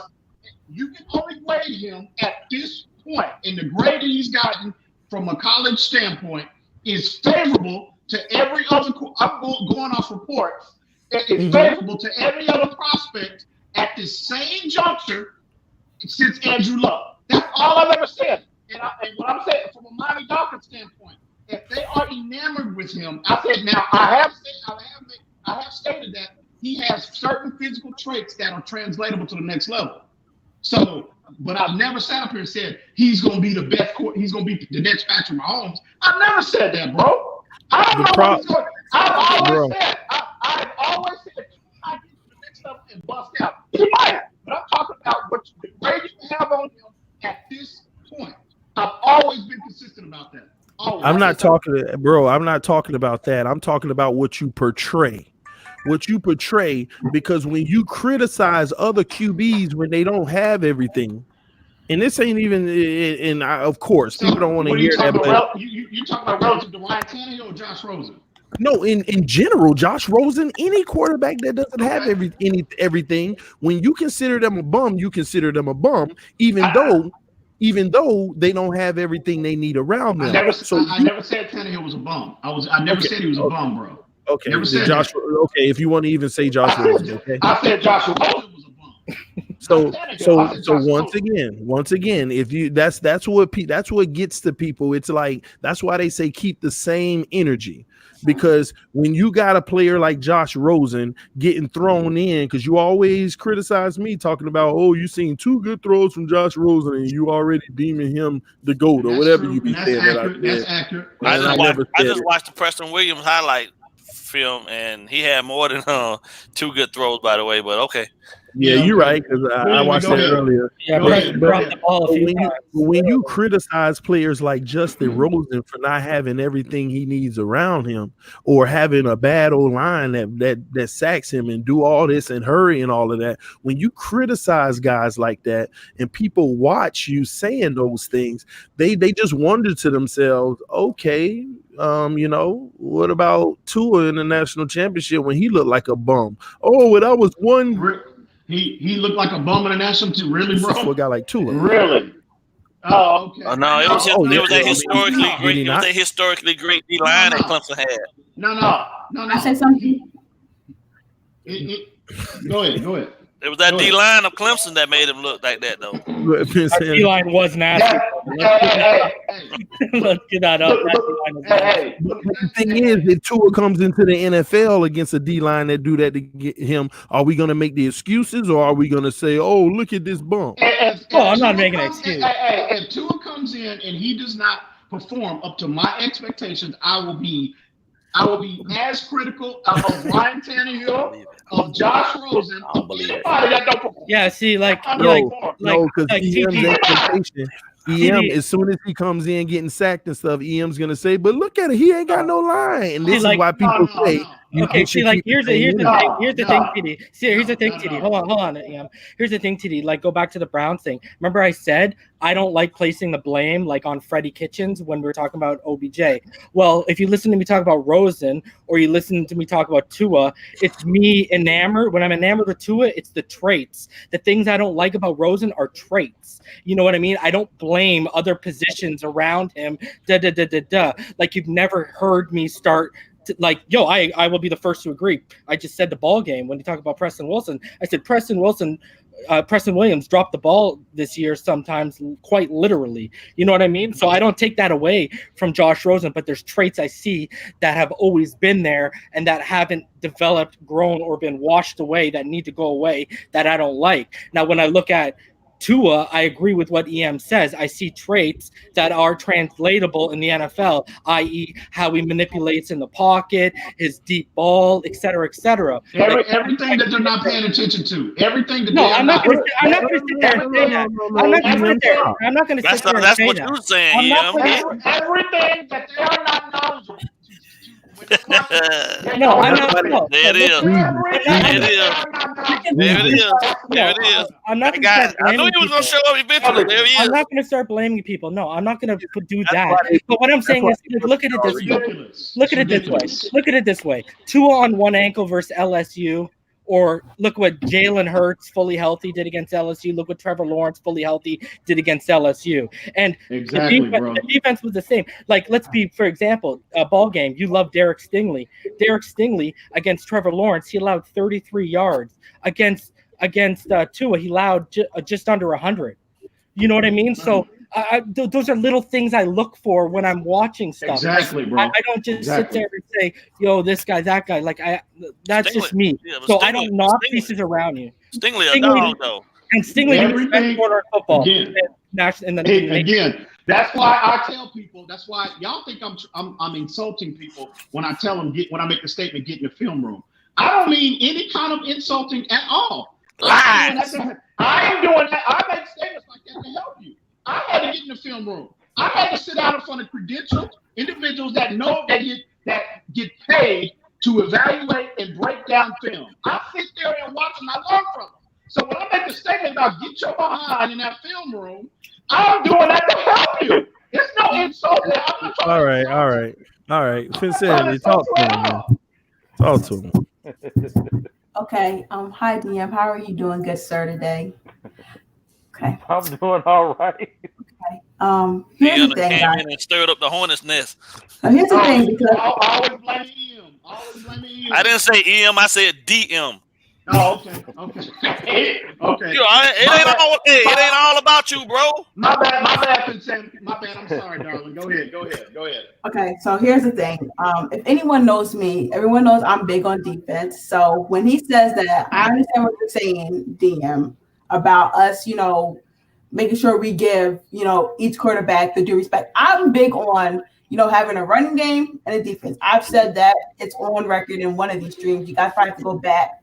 you can only grade him at this point, and the grade he's gotten from a college standpoint is favorable to every other. I'm going off reports. It's favorable to every other prospect at the same juncture since Andrew Luck. That's all I've ever said. And what I'm saying from a Miami Dolphins standpoint, if they are enamored with him, I said now I have stated that he has certain physical traits that are translatable to the next level. So, but I've never sat up here and said he's going to be the best. He's going to be the next Patrick Mahomes. I've never said that, bro. I don't know what he's going. I've always said I get to the next level and bust out. He might, but I'm talking about what the grade you have on him at this point. I've always been consistent about that. Always. I'm not talking about that. I'm talking about what you portray. Because when you criticize other QBs when they don't have everything, and this ain't even, and of course, people don't want to hear that. But you talking about relative to Ryan Tannehill or Josh Rosen? No, in general, Josh Rosen, any quarterback that doesn't have everything, when you consider them a bum, you consider them a bum, even though they don't have everything they need around them. I never said Tannehill was a bum. I never said he was a bum, bro. Okay, okay. If you want to even say Josh Rosen, okay. I said Josh Rosen was a bum. So once again, if you that's what gets to people. It's like that's why they say keep the same energy. Because when you got a player like Josh Rosen getting thrown in, because you always criticize me talking about, oh, you seen 2 good throws from Josh Rosen and you already deeming him the GOAT or whatever you be saying. That's accurate. I just watched the Preston Williams highlight film and he had more than 2 good throws, by the way. But okay. Yeah, you're right, because I watched that earlier. Yeah, brought the ball a few times. When you criticize players like Justin Rosen for not having everything he needs around him, or having a bad O-line that sacks him and do all this and hurry and all of that, when you criticize guys like that and people watch you saying those things, they just wonder to themselves, okay, what about Tua in the national championship when he looked like a bum? Oh, well, that was one. He looked like a bum in the national team, really, bro. For a guy like Tua, really? Oh, okay. No, it was a historically great D line that Clemson had. No. I said something. Go ahead. It was that D line of Clemson that made him look like that, though. Our D line was nasty. Let's get that up. But the thing is, if Tua comes into the NFL against a D line that do that to get him, are we going to make the excuses, or are we going to say, "Oh, look at this bum"? I'm not making an excuse. If Tua comes in and he does not perform up to my expectations, I will be as critical of Ryan Tannehill, of Josh Rosen, of anybody that don't perform. Yeah, see, because EM's expectation. EM, as soon as he comes in getting sacked and stuff, EM's gonna say, "But look at it, he ain't got no line." And this is why people say. Okay, see, like here's the thing, TD. See, here's the thing, TD. Hold on, here's the thing, TD. Like, go back to the Browns thing. Remember, I said I don't like placing the blame like on Freddie Kitchens when we were talking about OBJ. Well, if you listen to me talk about Rosen or you listen to me talk about Tua, it's me enamored. When I'm enamored with Tua, it's the traits. The things I don't like about Rosen are traits. You know what I mean? I don't blame other positions around him. Like, you've never heard me start. I will be the first to agree. I just said the ball game when you talk about Preston Wilson. I said Preston Williams dropped the ball this year sometimes quite literally. You know what I mean? So I don't take that away from Josh Rosen, but there's traits I see that have always been there and that haven't developed, grown, or been washed away that need to go away that I don't like. Now, when I look at Tua, I agree with what EM says. I see traits that are translatable in the NFL, i.e. how he manipulates in the pocket, his deep ball, et cetera, et cetera. Everything that they're not paying attention to. Everything that I'm not going to sit there and say that. I'm not going to sit there and say that. That's what you're saying, everything that they are not knowledgeable. No, I'm not. There it is. I'm not going to. I knew he was going to show up eventually. There he is. I'm not going to start blaming people. No, I'm not going to do that. But what I'm saying is, look at it this way. Look at it this way. Tua on one ankle versus LSU. Or look what Jalen Hurts fully healthy did against LSU. Look what Trevor Lawrence fully healthy did against LSU. And the defense was the same. Like, let's be, for example, a ball game. You love Derek Stingley. Derek Stingley against Trevor Lawrence, he allowed 33 yards. Against Tua, he allowed just under 100. You know what I mean? So those are little things I look for when I'm watching stuff. Exactly, bro. I don't just sit there and say, "Yo, this guy, that guy." Like, that's just me. Yeah, so I don't knock pieces around you. Stingley a dog, though. And Stingley did the best quarter of football. Again, that's why I tell people. That's why y'all think I'm insulting people when I tell them when I make the statement, get in the film room. I don't mean any kind of insulting at all. I ain't doing that. I make statements like that to help you. I had to get in the film room. I had to sit out in front of credentialed individuals that know that get paid to evaluate and break down film. I sit there and watch and I learn from them. So when I make a statement about get your behind in that film room, I'm doing that to help you. It's no insult. All right. Phins, talk to him, man. Talk to him. Okay. Hi, DM. How are you doing, good sir, today? Okay. I'm doing all right. Okay. Here's the thing, guys. And stirred up the hornet's nest. Here's the thing, because always blaming him. Always blaming him. I didn't say EM. I said DM. Oh, okay. It ain't all about you, bro. My bad, Phins. My bad. I'm sorry, darling. Go ahead. Okay, so here's the thing. If anyone knows me, everyone knows I'm big on defense. So when he says that, I understand what you're saying, DM, about us, making sure we give, each quarterback the due respect. I'm big on, having a running game and a defense. I've said that. It's on record in one of these streams. You guys probably have to go back.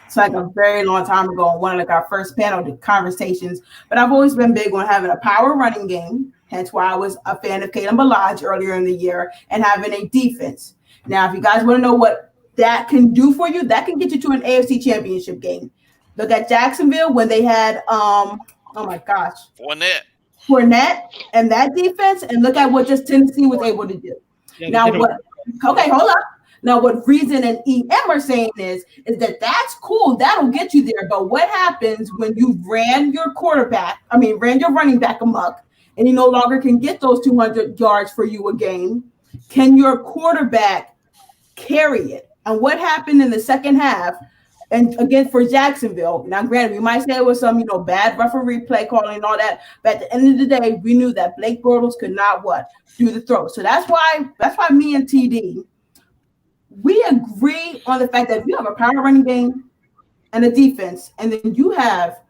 It's like a very long time ago in one of our first panel conversations. But I've always been big on having a power running game, hence why I was a fan of Kalen Ballage earlier in the year, and having a defense. Now, if you guys want to know what that can do for you, that can get you to an AFC championship game. Look at Jacksonville when they had, oh my gosh, Fournette and that defense, and look at what just Tennessee was able to do. Yeah, hold up. Now, what Reason and EM are saying is that that's cool. That'll get you there. But what happens when you ran your running back amok, and you no longer can get those 200 yards for you a game? Can your quarterback carry it? And what happened in the second half? And again, for Jacksonville, now granted, we might say it was some, bad referee play calling and all that. But at the end of the day, we knew that Blake Bortles could not do the throw. So that's why me and TD, we agree on the fact that if you have a power running game and a defense, and then you have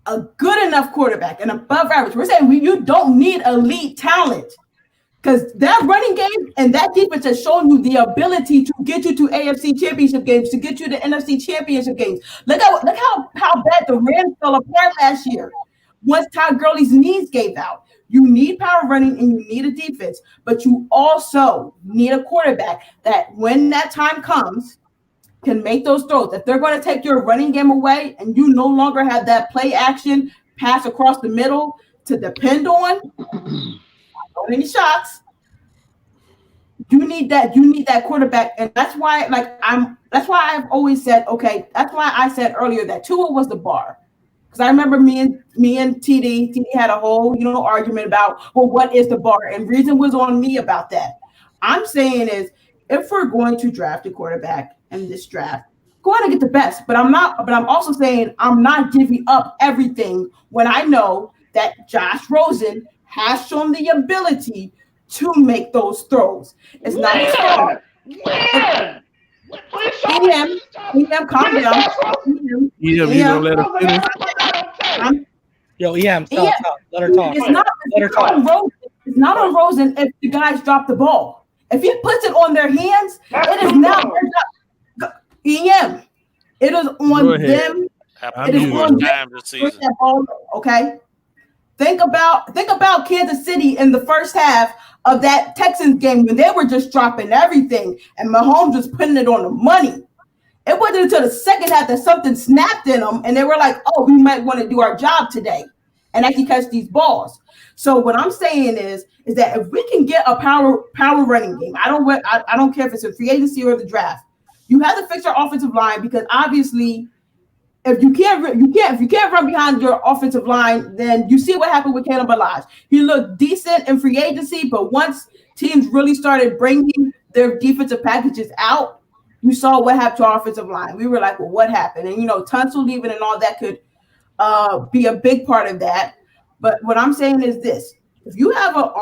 a good enough quarterback and above average, we're saying you don't need elite talent, because that running game and that defense has shown you the ability to get you to AFC championship games, to get you to NFC championship games. Look how bad the Rams fell apart last year once Todd Gurley's knees gave out. You need power running and you need a defense, but you also need a quarterback that when that time comes can make those throws. If they're going to take your running game away and you no longer have that play action pass across the middle to depend on, not any shots, you need that quarterback. And that's why I've always said, okay, that's why I said earlier that Tua was the bar. Because I remember me and TD had a whole, argument about, well, what is the bar? And Reason was on me about that. I'm saying is, if we're going to draft a quarterback in this draft, go out and get the best. But I'm also saying I'm not giving up everything when I know that Josh Rosen has shown the ability to make those throws. It's not his fault. EM, calm down. You don't let her finish. EM, stop. Let her talk. It's not on Rosen if the guys drop the ball. If he puts it on their hands, it is now EM. It is on them. It is on them to push that ball. Okay. Think about Kansas City in the first half of that Texans game when they were just dropping everything and Mahomes was putting it on the money. It wasn't until the second half that something snapped in them and they were like, oh, we might want to do our job today and actually catch these balls. So what I'm saying is that if we can get a power running game, I don't care if it's a free agency or the draft, you have to fix your offensive line, because obviously if you can't run behind your offensive line, then you see what happened with Kalen Ballage. He looked decent in free agency, but once teams really started bringing their defensive packages out, you saw what happened to our offensive line. We were like, well, what happened? And Tunsil leaving and all that could be a big part of that. But what I'm saying is this: if you have a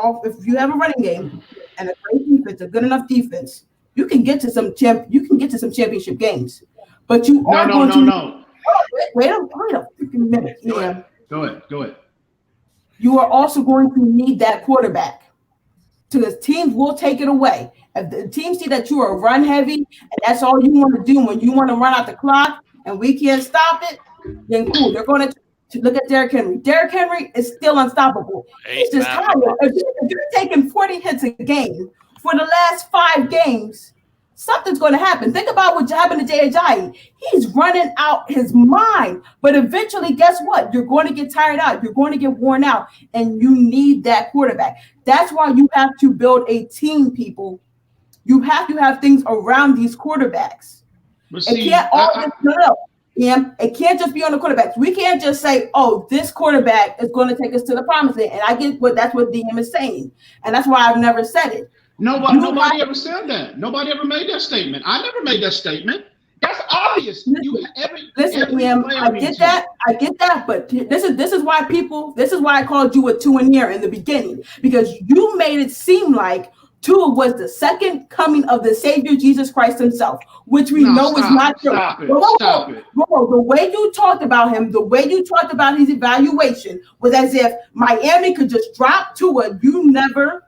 running game and a great defense, a good enough defense, you can get to some championship games. But you are going to. wait a freaking minute. Go ahead. You are also going to need that quarterback. So the teams will take it away. If the teams see that you are run heavy and that's all you want to do when you want to run out the clock and we can't stop it, then cool. They're going to look at Derrick Henry. Derrick Henry is still unstoppable. He's just tired. If you're taking 40 hits a game for the last 5 games, something's going to happen. Think about what happened to Jay Ajayi. He's running out his mind. But eventually, guess what? You're going to get tired out. You're going to get worn out. And you need that quarterback. That's why you have to build a team, people. You have to have things around these quarterbacks. It can't just be on the quarterbacks. We can't just say, oh, this quarterback is going to take us to the promised land. And I get that's what DM is saying. And that's why I've never said it. Nobody ever said that. Nobody ever made that statement. I never made that statement. That's obvious. I get that, but this is why I called you a 2-year in the beginning, because you made it seem like Tua was the second coming of the Savior Jesus Christ himself, which we know is not true. Stop it. The way you talked about him, the way you talked about his evaluation was as if Miami could just drop Tua. You never,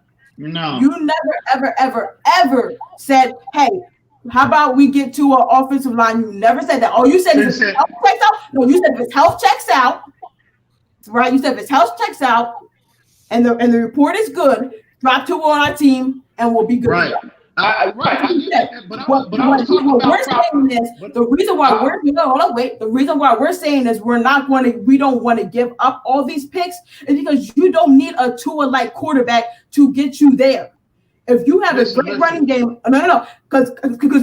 ever said, hey, how about we get to an offensive line? You never said that. All you said is if his health checks out. No, you said if his health checks out, right? You said if his health checks out and the report is good, drop Tua on our team and we'll be good. Right. I get that. The reason why we're saying is we don't want to give up all these picks is because you don't need a Tua-like quarterback to get you there. If you have a great running game, because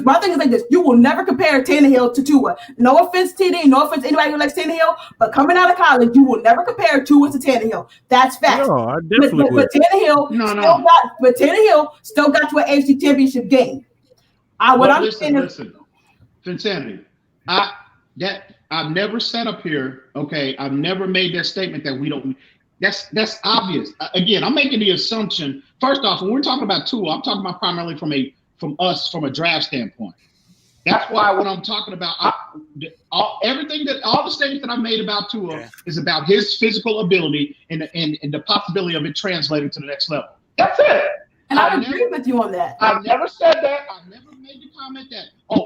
my thing is like this: you will never compare Tannehill to Tua. No offense, TD, no offense to anybody who likes Tannehill, but coming out of college, you will never compare Tua to Tannehill. That's fact. No, I definitely would. But Tannehill still got to an AFC Championship game. Listen, Finsanity. I've never sat up here. Okay, I've never made that statement that we don't. That's obvious. Again, I'm making the assumption. First off, when we're talking about Tua, I'm talking about primarily from a draft standpoint. That's why when I'm talking about all the statements that I've made about Tua is about his physical ability and the possibility of it translating to the next level. That's it. And I agree with you on that. I've never said that. I've never made the comment that,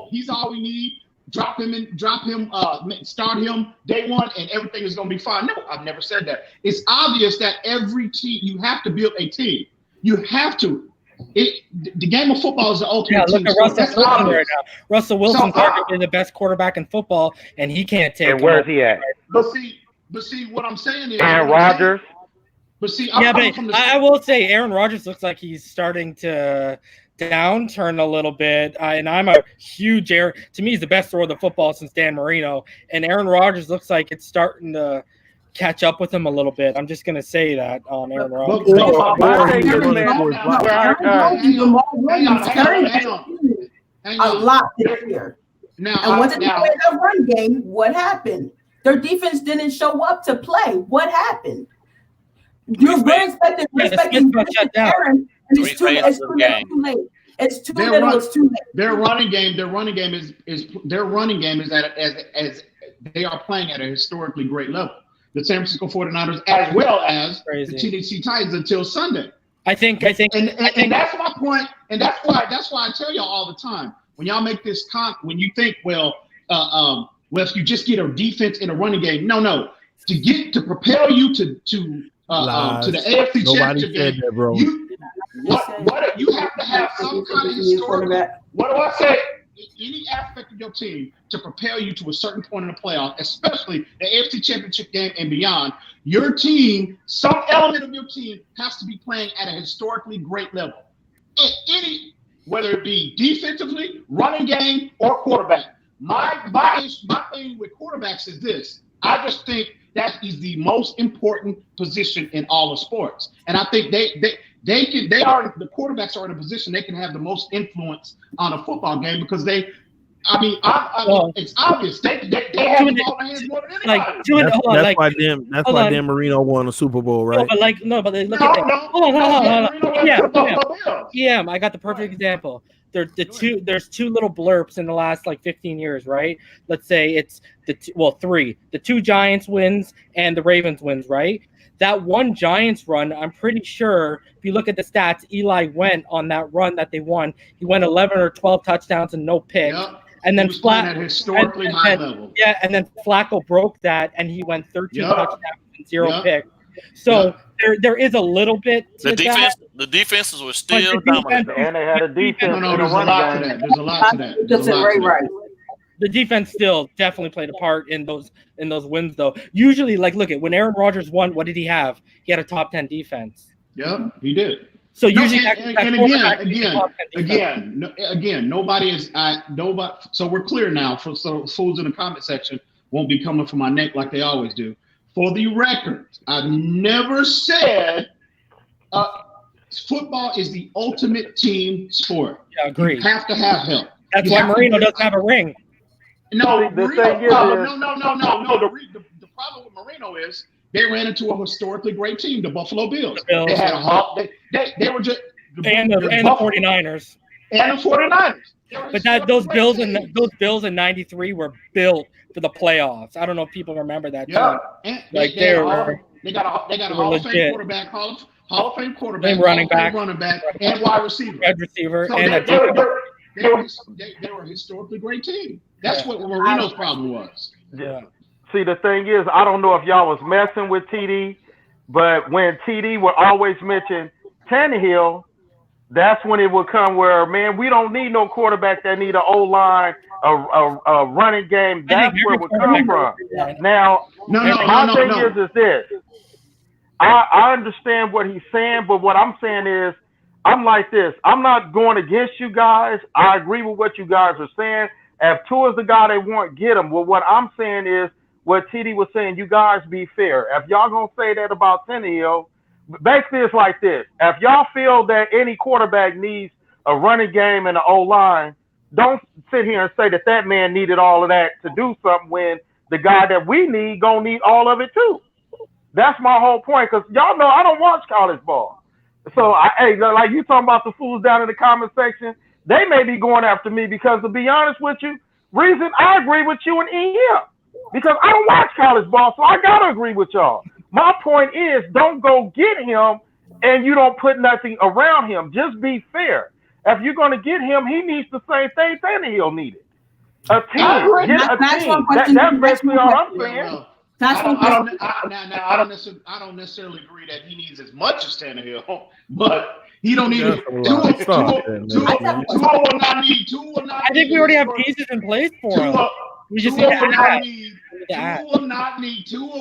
he's all we need. Start him day one, and everything is going to be fine. No, I've never said that. It's obvious that every team, you have to build a team. You have to. The game of football is the ultimate team. Look at Russell Wilson right now. Russell Wilson's arguably the best quarterback in football, and he can't take. And where's he at? But see, what I'm saying is Aaron Rodgers. But see, I will say Aaron Rodgers looks like he's starting to downturn a little bit, and I'm a huge to me he's the best thrower of the football since Dan Marino, and Aaron Rodgers looks like it's starting to catch up with him a little bit. I'm just gonna say that on Aaron Rodgers. A lot this year. And once they played that run game, what happened? Their defense didn't show up to play. What happened? You're very expecting Aaron. And it's too late. It's too late. Their running game is as they are playing at a historically great level. The San Francisco 49ers, as well as the TDC Titans until Sunday. I think, and that's my point. And that's why I tell y'all all the time when y'all make this when you think, if you just get a defense in a running game, no, to propel you to the AFC Championship game, you have to have some kind of historical. What do I say? Any aspect of your team to propel you to a certain point in the playoff, especially the AFC Championship game and beyond, your team, some element of your team has to be playing at a historically great level. Whether it be defensively, running game, or quarterback. My thing with quarterbacks is this. I just think that is the most important position in all of sports. And I think the quarterbacks are in a position they can have the most influence on a football game because they I mean, it's obvious they have the ball in their hands more than anybody. That's why Dan Marino won a Super Bowl, right? But look at that. Hold on. Yeah, I got the perfect example. There's two little blurps in the last like 15 years, right? Let's say it's three. The 2 Giants wins and the Ravens wins, right? That one Giants run, I'm pretty sure if you look at the stats, Eli went on that run that they won. He went 11 or 12 touchdowns and no picks. Yep. And then at historically high level. Yeah, and then Flacco broke that and he went 13 touchdowns and 0 picks. So there is a little bit to the defenses were still dominant. And they had a defense. No, there's a lot to that. There's a lot to that. Right. The defense still definitely played a part in those wins, though. Usually, like, look at when Aaron Rodgers won, what did he have? He had a top 10 defense. Yeah, he did. So usually, again, nobody is nobody. So we're clear now. So fools in the comment section won't be coming for my neck like they always do. For the record, I've never said football is the ultimate team sport. Yeah, agreed. You have to have help. That's why Marino doesn't have a ring. No, the problem with Marino is they ran into a historically great team, the Buffalo Bills. They had they were just the 49ers. And the 49ers. But those Bills in '93 were built for the playoffs. I don't know if people remember that. Yeah, they got a Hall of Fame quarterback, Hall of Fame quarterback, running back, and wide receiver. So they were a historically great team. That's what Marino's problem was. Yeah. See, the thing is, I don't know if y'all was messing with TD, but when TD would always mention Tannehill, that's when it would come where, man, we don't need no quarterback that need an O-line, a running game. That's where it would come from. Now, my thing is this. I understand what he's saying, but what I'm saying is, I'm like this. I'm not going against you guys. I agree with what you guys are saying. If Tua's the guy they want, get him. Well, what I'm saying is what TD was saying, you guys be fair. If y'all going to say that about Tannehill, basically it's like this. If y'all feel that any quarterback needs a running game and an O-line, don't sit here and say that man needed all of that to do something when the guy that we need going to need all of it too. That's my whole point, because y'all know I don't watch college ball. So, like you talking about the fools down in the comment section, they may be going after me because, to be honest with you, reason I agree with you and EM, because I don't watch college ball, so I got to agree with y'all. My point is, don't go get him and you don't put nothing around him. Just be fair. If you're going to get him, he needs the same thing Tannehill needed. A team. Get a team. That's basically all I'm saying. I don't necessarily agree that he needs as much as Tannehill, but he don't need it. Tua will not need. I think we already have pieces in place for him. We just Tua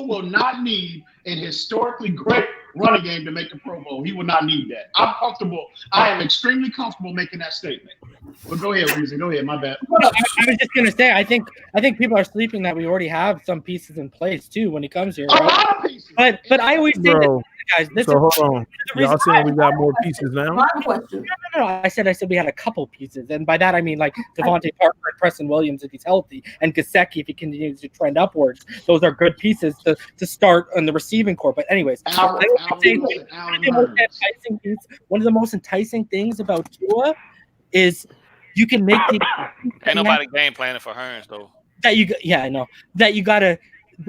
will not need an historically great running game to make the Pro Bowl. He will not need that. I'm comfortable. I am extremely comfortable making that statement. But go ahead, Weezy. Go ahead. My bad. I was just gonna say, I think people are sleeping that we already have some pieces in place too when he comes here. Right? A lot of pieces. But I always say this, guys. Hold on. Y'all saying we got more pieces now? No. I said we had a couple pieces, and by that I mean like Devontae Parker and Preston Williams if he's healthy, and Gesicki if he continues to trend upwards. Those are good pieces to start on the receiving core. But anyways, one of the most enticing things about Tua is you can make the ain't nobody game planning for Hearns though. I know that you gotta.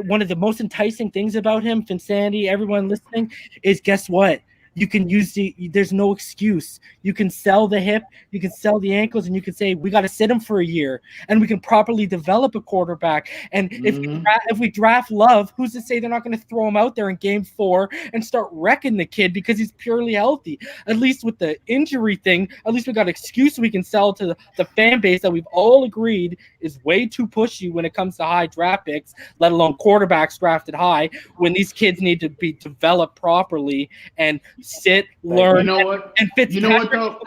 One of the most enticing things about him, Finsandy, everyone listening, is guess what? You can use there's no excuse. You can sell the hip, you can sell the ankles, and you can say, we got to sit him for a year, and we can properly develop a quarterback. And if we draft Love, who's to say they're not going to throw him out there in game 4 and start wrecking the kid because he's purely healthy? At least with the injury thing, at least we got an excuse we can sell to the fan base that we've all agreed is way too pushy when it comes to high draft picks, let alone quarterbacks drafted high, when these kids need to be developed properly and sit, learn, and fit. You know what though?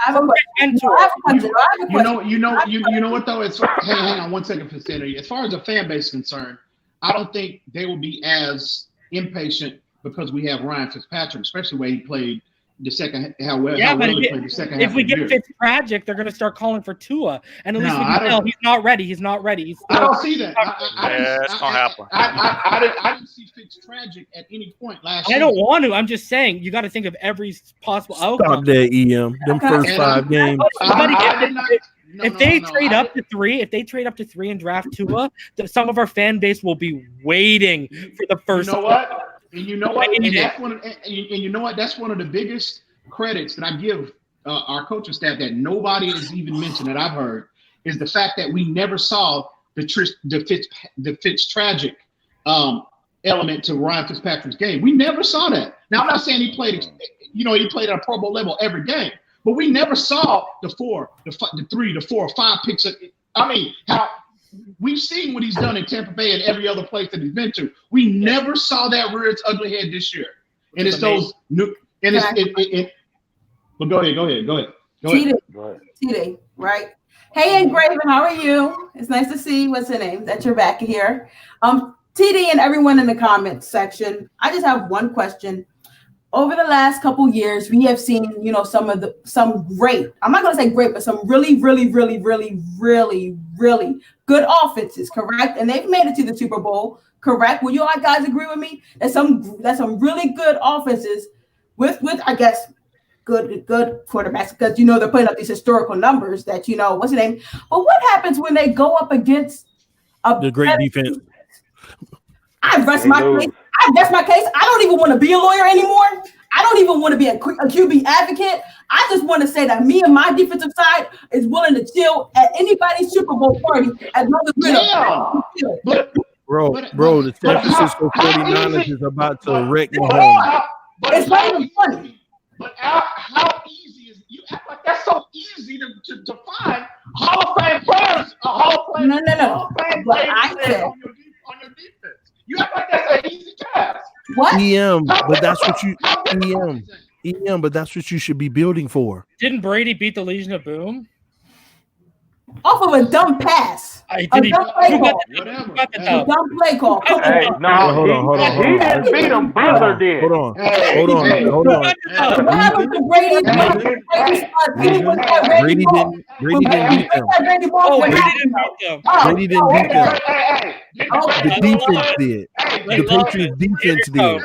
You know what though? Hang on 1 second, Fitzgerald. As far as the fan base is concerned, I don't think they will be as impatient because we have Ryan Fitzpatrick, especially the way he played the second how well Yeah, how but well he played the second half if we of the get year. Fitzpatrick, they're going to start calling for Tua, and at least No, we I can tell don't- he's not ready. He's not ready. He's I still, don't see that. It's gonna happen. I didn't see Fitztragic at any point last I season. don't want to. I'm just saying you got to think of every possible Stop outcome. that, EM. Them first And 5 games. If they trade up to 3, if they trade up to 3 and draft Tua, some of our fan base will be waiting for the first. You know what? And you know what? And Waiting. that's and you know what? That's one of the biggest credits that I give our coaching staff that nobody has even mentioned that I've heard is the fact that we never saw the Fitztragic element to Ryan Fitzpatrick's game. We never saw that. Now I'm not saying he played, he played at a Pro Bowl level every game, but we never saw the 4, the 3, the 4 or 5 picks. I mean, how we've seen what he's done in Tampa Bay and every other place that he's been to. We never saw that rear its ugly head this year. And it's those new. And it's. But go ahead. TD, right? Hey, Engraven, how are you? It's nice to see. What's her name? That you're back here. TD and everyone in the comments section. I just have one question. Over the last couple years, we have seen, some great. I'm not going to say great, but some really, really, really, really, really, really good offenses. Correct, and they've made it to the Super Bowl. Correct. Will you all guys agree with me? That's some really good offenses with I guess. Good quarterbacks because they're putting up these historical numbers that what's the name. But what happens when they go up against The great defense. I rest my case. I don't even want to be a lawyer anymore. I don't even want to be a QB advocate. I just want to say that me and my defensive side is willing to chill at anybody's Super Bowl party as long as we're Bro, the San Francisco 49ers is about to wreck Mahomes. It's not even funny. But how easy is you act like that's so easy to find Hall of Fame players? No. But I said on your defense. You act like that's an easy task. What? EM, but that's what but that's what you should be building for. Didn't Brady beat the Legion of Boom? Off of a dumb pass. A dumb play call. Hey, no, he didn't beat him. Brother did. Hold on. What happened to Brady? Brady didn't beat them. Brady didn't beat them. The defense did. The Patriots defense did.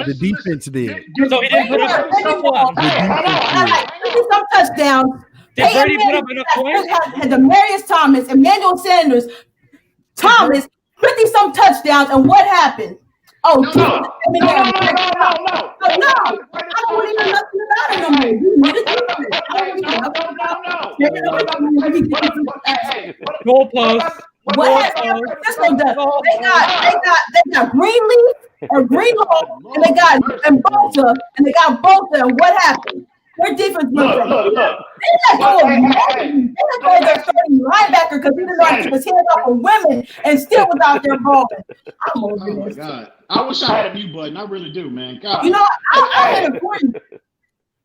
The defense did. So he didn't put up someone. The defense did. Some touchdowns. Did Brady put up enough points? Had Demarius Thomas, Emmanuel Sanders, Thomas, 50-some touchdowns, and what happened? Oh, no. I don't want to know nothing about it no more. Goalpost. What has Francisco done? They got Greenleaf or Greenlaw, and they got Bolta, and what happened? Their defense went from they let go of their starting linebacker because he didn't know how to keep his hands off of women and still was out there balling. Oh my God. I wish I had a mute button. I really do, man. God. I had a point.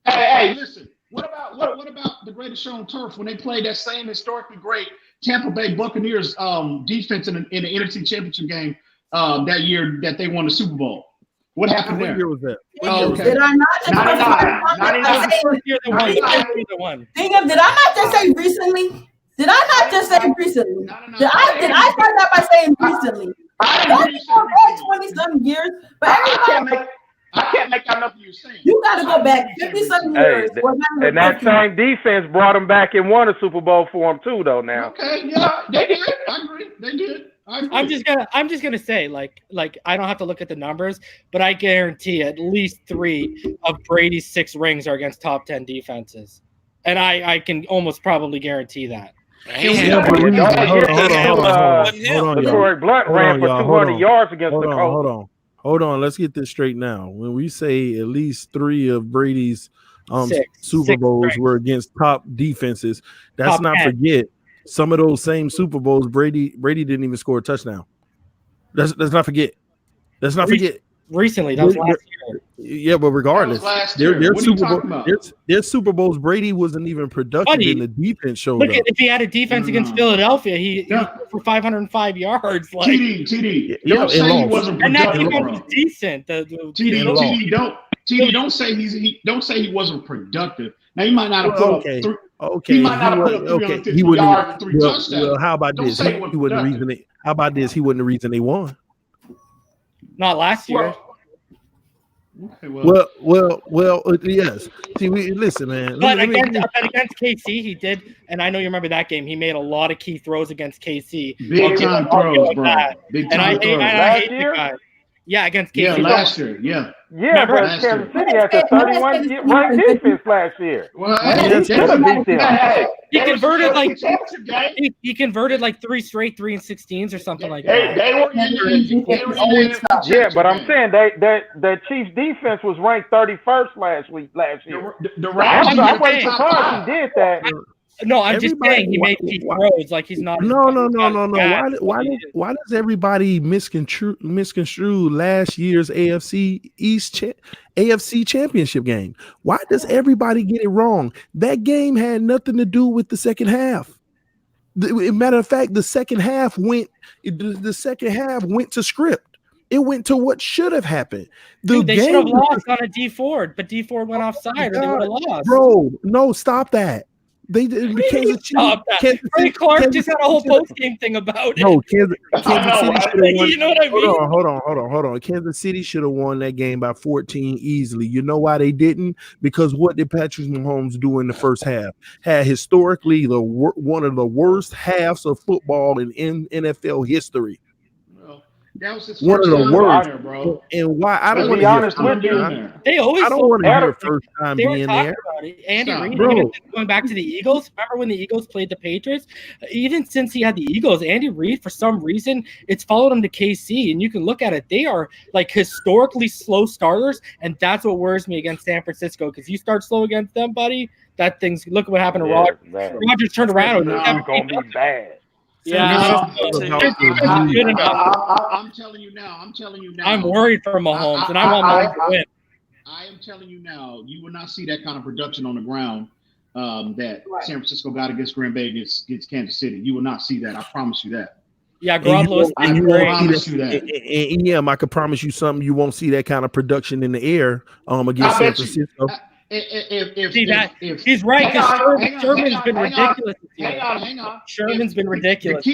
Hey, listen. What about the greatest show on turf when they played that same historically great Tampa Bay Buccaneers defense in the NFC Championship game that year that they won the Super Bowl? What happened there? What year was that? Did I not just say recently? Did I not just say recently? Did I start that by saying recently? That's for 20-some years, but everybody. I can't make out nothing you're saying. You got to go back 50-some years. And that same defense brought them back and won a Super Bowl for them too, though. Now. Okay, yeah, they did. I agree. They did. I'm just gonna say, like I don't have to look at the numbers, but I guarantee at least 3 of Brady's 6 rings are against top 10 defenses, and I can almost probably guarantee that. Troy Blunt ran for 200 yards against the Colts. Hold on. Let's get this straight now. When we say at least 3 of Brady's Super Bowls were against top defenses, that's not forget. Some of those same Super Bowls, Brady didn't even score a touchdown. Let's not forget. Recently, that was last year. Yeah, but regardless, their Super Bowls, Brady wasn't even productive in the defense showed up. If he had a defense against Philadelphia, he for 505 yards. TD. Don't say he wasn't productive. And that defense was decent. TD, don't. TD, don't say he wasn't productive. Now he might not have put up three. Okay, he might not have put up 350 yards and 3 touchdowns. Well, how about Don't this? say He wasn't the reason. How about this? He wasn't the reason they won. Not last year. Well, yes. See, listen, man. But against KC, he did, and I know you remember that game. He made a lot of key throws against KC. Big time throws, bro. Big time throws. I hate the guy. Yeah, against KC. Yeah, last year. Yeah. Yeah, but Kansas City had the 31 ranked defense last year. Well, he converted he converted like 3 straight 3 and 16s or something like that. Yeah, but I'm saying that Chiefs defense was ranked 31st last year. I wasn't surprised he did that. No, I'm just saying he made key throws like he's not. No. Why does everybody misconstrue last year's AFC Championship game? Why does everybody get it wrong? That game had nothing to do with the second half. Matter of fact, the second half went to script. It went to what should have happened. They should have lost on a D Ford, but D Ford went offside, or they would have lost. Bro, no, stop that. They did. Kansas City. Clark just had a whole post game thing about it. No, Kansas City should have won. You know what I mean? Hold on. Kansas City should have won that game by 14 easily. You know why they didn't? Because what did Patrick Mahomes do in the first half? Had historically one of the worst halves of football in NFL history. That was his one of the worst, there, bro. And why I don't want to be honest with you. They always I don't want to hear first time being there. Andy Reid, going back to the Eagles. Remember when the Eagles played the Patriots? Even since he had the Eagles, Andy Reid, for some reason, it's followed him to KC, and you can look at it. They are like historically slow starters, and that's what worries me against San Francisco. Because you start slow against them, buddy. That thing's look what happened to Rodgers. Rodgers turned around. It's gonna be bad. Yeah, I'm telling you now. I'm worried for Mahomes, and I want Mahomes to win. I am telling you now, you will not see that kind of production on the ground that San Francisco got against Green Bay against Kansas City. You will not see that. I promise you that. Yeah, Garoppolo. I promise you that. And I can promise you something. You won't see that kind of production in the air against San Francisco. He's right, because Sherman's been ridiculous this year. Hang on. Sherman's been ridiculous.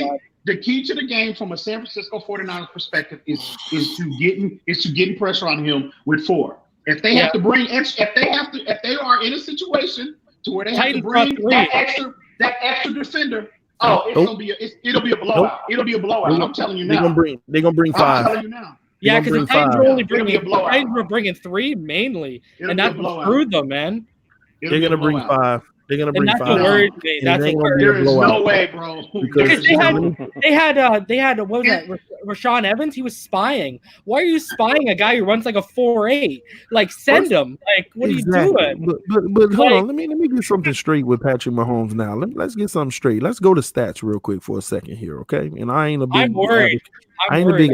The key to the game from a San Francisco 49ers perspective is to getting pressure on him with 4. If they have to bring extra, if they are in a situation to where they have to bring that extra defender, it'll be a blowout. It'll be a blowout. I'm telling you now. They're gonna bring 5. I'm telling you now. Yeah, because the Titans were bringing 3 mainly, and that's what screwed them, man. They're gonna bring 5. They're gonna bring 5. That's what worried me. That's what worried me. There is no way, bro. Because they had what was that? Rashawn Evans. He was spying. Why are you spying a guy who runs like a 4.8? Like, send him. Like, what are you doing? But hold on. Let me get something straight with Patrick Mahomes now. Let's get something straight. Let's go to stats real quick for a second here, okay? And I ain't a big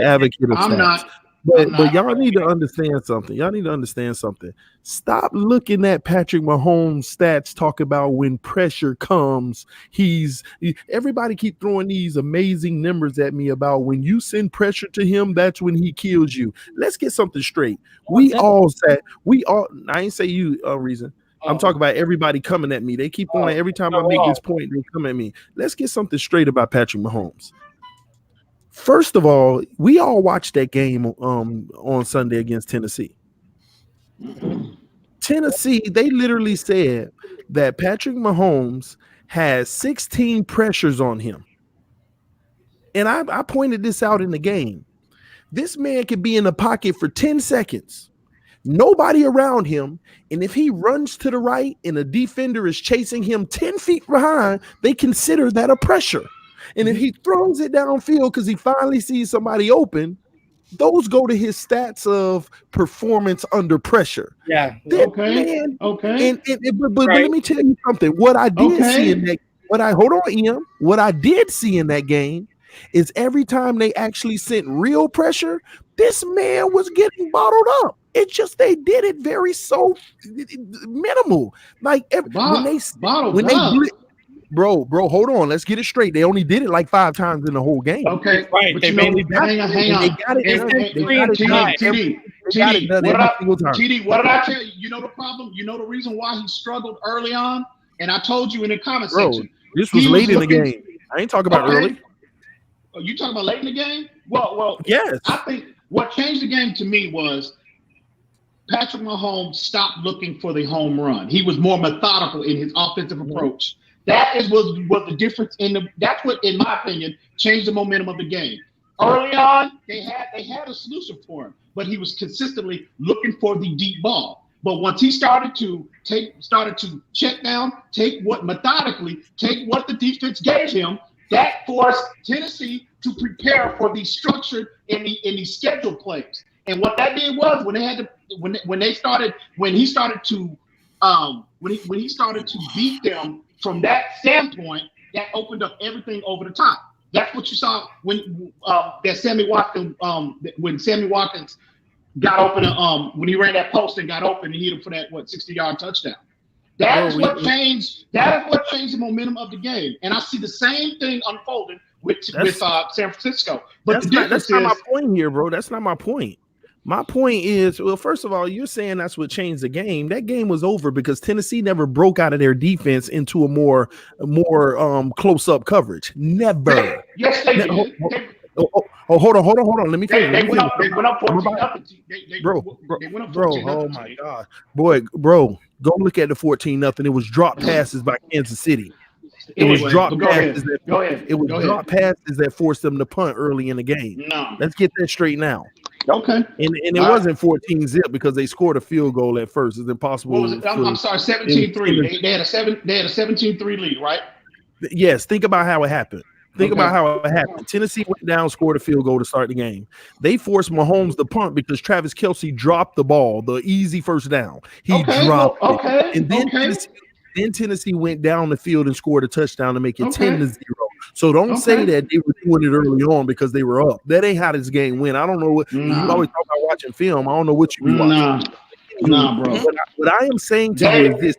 advocate of stats. But y'all need to understand something. Stop looking at Patrick Mahomes' stats. Talk about when pressure comes. Everybody keep throwing these amazing numbers at me about when you send pressure to him, that's when he kills you. Let's get something straight. I ain't say you, Reason. I'm talking about everybody coming at me. They keep on every time I make this point, they come at me. Let's get something straight about Patrick Mahomes. First of all, we all watched that game on Sunday against Tennessee. Tennessee, they literally said that Patrick Mahomes has 16 pressures on him. And I pointed this out in the game. This man could be in the pocket for 10 seconds. Nobody around him. And if he runs to the right and a defender is chasing him 10 feet behind, they consider that a pressure. And if he throws it downfield because he finally sees somebody open, those go to his stats of performance under pressure. Yeah. Okay. But let me tell you something. What I did see in that, what I did see in that game is every time they actually sent real pressure, this man was getting bottled up. It's just they did it very minimal. Like when they Bro, hold on. Let's get it straight. They only did it like 5 times in the whole game. Okay, right. But hang on. They got it. got it done every single time. TD, what did I tell you? You know the problem? You know the reason why he struggled early on? And I told you in the comment section. This was late in the game. I ain't talking about early. Oh, you talking about late in the game? Well, yes. I think what changed the game to me was Patrick Mahomes stopped looking for the home run. He was more methodical in his offensive approach. That was the difference that's what, in my opinion, changed the momentum of the game. Early on, they had a solution for him, but he was consistently looking for the deep ball. But once he started to check down, take what the defense gave him, that forced Tennessee to prepare for the structured in the scheduled plays. And what that did was when he started to beat them from that standpoint, that opened up everything over the top. That's what you saw when Sammy Watkins got open when he ran that post and got open and hit him for that 60-yard touchdown. That is what changed the momentum of the game. And I see the same thing unfolding with San Francisco. But that's not my point here, bro. That's not my point. My point is, well, first of all, you're saying that's what changed the game. That game was over because Tennessee never broke out of their defense into a more close-up coverage. Never. Yes, they did. Hold on. Let me finish. They went up 14-0. Bro, oh my God. Bro, go look at the 14-0. It was drop passes by Kansas City. It was drop passes that forced them to punt early in the game. No. Let's get that straight now. Okay. And it wasn't 14-0 because they scored a field goal at first. It's impossible. What was it? I'm sorry, 17-3. They had a 17-3 lead, right? Yes. Think about how it happened. About how it happened. Tennessee went down, scored a field goal to start the game. They forced Mahomes to punt because Travis Kelce dropped the ball, the easy first down. He dropped it. And then Tennessee went down the field and scored a touchdown to make it 10-0. So don't say that they were doing it early on because they were up. That ain't how this game went. I don't know what you always talk about watching film. I don't know what you be watching. Nah, bro. What I am saying to you is this: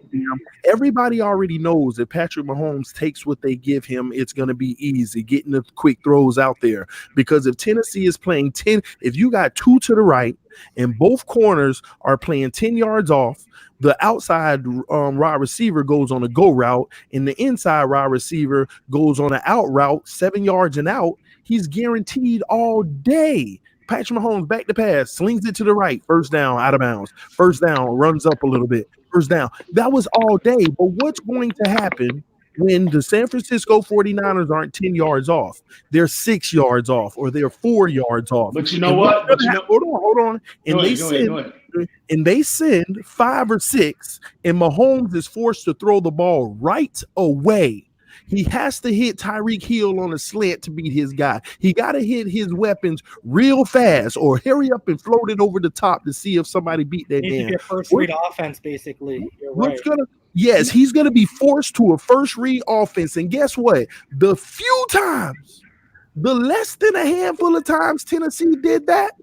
everybody already knows that Patrick Mahomes takes what they give him. It's going to be easy getting the quick throws out there. Because if Tennessee is playing 10, if you got two to the right and both corners are playing 10 yards off, the outside wide receiver goes on a go route, and the inside wide receiver goes on an out route, 7 yards and out. He's guaranteed all day. Patrick Mahomes back to pass, slings it to the right, first down, out of bounds. First down, runs up a little bit, first down. That was all day. But what's going to happen when the San Francisco 49ers aren't 10 yards off? They're 6 yards off or they're 4 yards off. But you know what? Hold on. And they send 5 or 6, and Mahomes is forced to throw the ball right away. He has to hit Tyreek Hill on a slant to beat his guy. He got to hit his weapons real fast or hurry up and float it over the top to see if somebody beat that man. First read offense, basically. You're right. He's going to be forced to a first read offense. And guess what? The less than a handful of times Tennessee did that,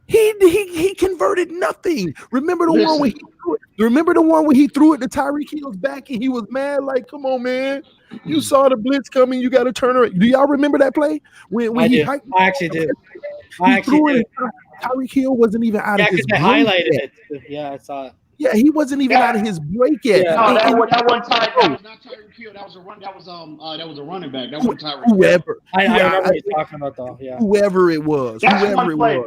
he converted nothing. Remember the one where he threw it to Tyreek Hill's back and he was mad, like, come on, man. You saw the blitz coming, you got to turn around. Do y'all remember that play? I actually did. Tyreek Hill wasn't even out of his break. Highlighted it. Yeah, I saw it. Yeah, he wasn't even out of his break yet. Yeah. No, that was not Tyreek Hill. That was a running back. That wasn't Tyreek. Whoever. I remember what you're talking about, though. Yeah. Whoever it was. That's one play,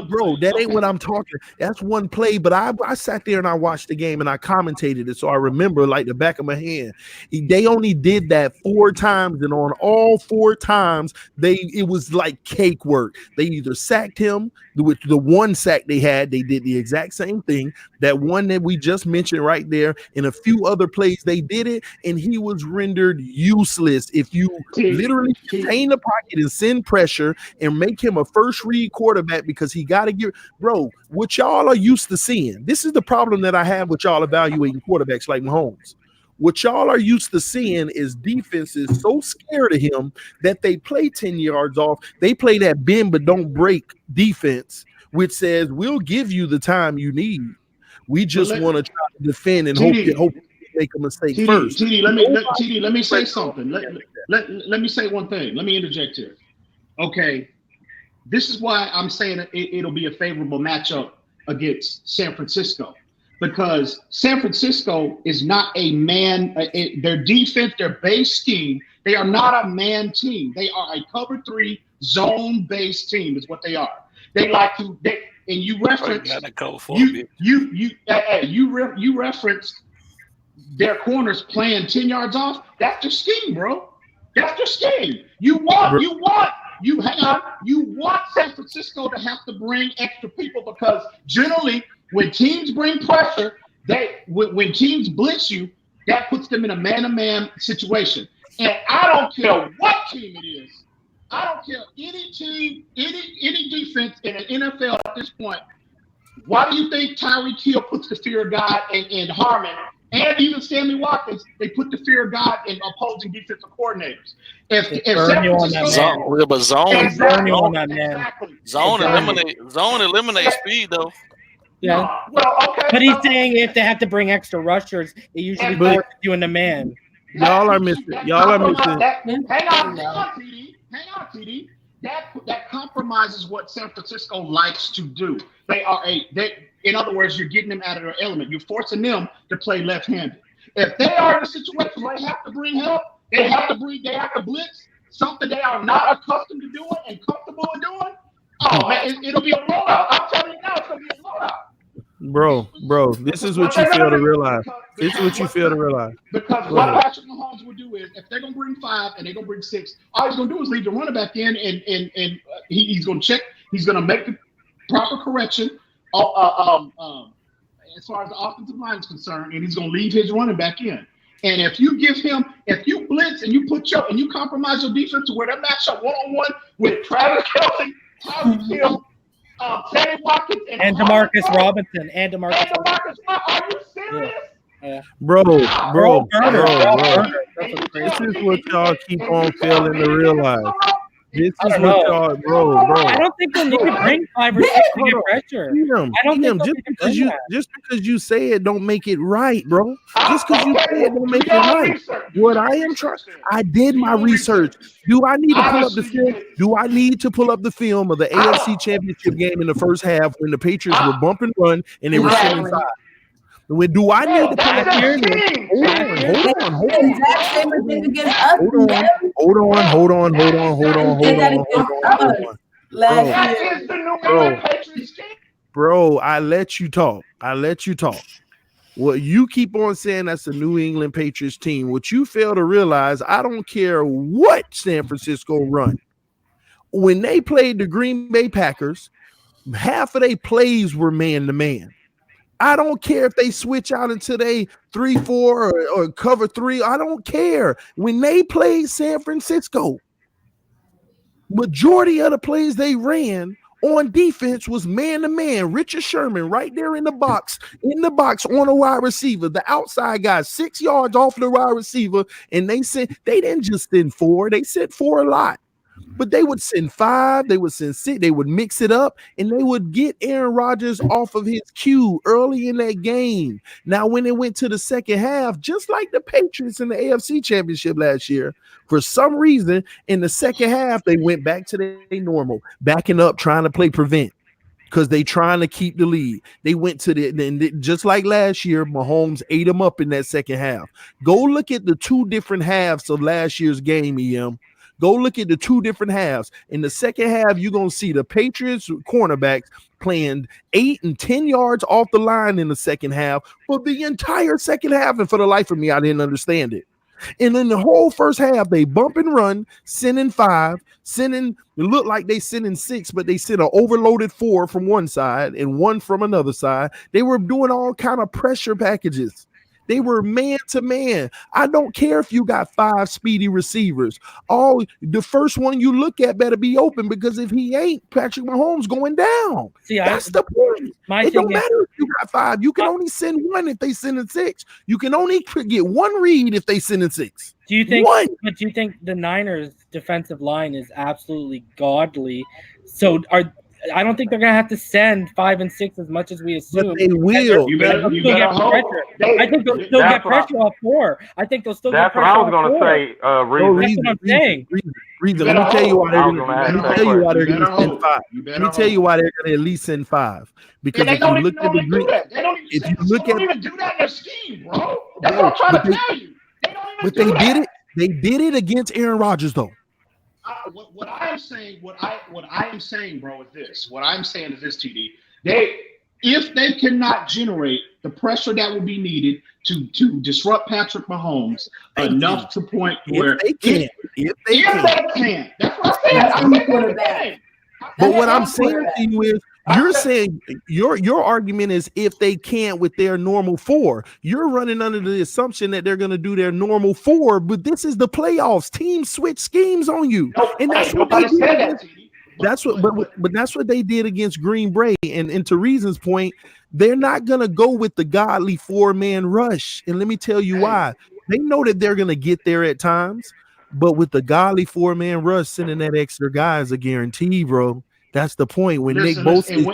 bro. That ain't what I'm talking. That's one play. But I sat there and I watched the game and I commentated it, so I remember like the back of my hand. They only did that 4 times, and on all 4 times, it was like cake work. They either sacked him. With the one sack they had, they did the exact same thing. That one that we just mentioned right there, in a few other plays, they did it, and he was rendered useless. If you literally contain the pocket and send pressure and make him a first read quarterback, because he got to get, bro, what y'all are used to seeing. This is the problem that I have with y'all evaluating quarterbacks like Mahomes. What y'all are used to seeing is defenses so scared of him that they play 10 yards off. They play that bend but don't break defense, which says we'll give you the time you need. We just want to try to defend and hope you make a mistake first. TD, let me say something. Let me say one thing. Let me interject here. Okay. this is why I'm saying it'll be a favorable matchup against San Francisco, because San Francisco is not a man. Their defense, their base scheme, they are not a man team. They are a cover 3 zone-based team is what they are. They like to, and you reference, you reference their corners playing 10 yards off. That's their scheme, bro. That's their scheme. You want San Francisco to have to bring extra people, because generally when teams bring pressure, when teams blitz you, that puts them in a man-to-man situation. And I don't care what team it is. I don't care any team, any defense in an NFL at this point. Why do you think Tyreek Hill puts the fear of God in Harmon, and even Sammy Watkins? They put the fear of God in opposing defensive coordinators. If Zone eliminates speed though. Yeah. Well, okay. But he's saying if they have to bring extra rushers, it usually forces you into man. Y'all are missing. Hang on, TD. That compromises what San Francisco likes to do. In other words, you're getting them out of their element. You're forcing them to play left-handed. If they are in a situation where they have to bring help, they have to blitz, something they are not accustomed to doing and comfortable in doing. Oh man, it'll be a blowout. I'm telling you now, it's gonna be a blowout. Bro, this is what you fail to realize. This is what you fail to realize. Because what Patrick Mahomes will do is, if they're gonna bring 5 and they're gonna bring 6, all he's gonna do is leave the running back in, and he's gonna check. He's gonna make the proper correction as far as the offensive line is concerned, and he's gonna leave his running back in. And if you blitz and you compromise your defense to where they match up one-on-one with Travis Kelce, Tyreek Hill, Sammy Watkins, and Demarcus Robinson, are you serious? Yeah. Bro. Burner. This is what y'all keep on failing to realize. This is what y'all, bro. I don't think they'll need to bring 5 or 6 to get pressure. I don't think just because you say it don't make it right, bro. Just because you say it don't make it right. What I am trying, I did my research. Do I need to pull up the film? Do I need to pull up the film of the AFC Championship game in the first half when the Patriots were bump and run and they were 7-5? Do I need to pull up the film? Hold on. Bro, I let you talk. Well, you keep on saying that's the New England Patriots team. What you fail to realize, I don't care what San Francisco run. When they played the Green Bay Packers, half of their plays were man-to-man. I don't care if they switch out into they 3-4 or cover 3. I don't care. When they played San Francisco, majority of the plays they ran on defense was man-to-man. Richard Sherman right there in the box on a wide receiver. The outside guy 6 yards off the wide receiver, and they didn't just send 4. They sent 4 a lot. But they would send 5, they would send 6, they would mix it up, and they would get Aaron Rodgers off of his cue early in that game. Now, when it went to the second half, just like the Patriots in the AFC Championship last year, for some reason, in the second half, they went back to their normal, backing up, trying to play prevent, because they trying to keep the lead. They went to just like last year, Mahomes ate them up in that second half. Go look at the 2 different halves of last year's game, EM. Go look at the 2 different halves. In the second half, you're going to see the Patriots cornerbacks playing 8 and 10 yards off the line in the second half for the entire second half. And for the life of me, I didn't understand it. And in the whole first half, they bump and run, sending 5, it looked like they sending 6, but they sent an overloaded 4 from one side and 1 from another side. They were doing all kind of pressure packages. They were man to man. I don't care if you got 5 speedy receivers. The first one you look at better be open, because if he ain't, Patrick Mahomes going down. That's the point. It don't matter if you got 5. You can only send 1 if they send a 6. You can only get 1 read if they send a 6. Do you think the Niners defensive line is absolutely godly? So I don't think they're gonna have to send 5 and 6 as much as we assume. But they will. You better hope. I think they'll still get pressure off 4. I think they'll still get pressure off 4. That's what I was gonna say. That's what I'm saying. Reason. Let me tell you why they're going to send 5. Let me tell you why they're going to at least send 5. Because if you look at the green, if you look at, they don't even do that in their scheme, bro. That's what I'm trying to tell you. But they did it. They did it against Aaron Rodgers, though. What I am saying, bro, is this. What I'm saying is this, TD. If they cannot generate the pressure that will be needed to disrupt Patrick Mahomes enough to point where if they can. That's what I'm saying. But what I'm saying to you is, you're saying your argument is if they can't with their normal 4. You're running under the assumption that they're going to do their normal 4, but this is the playoffs. Teams switch schemes on you, and that's what they did. That's what they did against Green Bay. And to Reason's point, they're not going to go with the godly 4-man rush. And let me tell you why. They know that they're going to get there at times, but with the godly 4-man rush, sending that extra guy is a guarantee, bro. That's the point. When Nick Bosa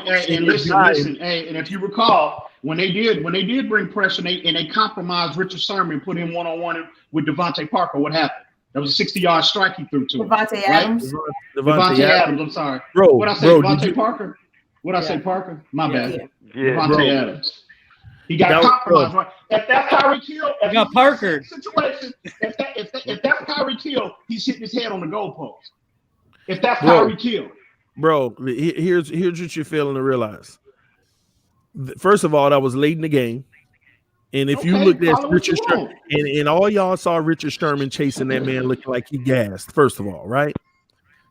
listen. Hey, and if you recall, when they did bring pressure and they compromised Richard Sherman and put him 1-on-1 with Devontae Parker, what happened? That was a 60-yard strike he threw to him. Devontae Adams. Devontae Adams. I'm sorry. Bro, what I say, Devontae Parker? What I say, Parker? My bad. Yeah, Devontae Adams. He got compromised. Right? If that's Tyreek Hill, he got Parker. Situation. If that's Tyreek Hill, he's hitting his head on the goalpost. If that's Tyreek Hill. Bro, here's what you're failing to realize. First of all, that was late in the game. And if you looked at Richard Sherman, and all y'all saw Richard Sherman chasing that man looking like he gassed, first of all, right?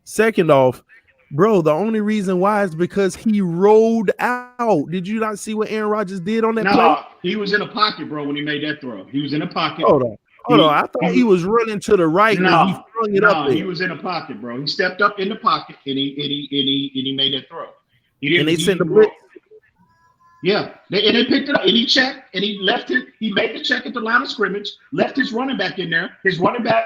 Second off, bro, the only reason why is because he rolled out. Did you not see what Aaron Rodgers did on that play? No, he was in a pocket, bro, when he made that throw. He was in a pocket. Hold on. I thought he was running to the right when he flung it up there. He was in a pocket, bro. He stepped up in the pocket and he made that throw. They sent the blitz. Yeah, they picked it up and he checked and he left it. He made the check at the line of scrimmage, left his running back in there. His running back,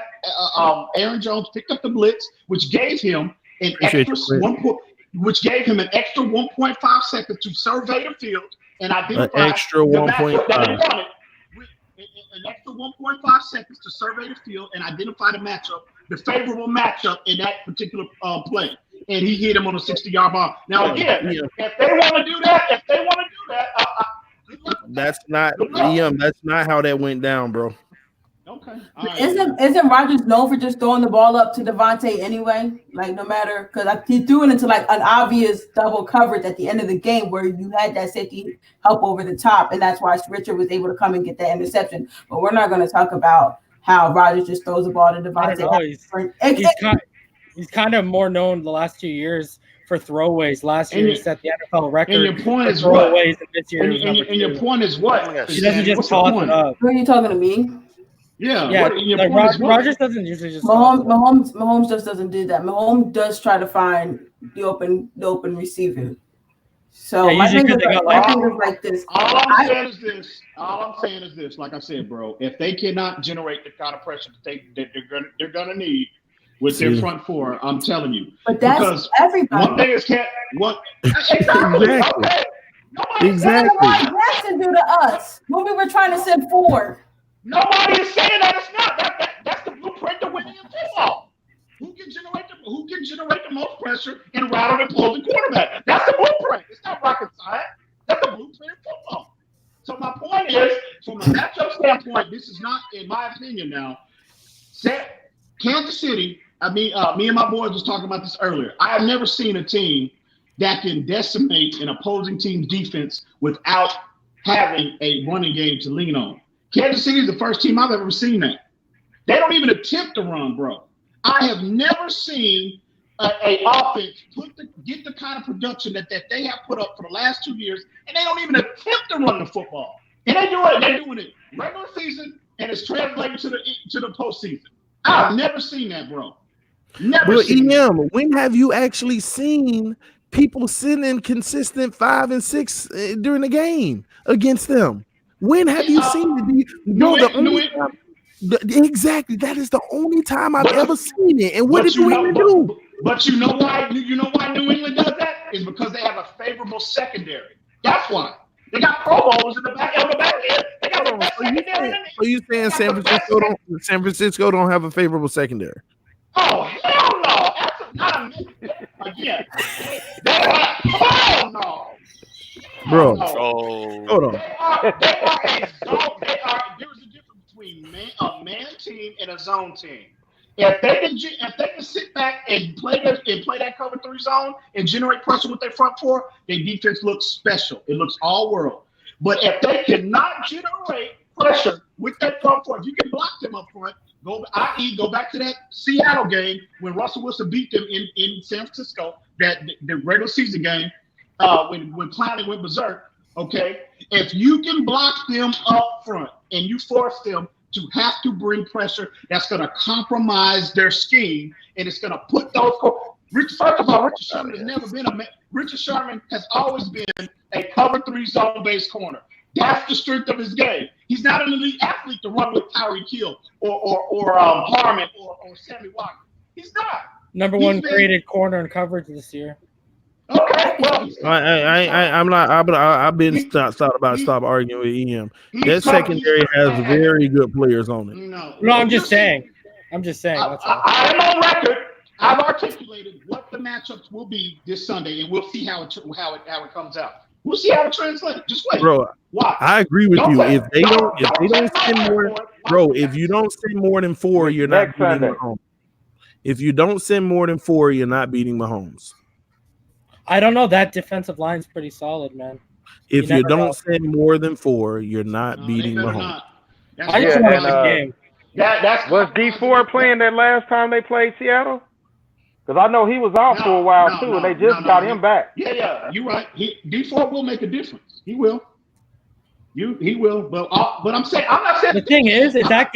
Aaron Jones, picked up the blitz, which gave him an extra 1.5 seconds to survey the field and identify an extra 1.5. An extra 1.5 seconds to survey the field and identify the favorable matchup in that particular play. And he hit him on a 60-yard ball. Now, again, if they want to do that, that's not how that went down, bro. Okay. Right. Isn't Rodgers known for just throwing the ball up to Devontae anyway? Like, no matter, because he threw it into like an obvious double coverage at the end of the game where you had that safety help over the top, and that's why Richard was able to come and get that interception. But we're not going to talk about how Rodgers just throws the ball to Devontae. He's kind of more known the last 2 years for throwaways. Last year he set the NFL record. And your point is what? And this year and your point is what? He doesn't just toss it up. Who are you talking to me? Yeah. Rodgers doesn't usually just. Mahomes just doesn't do that. Mahomes does try to find the open receiver. So my thing is like this. All I'm saying is this. Like I said, bro, if they cannot generate the kind of pressure that they're gonna need with their front 4, I'm telling you. But that's because everybody. One thing is Exactly. What Jackson do to us when we were trying to send 4? Nobody is saying that it's not. That's the blueprint to winning in football. Who can generate the most pressure and rattle the opposing quarterback? That's the blueprint. It's not rocket science. That's the blueprint in football. So my point is, from a matchup standpoint, this is not, in my opinion now, Kansas City, me and my boys was talking about this earlier. I have never seen a team that can decimate an opposing team's defense without having a running game to lean on. Kansas City is the first team I've ever seen that. They don't even attempt to run, bro. I have never seen a offense get the kind of production that they have put up for the last 2 years, and they don't even attempt to run the football. And they're doing it regular season, and it's translating to the postseason. I've never seen that, bro. Never seen that. When have you actually seen people sending consistent 5 and 6 during the game against them? When have you seen it? Exactly. That is the only time I've ever seen it. And what did New England do? But you know why New England does that? is because they have a favorable secondary. That's why. They got Pro Bowlers in the back end. They got the best secondary. Are you saying San Francisco don't have a favorable secondary? Oh, hell no. That's not a again. Hell no. Bro, no. Hold on. They are a zone. There's a difference between a man team and a zone team. If they can sit back and play that cover 3 zone and generate pressure with their front four, their defense looks special. It looks all world. But if they cannot generate pressure with that front four, if you can block them up front, go back to that Seattle game when Russell Wilson beat them in San Francisco, the regular season game, when Clowney went berserk. Okay, if you can block them up front and you force them to have to bring pressure, that's going to compromise their scheme, and it's going to put those. First of all, Richard Sherman has never been Richard Sherman has always been a cover 3 zone-based corner. That's the strength of his game. He's not an elite athlete to run with Tyreek Hill or Harmon or Sammy Watkins. He's not. Number one graded corner in coverage this year. Okay, well, I'm not. I've been thought about stop arguing with EM. That secondary has very good players on it. No, I'm just saying. That's all. I'm on record. I've articulated what the matchups will be this Sunday, and we'll see how it comes out. We'll see how it translates. Just wait, bro. Watch. I agree with you. If they don't send more, bro. If you don't send more than 4, you're not beating Mahomes. If you don't send more than 4, you're not beating Mahomes. I don't know. That defensive line's pretty solid, man. If you don't send more than 4, you're not beating Mahomes. I just watched the game. Was D4 playing that last time they played Seattle? Because I know he was out for a while too, and they just got him back. Yeah, you're right. D4 will make a difference. He will. He will. But I'm not saying. The thing is, if that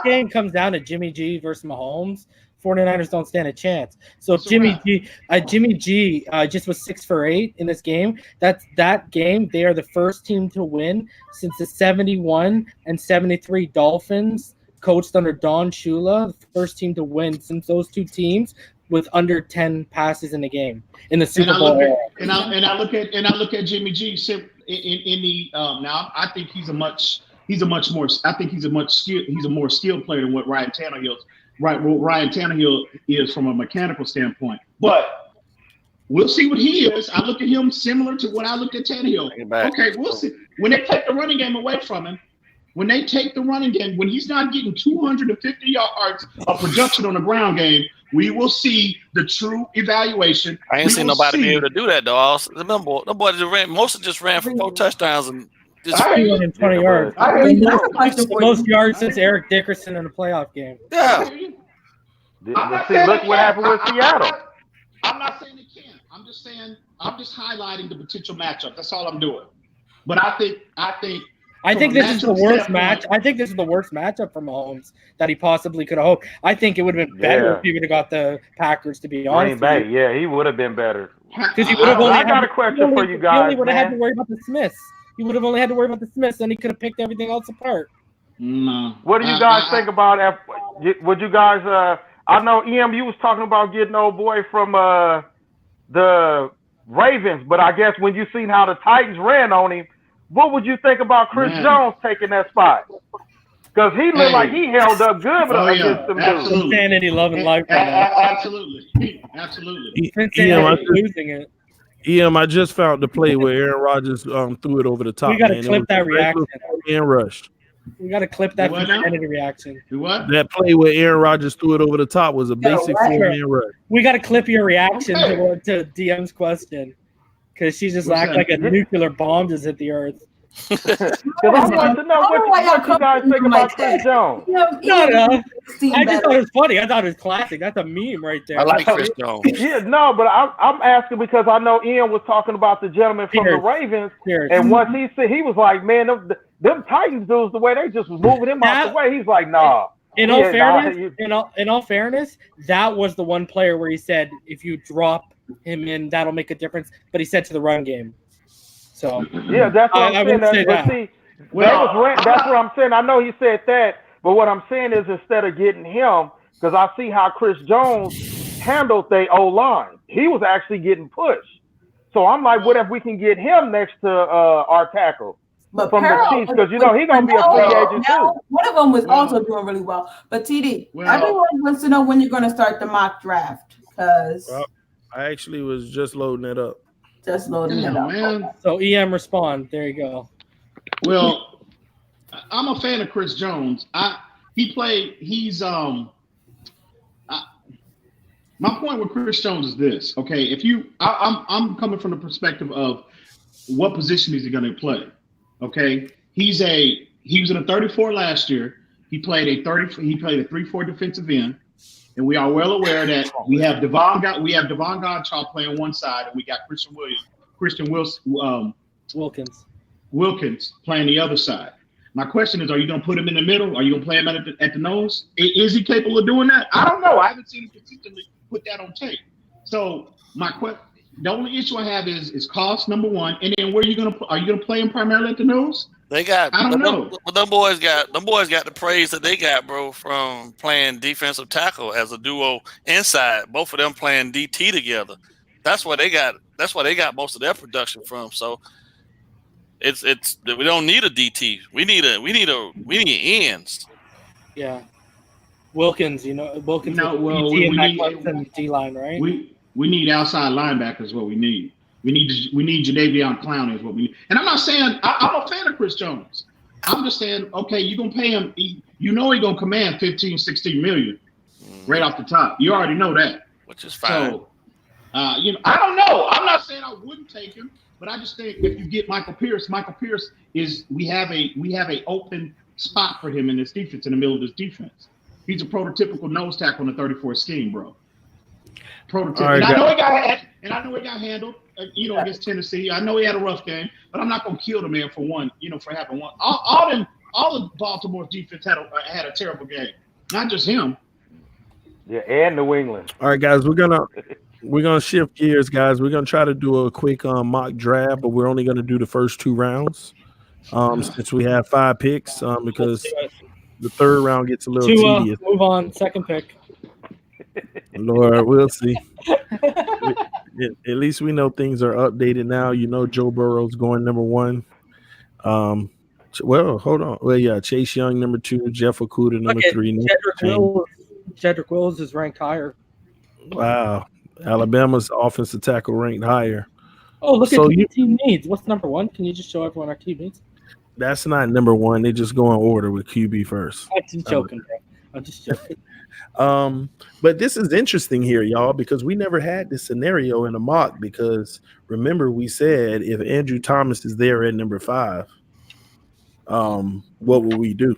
game comes down to Jimmy G versus Mahomes, 49ers don't stand a chance. So if Jimmy G just was 6 for 8 in this game, that game, they are the first team to win since the 71 and 73 Dolphins, coached under Don Shula, the first team to win since those two teams with under 10 passes in the game in the Super Bowl era. And I look at Jimmy G in the now I think he's a more skilled player than what Ryan Tannehill is. Right, what Ryan Tannehill is from a mechanical standpoint. But we'll see what he is. I look at him similar to what I looked at Tannehill. Okay, we'll see. When they take the running game away from him, when he's not getting 250 yards of production on the ground game, we will see the true evaluation. I ain't seen nobody be able to do that, though. Remember, nobody just ran for 4 touchdowns and just 220 yards. The most yards since Eric Dickerson in a playoff game. Yeah. Look what happened with Seattle. I'm not saying it can't. I'm just saying I'm just highlighting the potential matchup. That's all I'm doing. But I think this is the worst match. I think this is the worst matchup for Mahomes that he possibly could have hoped. I think it would have been better if he would have got the Packers, to be honest. Yeah, he would have been better. Because he would have only. I got a question for you guys. He only would have had to worry about the Smiths. He would have only had to worry about the Smiths, and he could have picked everything else apart. No. What do you guys think about? Would you guys? I know EM, you was talking about getting old boy from the Ravens, but I guess when you seen how the Titans ran on him, what would you think about Chris Jones taking that spot? Because he looked like he held up good against them dudes. Insanity, love, and life. Absolutely. Losing it. EM, I just found the play where Aaron Rodgers threw it over the top. We got to clip that reaction. And rushed. We got to clip that insanity reaction. What? That play where Aaron Rodgers threw it over the top was a basic 4-man rush. We got to clip your reaction to DM's question, because she just acted like a nuclear bomb just hit the earth. Because I want to know what you guys think about Chris Jones. No. I just thought it was funny. I thought it was classic. That's a meme right there. I like Chris Jones. Yeah, no, but I'm asking because I know Ian was talking about the gentleman from the Ravens, and once he said, he was like, man, them Titans dudes, the way they just was moving him out the way, he's like, nah. In all fairness, that was the one player where he said, if you drop him in, that'll make a difference. But he said to the run game. So yeah, that's what I'm saying. That's what I'm saying. I know he said that, but what I'm saying is instead of getting him, because I see how Chris Jones handled the O-line. He was actually getting pushed. So I'm like, what if we can get him next to our tackle But from the Chiefs? Because he's gonna be a free agent too. One of them was also doing really well. But TD, everyone wants to know when you're going to start the mock draft because I actually was just loading it up. Just loading it up, man. So EM respond. There you go. Well, I'm a fan of Chris Jones. My point with Chris Jones is this. Okay, I'm coming from the perspective of what position is he going to play. Okay, he was in a 34 last year. He played a 3-4 defensive end, and we are well aware that we have Devon Godchaux playing one side, and we got Christian Wilkins playing the other side. My question is, are you going to put him in the middle? Are you going to play him at the nose? Is he capable of doing that? I don't know. I haven't seen him consistently put that on tape. So the only issue I have is cost, number one, and then are you going to play him primarily at the nose? I don't know. But them boys got the praise that they got, bro, from playing defensive tackle as a duo inside. Both of them playing DT together. That's where they got most of their production from. So it's we don't need a DT. We need ends. Yeah. Wilkins, Wilkins. No, well, we need D line, right? We need outside linebackers. What we need. We need Jadeveon Clowney is what we need. And I'm not saying I'm a fan of Chris Jones. I'm just saying, okay, you're gonna pay him. He's gonna command 15, 16 million right off the top. You already know that, which is fine. So, I don't know. I'm not saying I wouldn't take him, but I just think if you get Michael Pierce is we have a open spot for him in this defense, in the middle of this defense. He's a prototypical nose tackle in the 34 scheme, bro. Prototypical. Right, and I know he got handled. Against Tennessee. I know he had a rough game, but I'm not gonna kill the man for having one. All of Baltimore's defense had a terrible game. Not just him. Yeah, and New England. All right, guys, we're gonna shift gears, guys. We're gonna try to do a quick mock draft, but we're only gonna do the first 2 rounds. Since we have 5 picks, because the 3rd round gets a little tedious. Move on, second pick. Lord, we'll see. At least we know things are updated now. Joe Burrow's going number 1. Well, hold on. Well, yeah, Chase Young number 2, Jeff Okudah number 3. Jedrick Wills is ranked higher. Wow, Alabama's offensive tackle ranked higher. Oh, look at the team needs. What's number 1? Can you just show everyone our team needs? That's not number 1. They just go in order with QB first. I'm just joking, bro. I'm just joking. But this is interesting here, y'all, because we never had this scenario in a mock. Because remember, we said if Andrew Thomas is there at number 5, what will we do?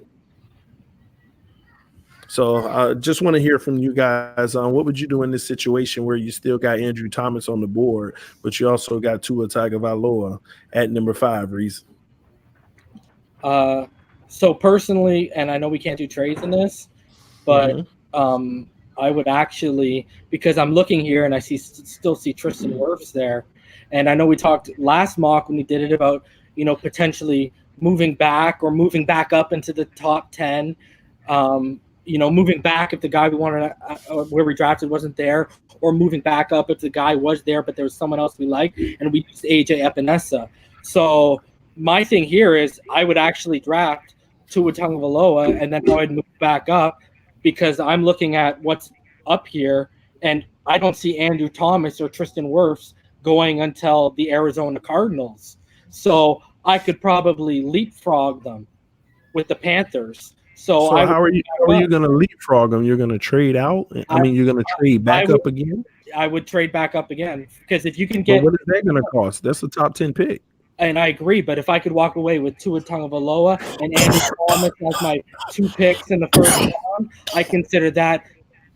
So I just want to hear from you guys. What would you do in this situation where you still got Andrew Thomas on the board, but you also got Tua Tagovailoa at number 5, Reese? So personally, and I know we can't do trades in this, but I would actually, because I'm looking here and I still see Tristan Wirfs there, and I know we talked last mock when we did it about potentially moving back or moving back up into the top 10. Moving back if the guy we wanted where we drafted wasn't there, or moving back up if the guy was there but there was someone else we like, and we used AJ Epinesa. So my thing here is I would actually draft Tua Tagovailoa and then I would move back up, because I'm looking at what's up here, and I don't see Andrew Thomas or Tristan Wirfs going until the Arizona Cardinals. So I could probably leapfrog them with the Panthers. So how are you going to leapfrog them? You're going to trade out? You're going to trade back up again? I would trade back up again, because if you can get – what is that going to cost? That's a top 10 pick. And I agree, but if I could walk away with Tua Tagovailoa and Andrew Thomas as my 2 picks in the first round, I consider that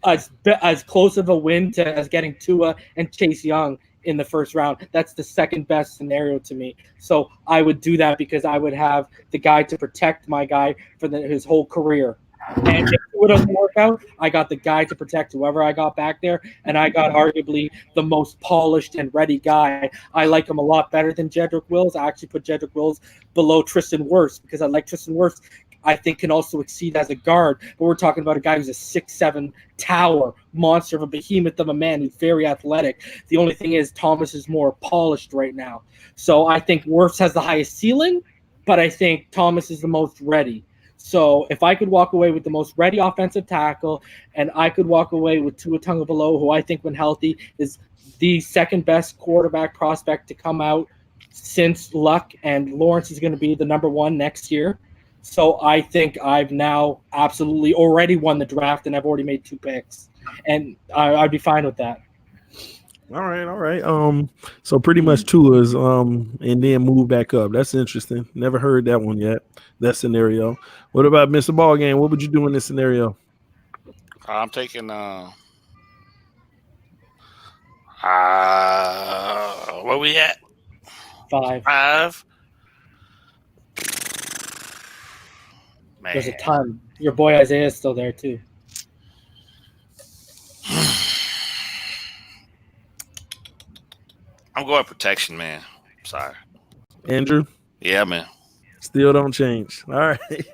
as close of a win as getting Tua and Chase Young in the first round. That's the second best scenario to me. So I would do that because I would have the guy to protect my guy for his whole career. And if it doesn't work out, I got the guy to protect whoever I got back there, and I got arguably the most polished and ready guy. I like him a lot better than Jedrick Wills. I actually put Jedrick Wills below Tristan Wirfs because I like Tristan Wirfs I think can also exceed as a guard. But we're talking about a guy who's a 6'7" tower monster of a behemoth of a man who's very athletic. The only thing is Thomas is more polished right now. So I think Wirfs has the highest ceiling, but I think Thomas is the most ready. So if I could walk away with the most ready offensive tackle, and I could walk away with Tua Tagovailoa, who I think when healthy is the second best quarterback prospect to come out since Luck, and Lawrence is going to be the number one next year. So I think I've now absolutely already won the draft, and I've already made 2 picks, and I'd be fine with that. All right. So pretty much Tua's and then move back up. That's interesting. Never heard that one yet. That scenario. What about Mr. Ballgame? What would you do in this scenario? I'm taking where we at? 5. 5. Man. There's a ton. Your boy Isaiah is still there too. I'm going protection, man. Sorry. Andrew? Yeah, man. Still don't change. All right.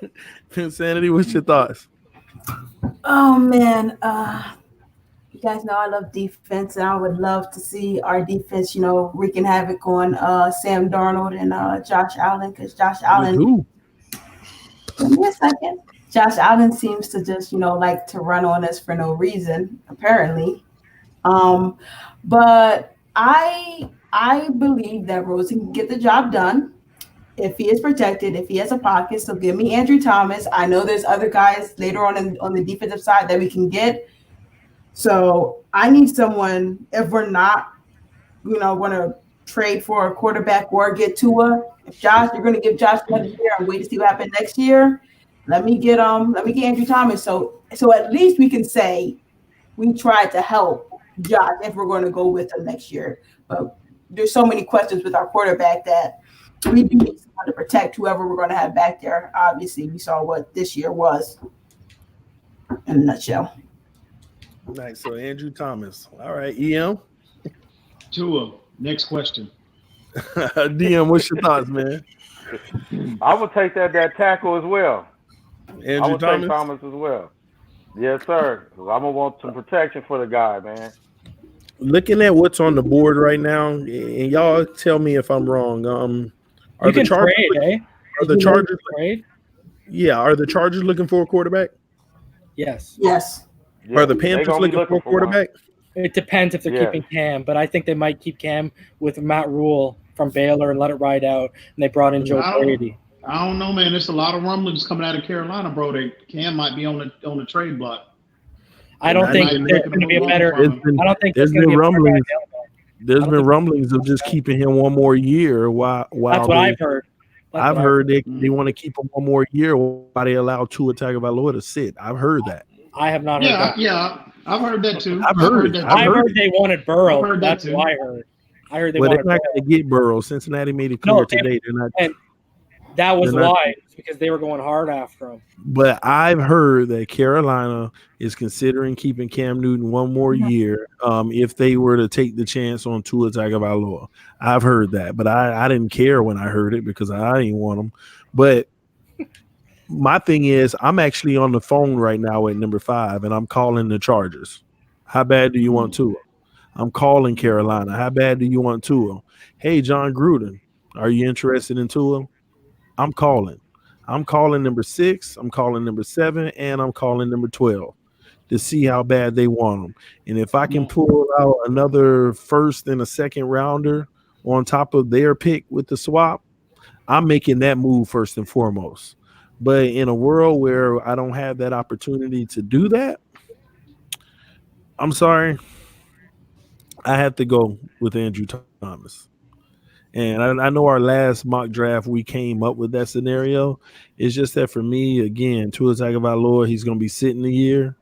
Insanity, what's your thoughts? Oh man, you guys know I love defense, and I would love to see our defense, wreaking havoc on Sam Darnold and Josh Allen, because Josh Allen. Who? Give me a second. Josh Allen seems to just, like to run on us for no reason, apparently. But I believe that Rosen can get the job done if he is protected, if he has a pocket. So give me Andrew Thomas. I know there's other guys later on the defensive side that we can get. So I need someone, if we're not, going to trade for a quarterback or get Tua. If Josh, you're going to give Josh another year and wait to see what happens next year, let me get Andrew Thomas. So at least we can say we tried to help Josh if we're going to go with him next year. But there's so many questions with our quarterback that we do need someone to protect whoever we're going to have back there. Obviously, we saw what this year was in a nutshell. Nice. So Andrew Thomas. All right, EM. Tua. Next question. DM, what's your thoughts, man? I would take that tackle as well. Andrew I would Thomas? take Thomas as well. Yes, sir. I'm gonna want some protection for the guy, man. Looking at what's on the board right now, and y'all tell me if I'm wrong. Are the Chargers? Are the Chargers? Yeah. Are the Chargers looking for a quarterback? Yes. Yes. Are the Panthers looking for a quarterback? It depends if they're keeping Cam, but I think they might keep Cam with Matt Rule from Baylor and let it ride out. And they brought in Joe Brady. I don't know, man. There's a lot of rumblings coming out of Carolina, bro. Cam might be on the trade block. I don't think there's going to be a better. I don't think there's been rumblings. There's been rumblings of just keeping him one more year. While that's what I've heard. I've heard they want to keep him one more year while they allow Tua Tagovailoa to sit. I've heard that. I have not heard that. Yeah, I've heard that too. I've heard they wanted Burrow. That's what I heard. I heard they wanted. They're not going to get Burrow. Cincinnati made it clear today they're not. And that was why, because they were going hard after him. But I've heard that Carolina is considering keeping Cam Newton one more year if they were to take the chance on Tua Tagovailoa. I've heard that, but I didn't care when I heard it because I didn't want him. But my thing is, I'm actually on the phone right now at number 5, and I'm calling the Chargers. How bad do you want Tua? I'm calling Carolina. How bad do you want Tua? Hey, John Gruden, are you interested in Tua? I'm calling. I'm calling number 6, I'm calling number 7, and I'm calling number 12 to see how bad they want them. And if I can pull out another first and a second rounder on top of their pick with the swap, I'm making that move first and foremost. But in a world where I don't have that opportunity to do that, I'm sorry, I have to go with Andrew Thomas. And I know our last mock draft, we came up with that scenario. It's just that for me, again, Tua Tagovailoa, he's going to be sitting a year.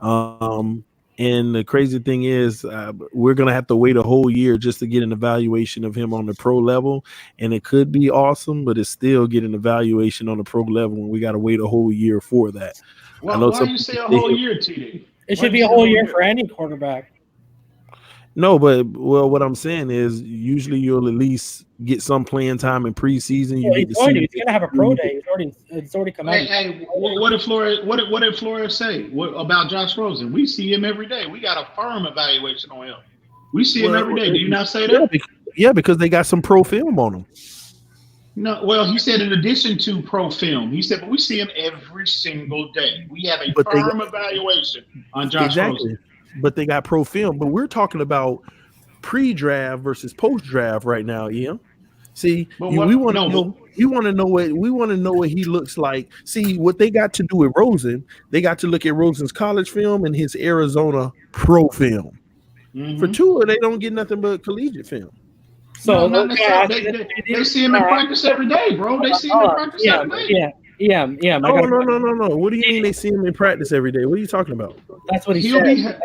And the crazy thing is we're going to have to wait a whole year just to get an evaluation of him on the pro level. And it could be awesome, but it's still getting an evaluation on the pro level, and we got to wait a whole year for that. Well, why do you say a whole year, TD? It should be a whole year for any quarterback. No, but what I'm saying is usually you'll at least get some playing time in preseason. You get to see. He's gonna have a pro day. It's already come out. Hey, what did Flores say about Josh Rosen? We see him every day. We got a firm evaluation on him. We see him every day. Do you not say that? Yeah, because they got some pro film on him. No, well, he said in addition to pro film, he said, but we see him every single day. We have a firm evaluation on Josh Rosen. But they got pro film. But we're talking about pre-draft versus post-draft right now, Ian. See, we want to know. We want to know what he looks like. See, what they got to do with Rosen, they got to look at Rosen's college film and his Arizona pro film. For Tua, they don't get nothing but collegiate film. So they see him in practice every day, bro. They see him in practice every day. Yeah. No. What do you mean they see him in practice every day? What are you talking about? That's what he said.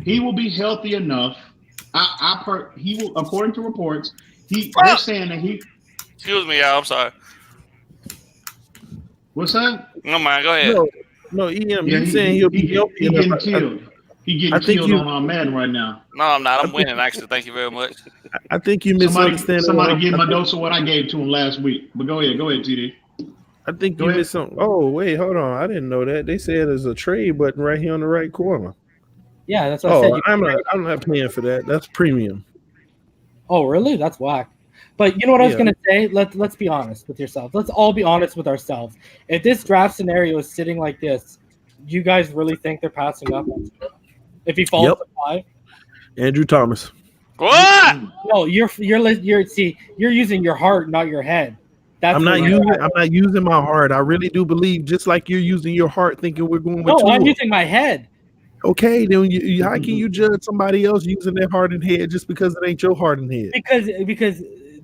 He will be healthy enough. He will, according to reports, they're saying that he. Excuse me, y'all. I'm sorry. What's that? No, man. Go ahead. No, EM. You're saying he'll be healthy. He getting killed. He getting killed on Madden right now. No, I'm not. I'm winning, actually. Thank you very much. I think you misunderstand. Somebody give him a dose of what I gave to him last week. But go ahead, TD. I think you missed something. Oh, wait, hold on. I didn't know that. They said there's a trade button right here on the right corner. Yeah, that's what I said. I'm not paying for that. That's premium. Oh, really? That's whack. But you know what I was gonna say? Let's be honest with yourself. Let's all be honest with ourselves. If this draft scenario is sitting like this, you guys really think they're passing up? If he falls to 5? Andrew Thomas. What? No, you're using your heart, not your head. I'm not using my heart. I really do believe, just like you're using your heart, thinking we're going with. No, I'm using my head. Okay, then how can you judge somebody else using their heart and head just because it ain't your heart and head? Because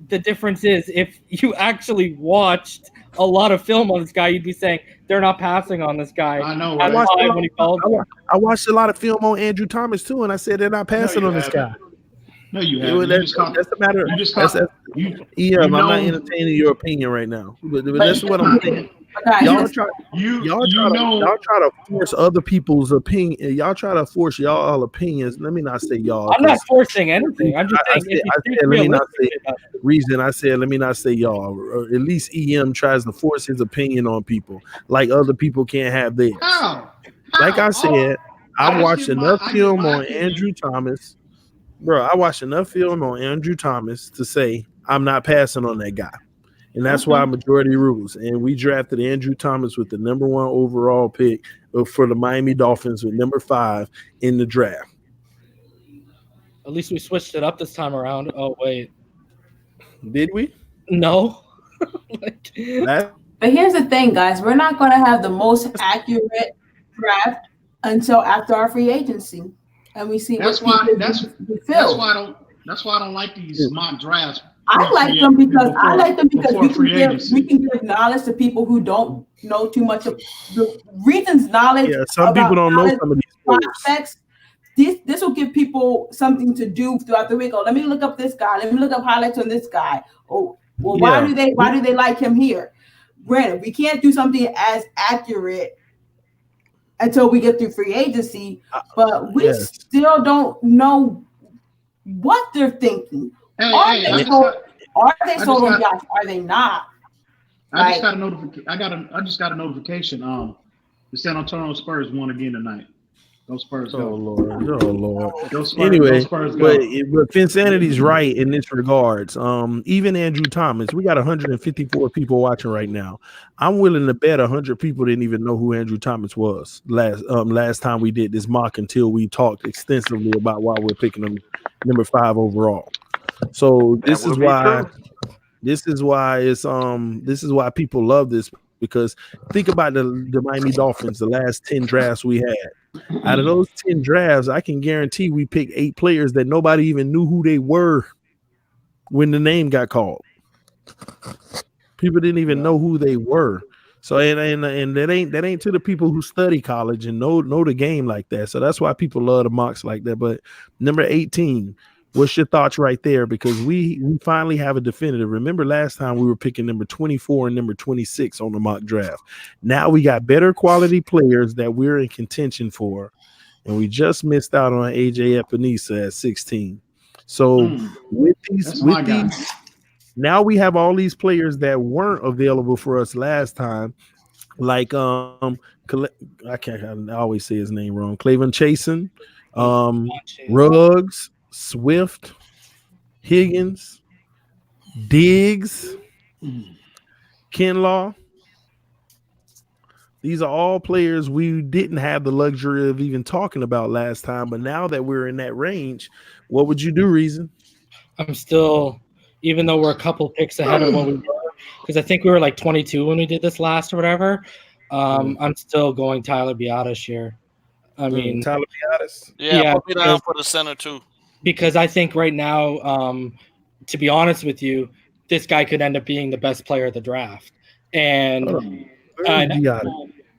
the difference is, if you actually watched a lot of film on this guy, you'd be saying they're not passing on this guy. I know. I watched a lot of film on Andrew Thomas too, and I said they're not passing on this guy. No, you haven't. That's the matter. I'm not entertaining your opinion right now, but that's what I'm saying. Y'all try to force other people's opinion. Y'all try to force y'all opinions. Let me not say y'all. I'm not forcing anything. I'm just saying. Let me not say reason. I said let me not say y'all. Or at least EM tries to force his opinion on people, like other people can't have theirs. Like I said, I watched enough film on Andrew Thomas. Bro, I watched enough film on Andrew Thomas to say I'm not passing on that guy. And that's why majority rules. And we drafted Andrew Thomas with the number 1 overall pick for the Miami Dolphins with number 5 in the draft. At least we switched it up this time around. Oh, wait. Did we? No. But here's the thing, guys. We're not going to have the most accurate draft until after our free agency. And we see that's why I don't like these mock drafts. I like them because we can give knowledge to people who don't know too much of the reasons. Knowledge. Yeah, some people don't know some of these prospects. This will give people something to do throughout the week. Oh, let me look up this guy. Let me look up highlights on this guy. Oh, well, why do they like him here? Granted, we can't do something as accurate until we get through free agency, but we still don't know what they're thinking. Are they sold on Josh? Are they not? I just got a notification. The San Antonio Spurs won again tonight. Those Spurs go. Oh Lord. Anyway, but Finsanity's right in this regards. Even Andrew Thomas, we got 154 people watching right now. I'm willing to bet 100 people didn't even know who Andrew Thomas was last time we did this mock until we talked extensively about why we're picking him number 5 overall. So this is why people love this, because think about the Miami Dolphins, the last 10 drafts we had. Out of those 10 drafts, I can guarantee we picked 8 players that nobody even knew who they were when the name got called. People didn't even know who they were. So and that ain't to the people who study college and know the game like that. So that's why people love the mocks like that. But number 18. What's your thoughts right there? Because we finally have a definitive. Remember last time we were picking number 24 and number 26 on the mock draft. Now we got better quality players that we're in contention for. and we just missed out on AJ Epinesa at 16. So with these, now we have all these players that weren't available for us last time, like I always say his name wrong. Clavin Chasen, Ruggs, Swift, Higgins, Diggs, Kinlaw. These are all players we didn't have the luxury of even talking about last time, but now that we're in that range, what would you do, Reason? I'm still, even though we're a couple picks ahead of what we were, because I think we were like 22 when we did this last or whatever. I'm still going Tyler Biadasz here. I mean, Tyler Biadasz. Yeah, put me down for the center too. Because I think right now, to be honest with you, this guy could end up being the best player of the draft. And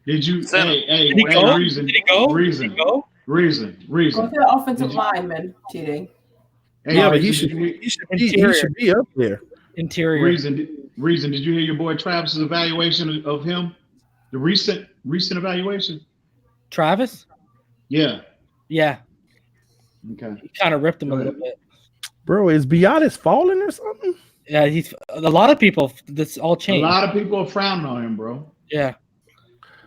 did you? Hey, did he go? Reason. Did he go? Reason. Did he go? Reason. Go to the offensive lineman, TD. Yeah, but he should be up there. Interior. Reason. Did you hear your boy Travis's evaluation of him? The recent evaluation. Travis? Yeah. Yeah. Okay. He kind of ripped him a little bit. Bro, is Biadasz falling or something? Yeah, he's a lot of people. This all changed. A lot of people are frowning on him, bro. Yeah.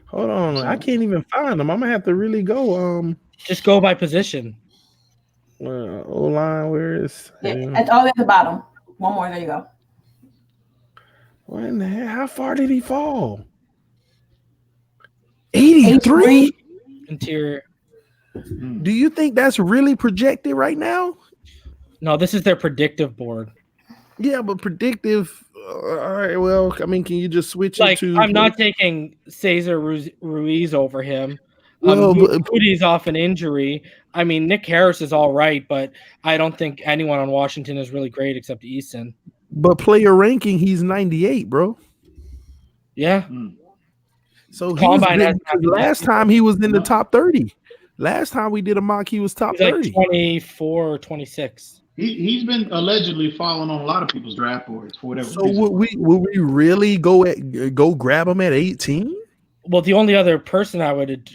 Hold on, I can't even find him. I'm gonna have to really go. Just go by position. O-line, where is? It's all at the bottom. One more. There you go. What in the hell? How far did he fall? 83. Interior. Do you think that's really projected right now? No, this is their predictive board. Yeah, but predictive. All right. Well, I mean, can you just switch like, it to? I'm not taking Cesar Ruiz over him. Well, Moody's off an injury. I mean, Nick Harris is all right, but I don't think anyone on Washington is really great except Eason. But player ranking, he's 98, bro. Yeah. So last time he was in the top 30. Last time we did a mock, he was top 30. 24 or 26. He's been allegedly falling on a lot of people's draft boards for whatever So reason. would we really go grab him at 18? Well, the only other person I would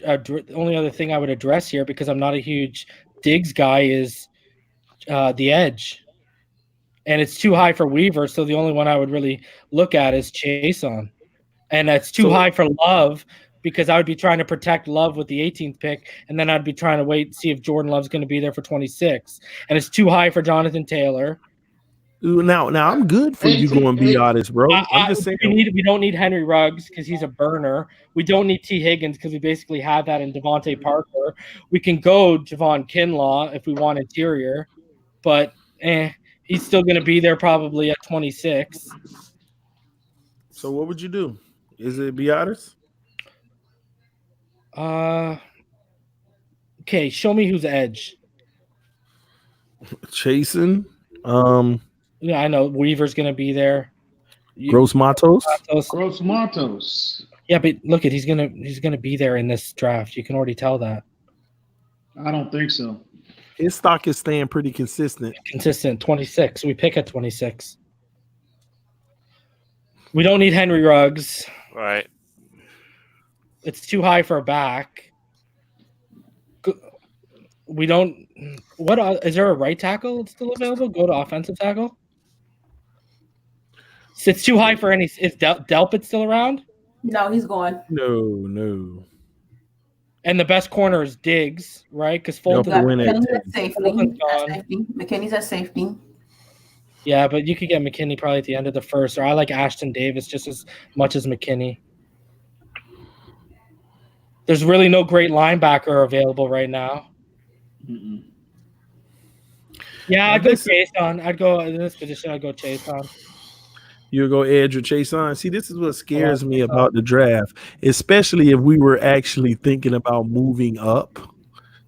thing I would address here, because I'm not a huge Diggs guy, is the edge, and it's too high for Weaver. So the only one I would really look at is Chason, and that's too high for Love, because I would be trying to protect Love with the 18th pick, and then I'd be trying to wait and see if Jordan Love's going to be there for 26, and it's too high for Jonathan Taylor. Now I'm good for you going Biadasz, bro. I'm just saying we don't need Henry Ruggs because he's a burner. We don't need T. Higgins because we basically have that in Devontae Parker. We can go Javon Kinlaw if we want interior, but he's still going to be there probably at 26. So what would you do? Is it Biadasz? Okay, show me who's edge. Chasen. Yeah, I know Weaver's gonna be there. Gross Matos. Gross Matos. Yeah, but look at he's gonna be there in this draft. You can already tell that. I don't think so. His stock is staying pretty consistent. 26. We pick at 26. We don't need Henry Ruggs. Right. It's too high for a back. We don't. What is there a right tackle still available? Go to offensive tackle. It's too high for any. Is Delpit still around? No, he's gone. No. And the best corner is Diggs, right? Because Fulton's at safety. McKinney's at safety. Yeah, but you could get McKinney probably at the end of the first. Or I like Ashton Davis just as much as McKinney. There's really no great linebacker available right now. Mm-mm. Yeah, I'd go Chason. I'd go in this position. I'd go Chason. You go edge or Chason. See, this is what scares me about the draft, especially if we were actually thinking about moving up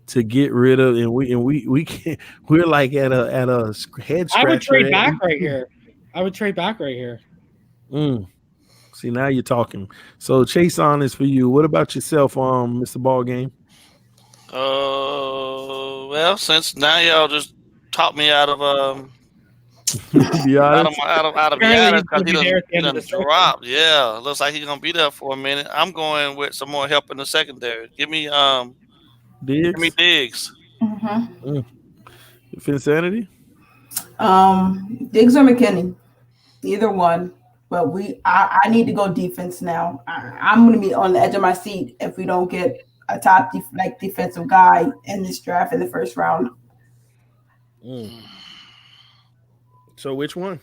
to get rid of, and we can't. We're like at a head scratcher. I would trade back right here. See, now you're talking. So Chason is for you. What about yourself, Mr. Ballgame? Well, since now y'all just talked me out of out of Biadasz because he done dropped. Yeah, looks like he's gonna be there for a minute. I'm going with some more help in the secondary. Give me Diggs. Give me Diggs. Mm-hmm. Finsanity. Diggs or McKinney, either one. But I need to go defense now. I'm going to be on the edge of my seat if we don't get a top defensive guy in this draft in the first round. So which one?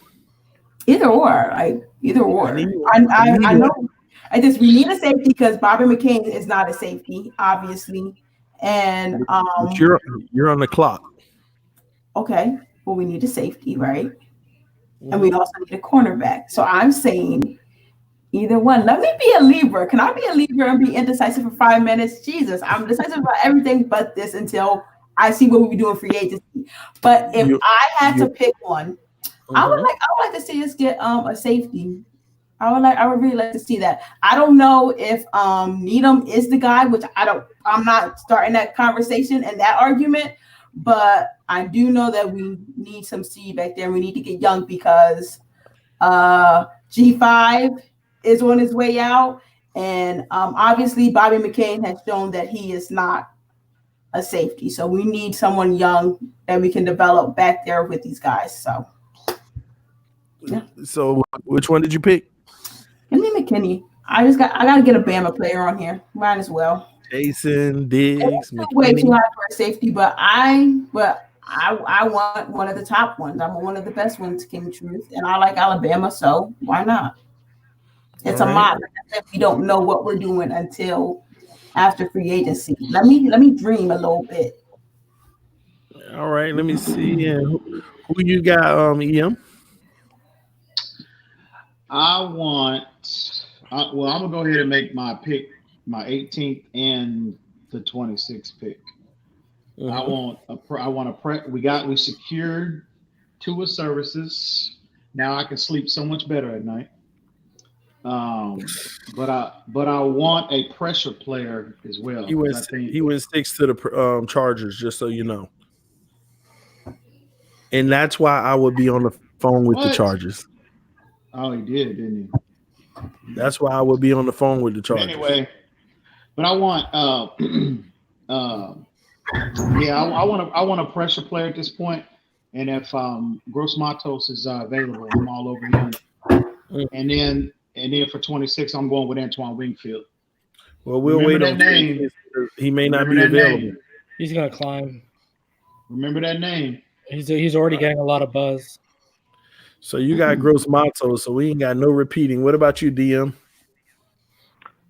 Either or. I know. We need a safety because Bobby McCain is not a safety, obviously. And But you're on the clock. Okay, well, we need a safety, right? And we also need a cornerback. So I'm saying either one. Let me be a Libra. Can I be a Libra and be indecisive for 5 minutes? Jesus, I'm decisive about everything but this until I see what we do in free agency. But if I had to pick one, I would like to see us get a safety. I would really like to see that. I don't know if Needham is the guy, which I'm not starting that conversation and that argument, but I do know that we need some speed back there. We need to get young because G5 is on his way out, and obviously Bobby McCain has shown that he is not a safety. So we need someone young that we can develop back there with these guys. So yeah. So which one did you pick? Give me McKinney. I got to get a Bama player on here. Might as well. Jason Diggs. Way too high for a safety, but I want one of the top ones. I want one of the best ones, King Truth, and I like Alabama, so why not? It's a mod. Like I said, we don't know what we're doing until after free agency. Let me dream a little bit. All right, let me see. Who you got, EM? I'm gonna go ahead and make my pick, my 18th and the 26th pick. We secured Tua services. Now I can sleep so much better at night. But I want a pressure player as well. He went 6 to the Chargers, just so you know. And that's why I would be on the phone with the Chargers. Oh, he did, didn't he? That's why I would be on the phone with the Chargers. Anyway, but I want I want a pressure player at this point. And if Gross Matos is available, I'm all over him. And then for 26, I'm going with Antoine Wingfield. Well, we'll wait on name. He may not be available. He's gonna climb. Remember that name. He's already getting a lot of buzz. So you got Gross Matos, so we ain't got no repeating. What about you, DM?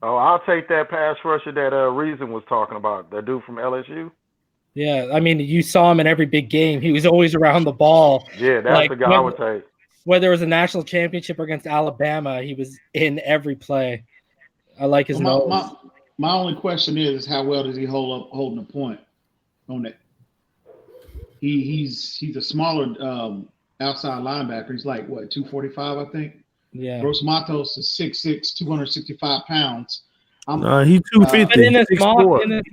Oh, I'll take that pass rusher that Reason was talking about, that dude from LSU. Yeah, I mean, you saw him in every big game. He was always around the ball. Yeah, that's the guy I would take. Whether it was a national championship against Alabama, he was in every play. I like his nose. My only question is how well does he hold up holding the point on it? He's a smaller outside linebacker. He's like, what, 245, I think? Yeah. Gross Matos is 6'6", 265 pounds. He's 250. But in this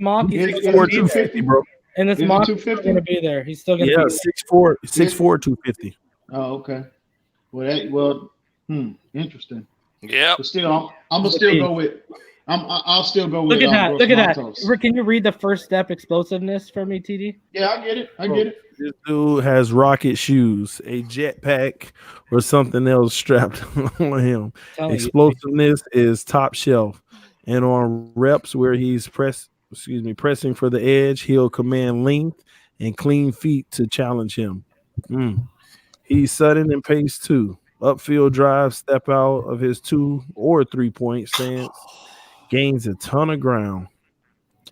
mock, he's 6'4", 250, bro. In this mock, he's going to be there. He's still going to be there. 6'4", 250. Oh, okay. Well, interesting. Yeah. But still, I'm gonna still go with. I'll still go with. Look at that. Can you read the first step explosiveness for me, TD? Yeah, I get it. This dude has rocket shoes, a jetpack, or something else strapped on him. Explosiveness is top shelf, and on reps where he's pressing for the edge, he'll command length and clean feet to challenge him. He's sudden and pace too. Upfield drive, step out of his 2 or 3 point stance, gains a ton of ground.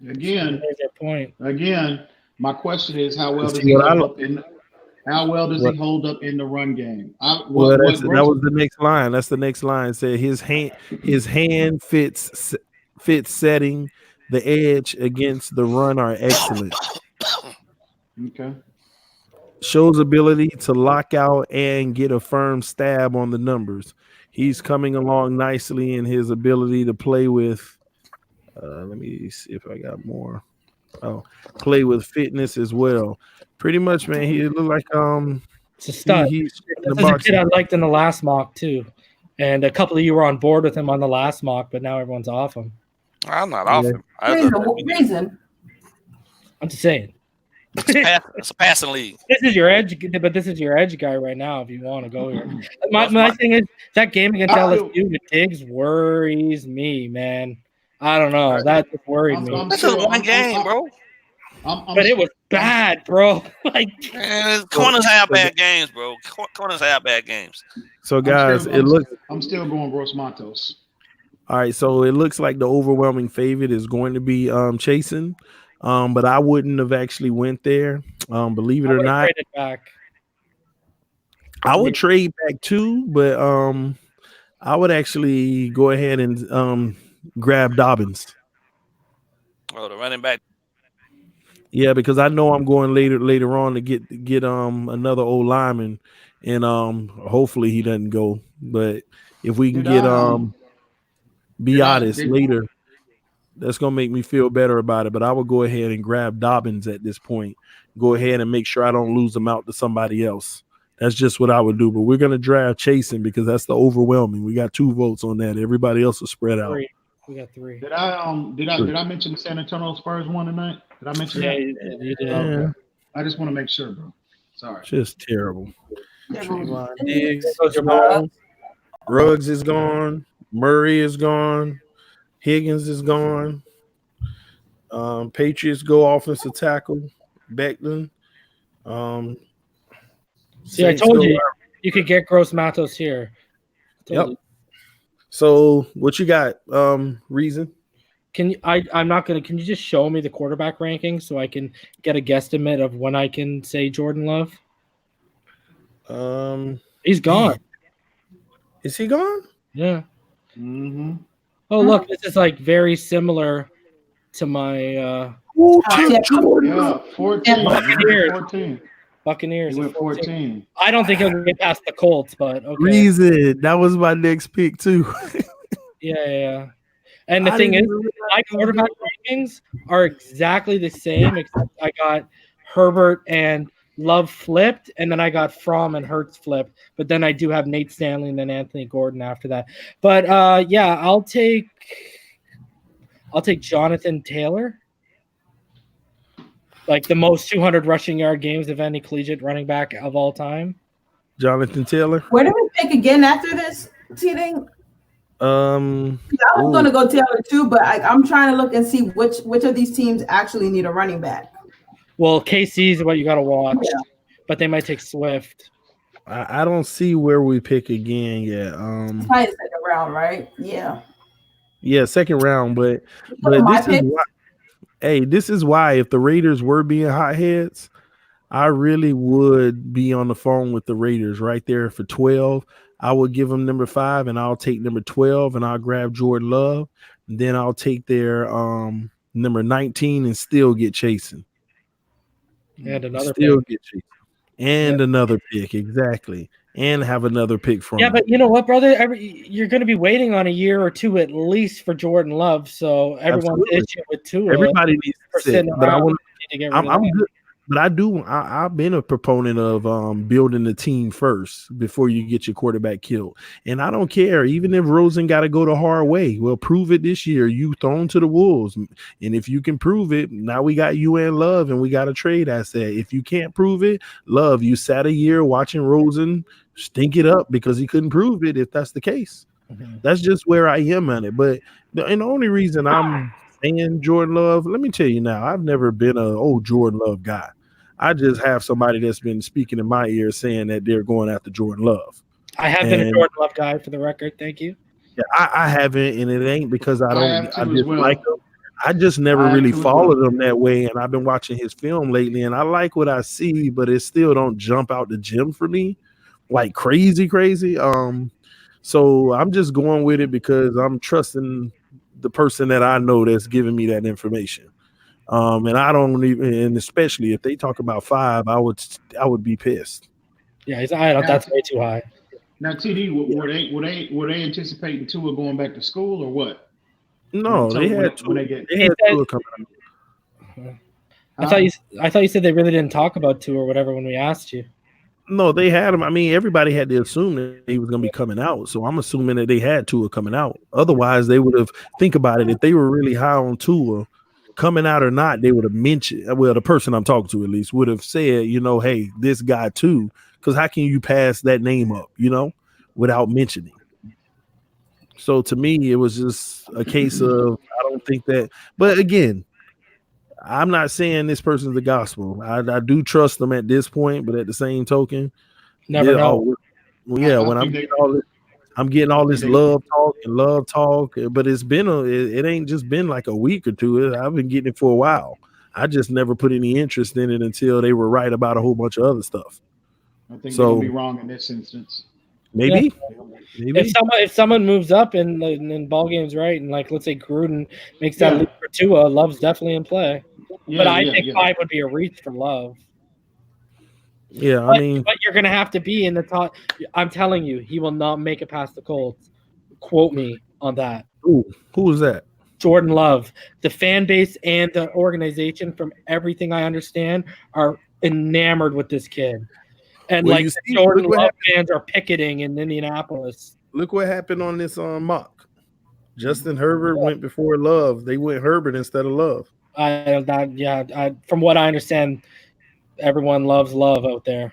Again, my question is how well does he hold up in the run game? That was the next line. That's the next line. It said his hand fits setting the edge against the run are excellent. Okay. Shows ability to lock out and get a firm stab on the numbers. He's coming along nicely in his ability to play with. Let me see if I got more. Play with fitness as well. Pretty much, man. He looked like it's a stud. This is a kid I liked in the last mock too, and a couple of you were on board with him on the last mock, but now everyone's off him. I'm not off him. Reason. I'm just saying. It's a passing league. This is your edge, but this is your edge guy right now. If you want to go here, my thing is that game against LSU with Diggs worries me, man. I don't know. That just worried me. This is one game, bro. But it was bad, bro. Like, corners have bad games, bro. Corners have bad games. So, guys, I'm still going Gross Matos. All right, so it looks like the overwhelming favorite is going to be Chasen. But I wouldn't have actually went there. Believe it or not, I would trade back too, but I would actually go ahead and grab Dobbins. Oh, the running back. Yeah, because I know I'm going later on to get another old lineman, and hopefully he doesn't go. But if we can get Biotis later, that's gonna make me feel better about it. But I would go ahead and grab Dobbins at this point. Go ahead and make sure I don't lose them out to somebody else. That's just what I would do. But we're gonna draft Chasen because that's the overwhelming. We got 2 votes on that. Everybody else is spread out. We got 3. Did I mention the San Antonio Spurs won tonight? Did I mention that? You did. Okay. I just want to make sure, bro. Sorry. Just terrible. Diggs is gone. Ruggs is gone. Murray is gone. Higgins is gone. Patriots go offensive tackle. Becklin. See, I told you could get Gross Matos here. Yep. So what you got? Reason? Can you just show me the quarterback rankings so I can get a guesstimate of when I can say Jordan Love? He's gone. Is he gone? Yeah. Mm-hmm. Oh, look, this is like very similar to my 14. Buccaneers. 14. I don't think he'll get past the Colts, but okay. Reason. That was my next pick too. Yeah. And the thing is, my quarterback rankings are exactly the same, except I got Herbert and Love flipped, and then I got Fromm and Hurts flipped. But then I do have Nate Stanley and then Anthony Gordon after that. But yeah, I'll take Jonathan Taylor. Like the most 200 rushing yard games of any collegiate running back of all time. Jonathan Taylor. Where do we pick again after this seating? I was going to go Taylor too, but I'm trying to look and see which of these teams actually need a running back. Well, KC is what you got to watch, but they might take Swift. I don't see where we pick again yet. It's probably the second round, right? Yeah, second round, but this is why. Hey, this is why if the Raiders were being hotheads, I really would be on the phone with the Raiders right there for 12. I would give them number 5, and I'll take number 12, and I'll grab Jordan Love. And then I'll take their number 19 and still get Chasen. And another another pick, exactly. And have another pick from. Yeah, but you know what, brother? You're going to be waiting on a year or two at least for Jordan Love. So everyone's issue with Tua. Everybody needs to sit. But I'm good. But I've been a proponent of building the team first before you get your quarterback killed. And I don't care, even if Rosen got to go the hard way. Well, prove it this year. You thrown to the wolves. And if you can prove it, now we got you and Love, and we got a trade asset. If you can't prove it, Love, you sat a year watching Rosen stink it up because he couldn't prove it, if that's the case. Mm-hmm. That's just where I am on it. But the only reason I'm saying Jordan Love, let me tell you now, I've never been a Jordan Love guy. I just have somebody that's been speaking in my ear saying that they're going after Jordan Love. I have been a Jordan Love guy, for the record. Thank you. Yeah, I haven't, and it ain't because I just like him. I just never really followed him that way, and I've been watching his film lately, and I like what I see, but it still don't jump out the gym for me like crazy. So I'm just going with it because I'm trusting the person that I know that's giving me that information. And I don't even, and especially if they talk about 5, I would be pissed. Yeah, that's way too high. Now, TD, were they anticipating Tua going back to school or what? No, they had Tua coming out. I thought you said they really didn't talk about Tua or whatever when we asked you. No, they had him. I mean, everybody had to assume that he was going to be coming out. So I'm assuming that they had Tua coming out. Otherwise, they would have think about it. If they were really high on Tua coming out or not, they would have mentioned, well, the person I'm talking to at least would have said, hey, this guy too, because how can you pass that name up, without mentioning? So to me, it was just a case of, I don't think that, but again, I'm not saying this person's the gospel. I do trust them at this point, but at the same token, never know. When I'm getting all this love talk, but it ain't just been like a week or two. I've been getting it for a while. I just never put any interest in it until they were right about a whole bunch of other stuff. I think they're gonna be wrong in this instance. Maybe. If someone moves up in ball games, right, and like let's say Gruden makes that leap for Tua, Love's definitely in play. But I think 5 would be a reach for Love. Yeah, but you're gonna have to be in the top. I'm telling you, he will not make it past the Colts. Quote me on that. Who is that? Jordan Love. The fan base and the organization, from everything I understand, are enamored with this kid. And Jordan Love fans are picketing in Indianapolis. Look what happened on this mock. Justin Herbert went before Love. They went Herbert instead of Love. From what I understand, everyone loves Love out there.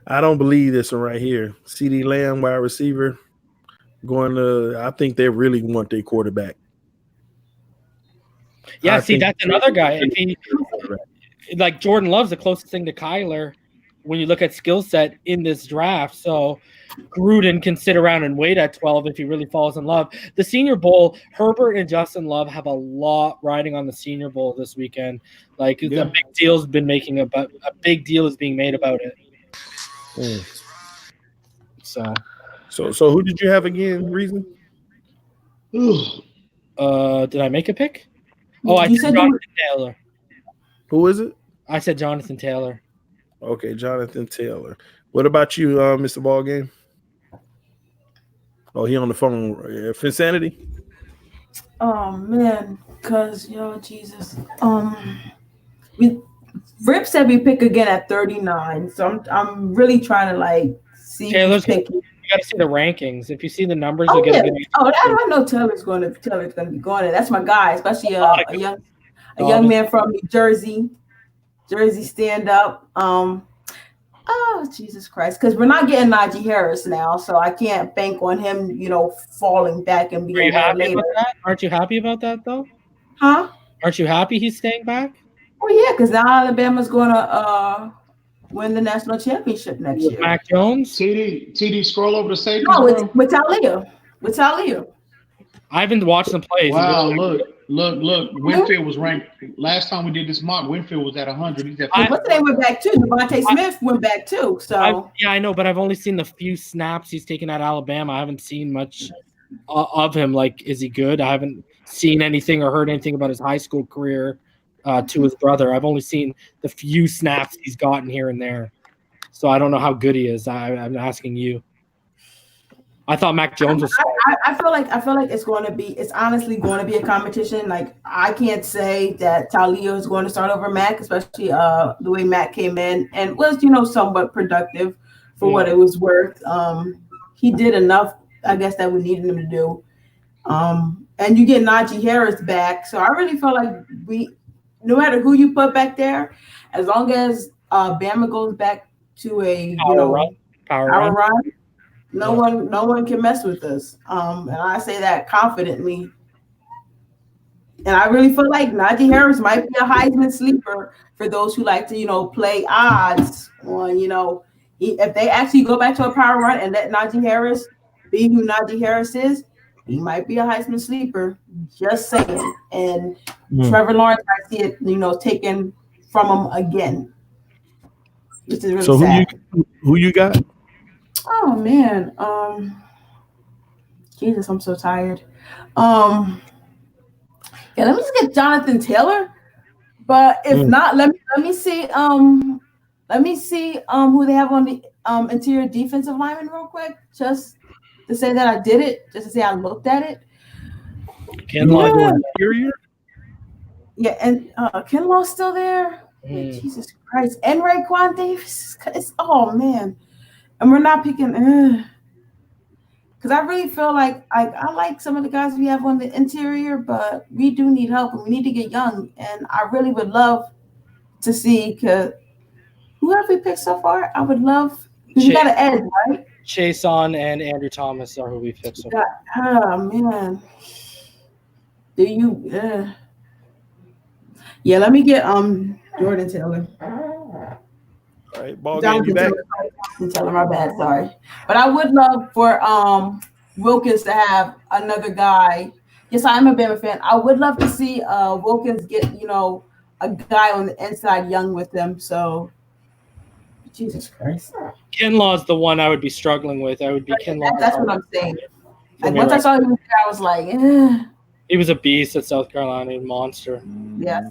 I don't believe this one right here. CeeDee Lamb, wide receiver, I think they really want their quarterback. Yeah, that's another guy. If he, like Jordan Love's the closest thing to Kyler when you look at skill set in this draft. So Gruden can sit around and wait at 12 if he really falls in love. The Senior Bowl, Herbert and Justin Love have a lot riding on the Senior Bowl this weekend. A big deal is being made about it. So who did you have again, Reason? Did I make a pick? I said Jonathan Taylor. Who is it? I said Jonathan Taylor. Okay, Jonathan Taylor. What about you, Mr. Ballgame? Oh, he on the phone. Finsanity? Oh man, because Jesus. Rip said we pick again at 39, so I'm really trying to see. Taylor's you gotta see the rankings. If you see the numbers, I know Taylor's going to be going, and that's my guy, especially a young man from New Jersey. Jersey stand up. Oh, Jesus Christ. Because we're not getting Najee Harris now, so I can't bank on him, falling back and being Are you happy about that? Aren't you happy about that, though? Huh? Aren't you happy he's staying back? Oh, yeah, because now Alabama's going to win the national championship next year. Mac Jones? TD, scroll over to safety. No, with Talia. With Talia. I haven't watched them play. Wow, look. Winfield was ranked. Last time we did this mock, Winfield was at 100. He's at what's the name went back too? Devontae Smith went back too. So I know, but I've only seen the few snaps he's taken at Alabama. I haven't seen much of him. Is he good? I haven't seen anything or heard anything about his high school career to his brother. I've only seen the few snaps he's gotten here and there. So I don't know how good he is. I'm asking you. I thought Mac Jones was. I feel like it's honestly going to be a competition. I can't say that Talia is going to start over Mac, especially the way Mac came in and was somewhat productive for what it was worth. He did enough, I guess, that we needed him to do. And you get Najee Harris back, so I really feel like no matter who you put back there, as long as Bama goes back to a power run. No one can mess with us. And I say that confidently. And I really feel like Najee Harris might be a Heisman sleeper for those who like to, play odds on, if they actually go back to a power run and let Najee Harris be who Najee Harris is, he might be a Heisman sleeper. Just saying. And Trevor Lawrence, I see it, taken from him again. Which is really sad. Who you got? Oh man, Jesus, I'm so tired. Let me just get Jonathan Taylor. But if not, let me see who they have on the interior defensive lineman real quick, just to say that I did it, just to say I looked at it. Kinlaw interior. Yeah, and Kinlaw's still there. Jesus Christ, and Raekwon Davis. Oh man. And we're not picking. because I really feel like I like some of the guys we have on the interior, but we do need help and we need to get young. And I really would love to see whoever we picked so far, I would love. We got an edge, right? Chase on and Andrew Thomas are who we picked so far. Oh man, do you? Yeah, let me get Jordan Taylor. All right, ball game, you back? Taylor, my bad, sorry. But I would love for Wilkins to have another guy. Yes, I'm a Bama fan. I would love to see Wilkins get a guy on the inside young with him. So, Jesus Christ. Kinlaw's the one I would be struggling with. I would be Kinlaw. That's what I'm saying. Like once I saw him, I was like, He was a beast at South Carolina, a monster. Yeah.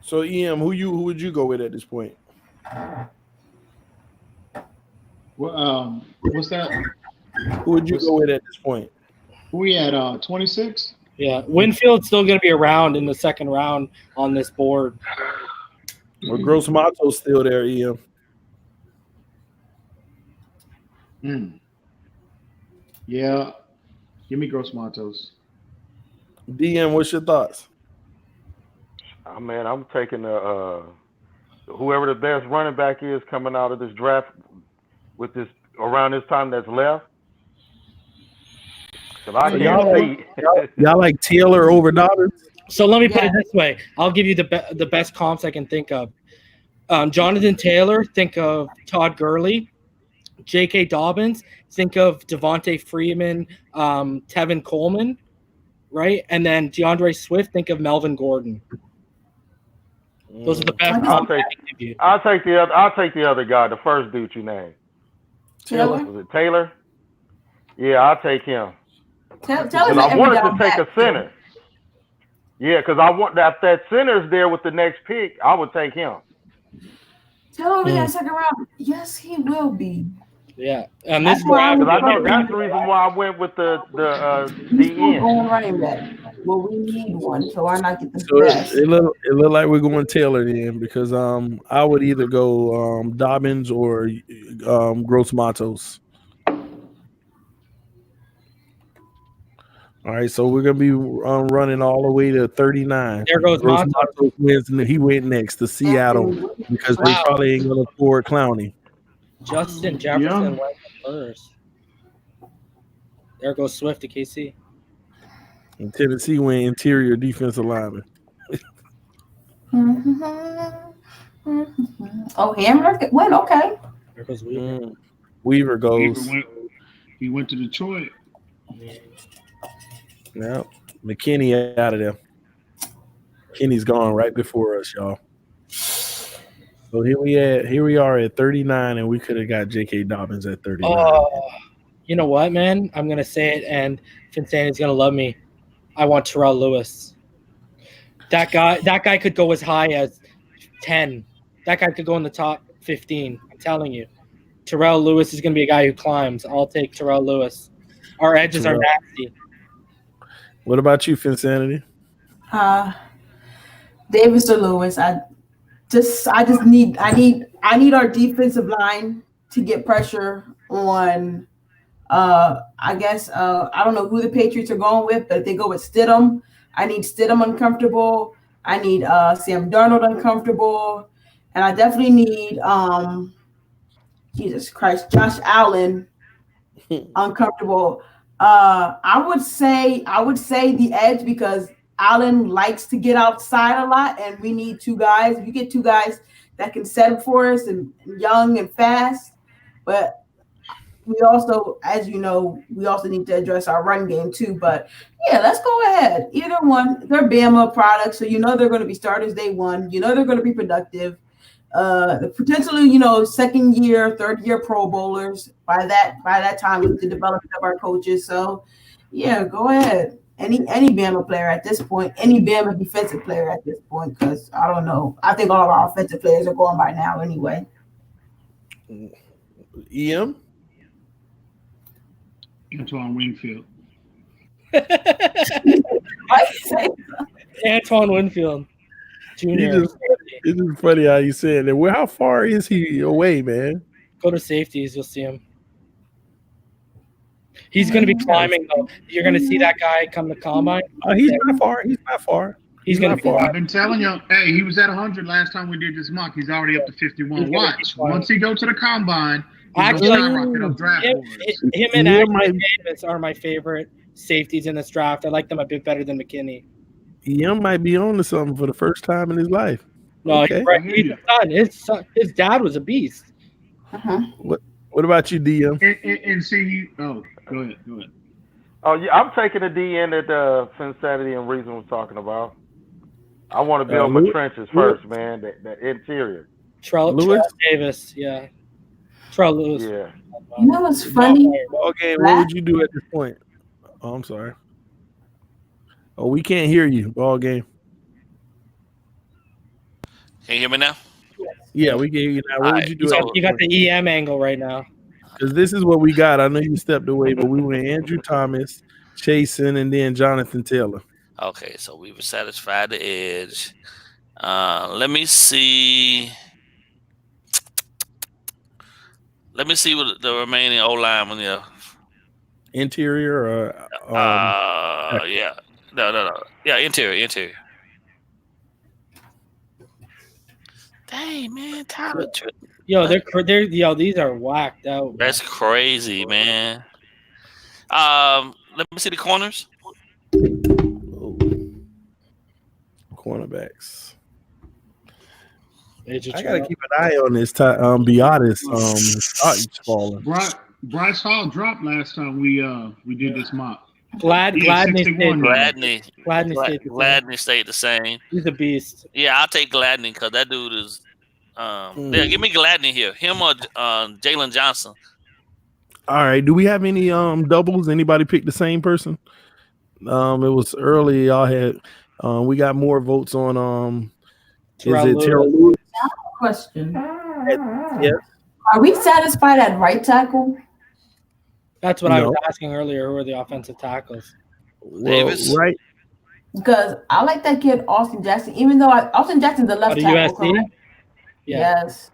So EM, who would you go with at this point? Well, what's that? Who would you go with at this point? We at 26. Yeah, Winfield's still going to be around in the second round on this board. Well, Gross Mato's still there, EM. Yeah, give me Gross Matos. DM, what's your thoughts? Man, I'm taking whoever the best running back is coming out of this draft with this around this time that's left. Y'all like Taylor over Dobbins? So let me put it this way. I'll give you the best comps I can think of. Jonathan Taylor, think of Todd Gurley. J.K. Dobbins, think of Devontae Freeman, Tevin Coleman, right? And then DeAndre Swift, think of Melvin Gordon. Those are the best comps I can give you. I'll take the other guy, the first dude you named. Taylor? Was it Taylor? Yeah, I'll take him. Taylor's I wanted to take a center. Yeah, because I want that center's there with the next pick. I would take him. Taylor will be in second round. Yes, he will be. Yeah, and this draft, because I know that's the reason why I went with the DN. Running back. Well, we need one, so why not get the best? It look like we're going Taylor then, because I would either go Dobbins or Gross Matos. All right, so we're gonna be running all the way to 39. There goes Gross Matos wins, and he went next to Seattle because they probably ain't gonna afford Clowney. Justin Jefferson went first. There goes Swift to KC. And Tennessee went interior defensive lineman. Oh, Hammer went okay. There goes Weaver. Weaver goes. He went to Detroit. Yeah, McKinney out of there. McKinney's gone right before us, y'all. So here we are at 39, and we could have got J.K. Dobbins at 39. Oh, you know what, man? I'm gonna say it, and Finstani's gonna love me. I want Terrell Lewis. That guy could go as high as 10. That guy could go in the top 15. I'm telling you, Terrell Lewis is gonna be a guy who climbs. I'll take Terrell Lewis. Our edges are nasty. What about you, Finsanity? Davis or Lewis. I need our defensive line to get pressure on. I guess I don't know who the Patriots are going with, but if they go with Stidham, I need Stidham uncomfortable. I need Sam Darnold uncomfortable, and I definitely need Jesus Christ, Josh Allen uncomfortable. I would say the edge, because Allen likes to get outside a lot, and we need two guys. We get two guys that can set up for us and young and fast. But we also, as you know, we also need to address our run game too. But yeah, let's go ahead. Either one, they're Bama products, so you know they're going to be starters day one. You know they're going to be productive. Potentially, second year, third year Pro Bowlers by that time with the development of our coaches. So yeah, go ahead. Any Bama player at this point, any Bama defensive player at this point, because I don't know. I think all of our offensive players are going by now anyway. EM? Antoine Winfield. Antoine Winfield Jr. It's just funny how you said that. Well, how far is he away, man? Go to safeties, you'll see him. He's going to be climbing though. You're going to see that guy come to combine. He's not far. He's not far. He's going to be. I've been telling you, hey, he was at 100 last time we did this mock. He's already up to 51. Watch. Once he go to the combine, actually, him and Davis are my favorite safeties in this draft. I like them a bit better than McKinney. Young might be on to something for the first time in his life. No, okay. He's a son. His dad was a beast. What about you, DM? And see, go ahead. Oh yeah, I'm taking the DN that Finsanity and Reason was talking about. I want to build my trenches first, man. That interior. Trell Davis, yeah. Trell Lewis. Yeah. You know what's funny? Okay, what would you do at this point? Oh, I'm sorry. Oh, we can't hear you. Ball game. Can you hear me now? Yeah, we can hear you now. What would you do? You got the EM angle right now. Because this is what we got. I know you stepped away, but we went Andrew Thomas, Chasen, and then Jonathan Taylor. Okay, so we've satisfied the edge. Let me see. Let me see what the remaining O-line one. Yeah. Interior or yeah. No. Yeah, interior. Dang, man, Tyler. Yo, these are whacked out. That's crazy, man. Let me see the corners. Cornerbacks. I gotta keep an eye on this. Be honest. Falling. Bryce Hall dropped last time we did this mock. Gladney stayed the same. He's a beast. Yeah, I'll take Gladney because that dude is. Yeah, give me Gladney here. Him or Jalen Johnson. All right. Do we have any doubles? Anybody pick the same person? It was early. Y'all had. We got more votes on. Is it Terrell Lewis? Question. Yes. Are we satisfied at right tackle? That's what I was asking earlier. Who are the offensive tackles? Davis, right? Because I like that kid Austin Jackson. Even though Austin Jackson's the left tackle. USC? Yeah. Yes.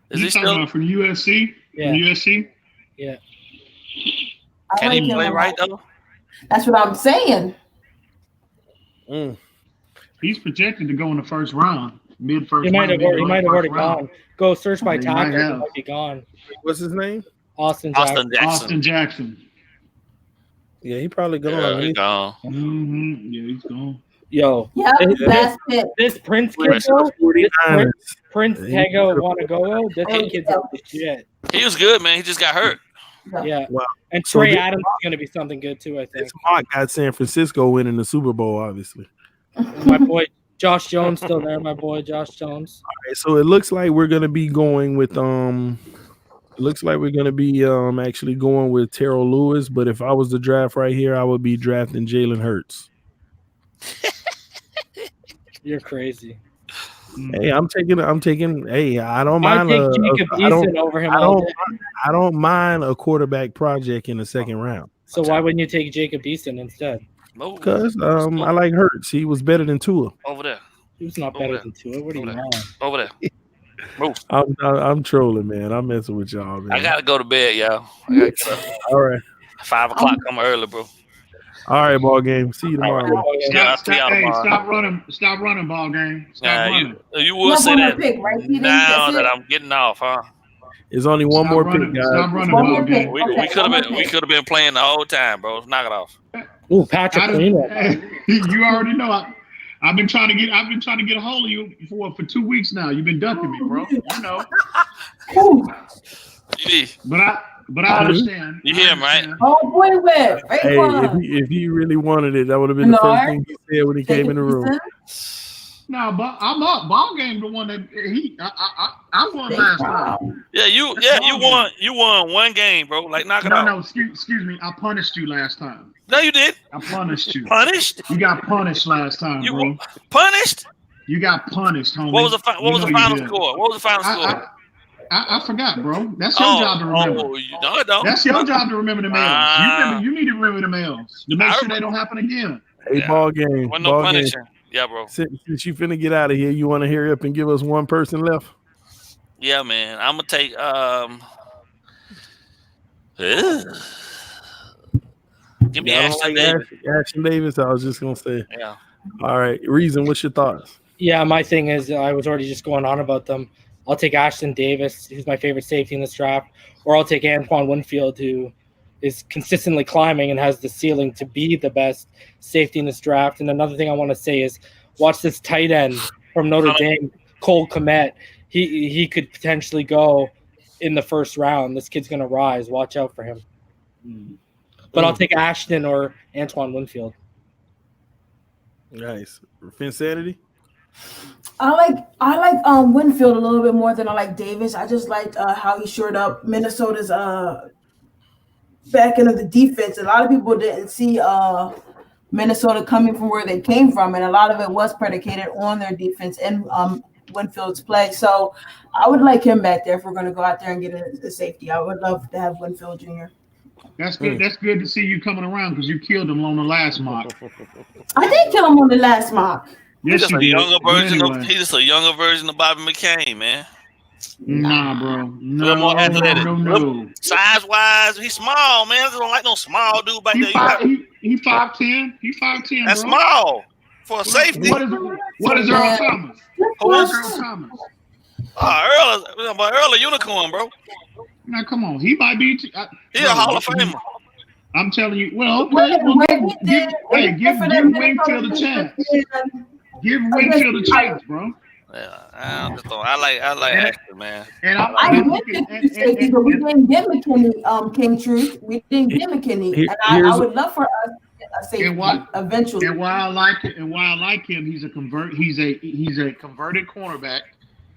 Is he still from USC? Yeah. From USC? Yeah. Can he play right though? That's what I'm saying. He's projected to go in the first round, mid-first. He might have already gone. Go search by He tackle. might He might be gone. What's his name? Austin Jackson. Yeah, he probably gone. Yeah, he's gone. Yeah, he's gone. Yo, this Prince kid, Prince Tego Wannago, this kid's the shit. He was good, man. He just got hurt. Yeah. Wow. And Trey Adams is going to be something good too, I think. This mock got San Francisco winning the Super Bowl, obviously. My boy Josh Jones still there. My boy Josh Jones. All right, so it looks like we're gonna be going with actually going with Terrell Lewis. But if I was to draft right here, I would be drafting Jalen Hurts. You're crazy. Hey, I'm taking. Hey, I don't mind. I take Jacob Eason over him. I don't mind a quarterback project in the second round. So why wouldn't you take Jacob Eason instead? Because I like Hurts. He was better than Tua. Over there. He was not better than Tua. What are you on? Over there. Move. I'm trolling, man. I'm messing with y'all, man. I gotta go to bed, y'all. I gotta get up. All right. 5 o'clock. Come early, bro. All right, ball game. See you tomorrow. Stop running, ball game. Stop running. You will say that now that I'm getting off, huh? There's only one more pick, guys. Stop running, ball game. We could have been playing the whole time, bro. Knock it off. Ooh, Patrick. You already know I've been trying to get a hold of you for 2 weeks now. You've been ducking me, bro. You know. But I understand. You hear him, right? Oh boy, where? Hey, if he really wanted it, that would have been the first thing he said when he came in the room. No, but I'm up. Ball game, the one that I won last time. Yeah, you won. You won one game, bro. Like knock it off. No, excuse me. I punished you last time. No, you did. I punished you. Punished? You got punished last time, bro. Punished? You got punished, homie. What was the final score? What was the final score? I forgot, bro. That's your job to remember. No, don't. That's your job to remember the mails. You need to remember the mails to make sure they don't happen again. Hey, ball game. Wasn't no punishing. Yeah, bro. Since you finna get out of here, you want to hurry up and give us one person left? Yeah, man. I'm gonna take Give me I don't Ashton like Davis. Ashton Davis. I was just gonna say. Yeah. All right, Reason. What's your thoughts? Yeah, my thing is I was already just going on about them. I'll take Ashton Davis, who's my favorite safety in this draft, or I'll take Antoine Winfield, who is consistently climbing and has the ceiling to be the best safety in this draft. And another thing I want to say is watch this tight end from Notre Dame, Cole Kmet. He could potentially go in the first round. This kid's going to rise. Watch out for him. But I'll take Ashton or Antoine Winfield. Nice. Finsanity? I like Winfield a little bit more than I like Davis. I just liked how he shored up Minnesota's back end of the defense. A lot of people didn't see Minnesota coming from where they came from, and a lot of it was predicated on their defense and Winfield's play. So I would like him back there if we're going to go out there and get a safety. I would love to have Winfield Jr. That's good. That's good to see you coming around because you killed him on the last mock. I did kill him on the last mock. Yes, He's just you a did. younger version Anyway. he's just a younger version of Bobby McCain, man. Nah, bro. Little more athletic. No. Size wise, he's small, man. I don't like no small dude back there. He 5'10". He 5'10". That's bro. small for a safety. What is Earl Thomas? Who is Earl Thomas? Earl a unicorn, bro. Now, come on. He might be. He's a Hall of Famer. I'm telling you. Well, okay. Give Winfield a chance. Give Winfield a chance, bro. Yeah, I like Ashton, man. And I get safety, but we didn't get McKinney, King Truth. We didn't get McKinney. And I would love for us to get a safety eventually. And why I like him, he's a converted cornerback.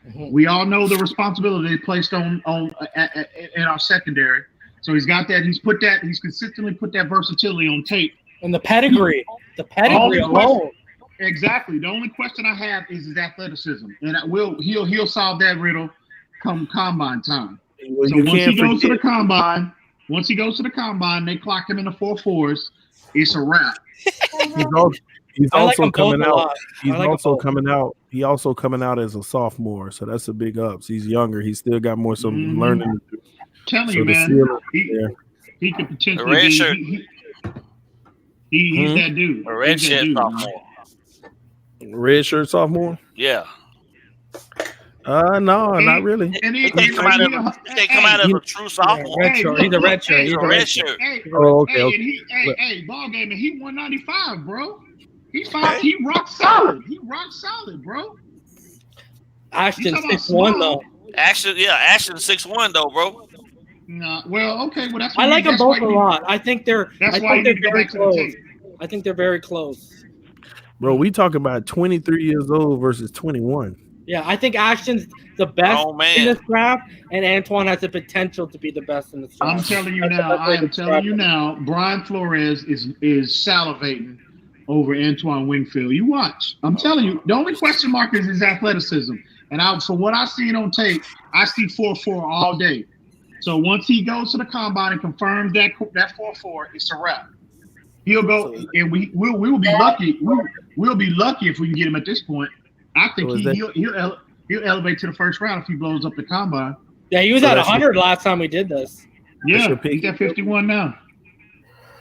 Mm-hmm. We all know the responsibility placed on in our secondary. So he's got that. He's consistently put that versatility on tape. And the pedigree alone. Exactly. The only question I have is his athleticism, and he'll solve that riddle come combine time. Well, so once he goes to the combine, they clock him in the 4.4s. It's a wrap. He's also coming out. He also coming out as a sophomore, so that's a big ups. He's younger. He's still got more learning to do. Telling you, man, he could potentially be. He's that dude. A red shirt sophomore. Red shirt sophomore? Yeah. No, not really. And he come out as a true sophomore. He's a red shirt. He's a red shirt. Hey, ball game, and he 195, bro. He rock solid. He rock solid, bro. Ashton 6'1" though. Ashton 6'1" though, bro. No, well, okay, well that's. I like them both a lot. I think they're very close. I think they're very close. Bro, we talk about 23 years old versus 21. Yeah, I think Ashton's the best in this draft, and Antoine has the potential to be the best in this draft. I'm telling you now, Brian Flores is salivating over Antoine Winfield. You watch. I'm telling you, the only question mark is his athleticism. And from what I've seen on tape, I see 4.4 all day. So once he goes to the combine and confirms that 4.4, it's a wrap. He'll go, and we will be lucky. We'll be lucky if we can get him at this point. I think he'll elevate to the first round if he blows up the combine. Yeah, he was at 100 last time we did this. Yeah, he's at 51 now.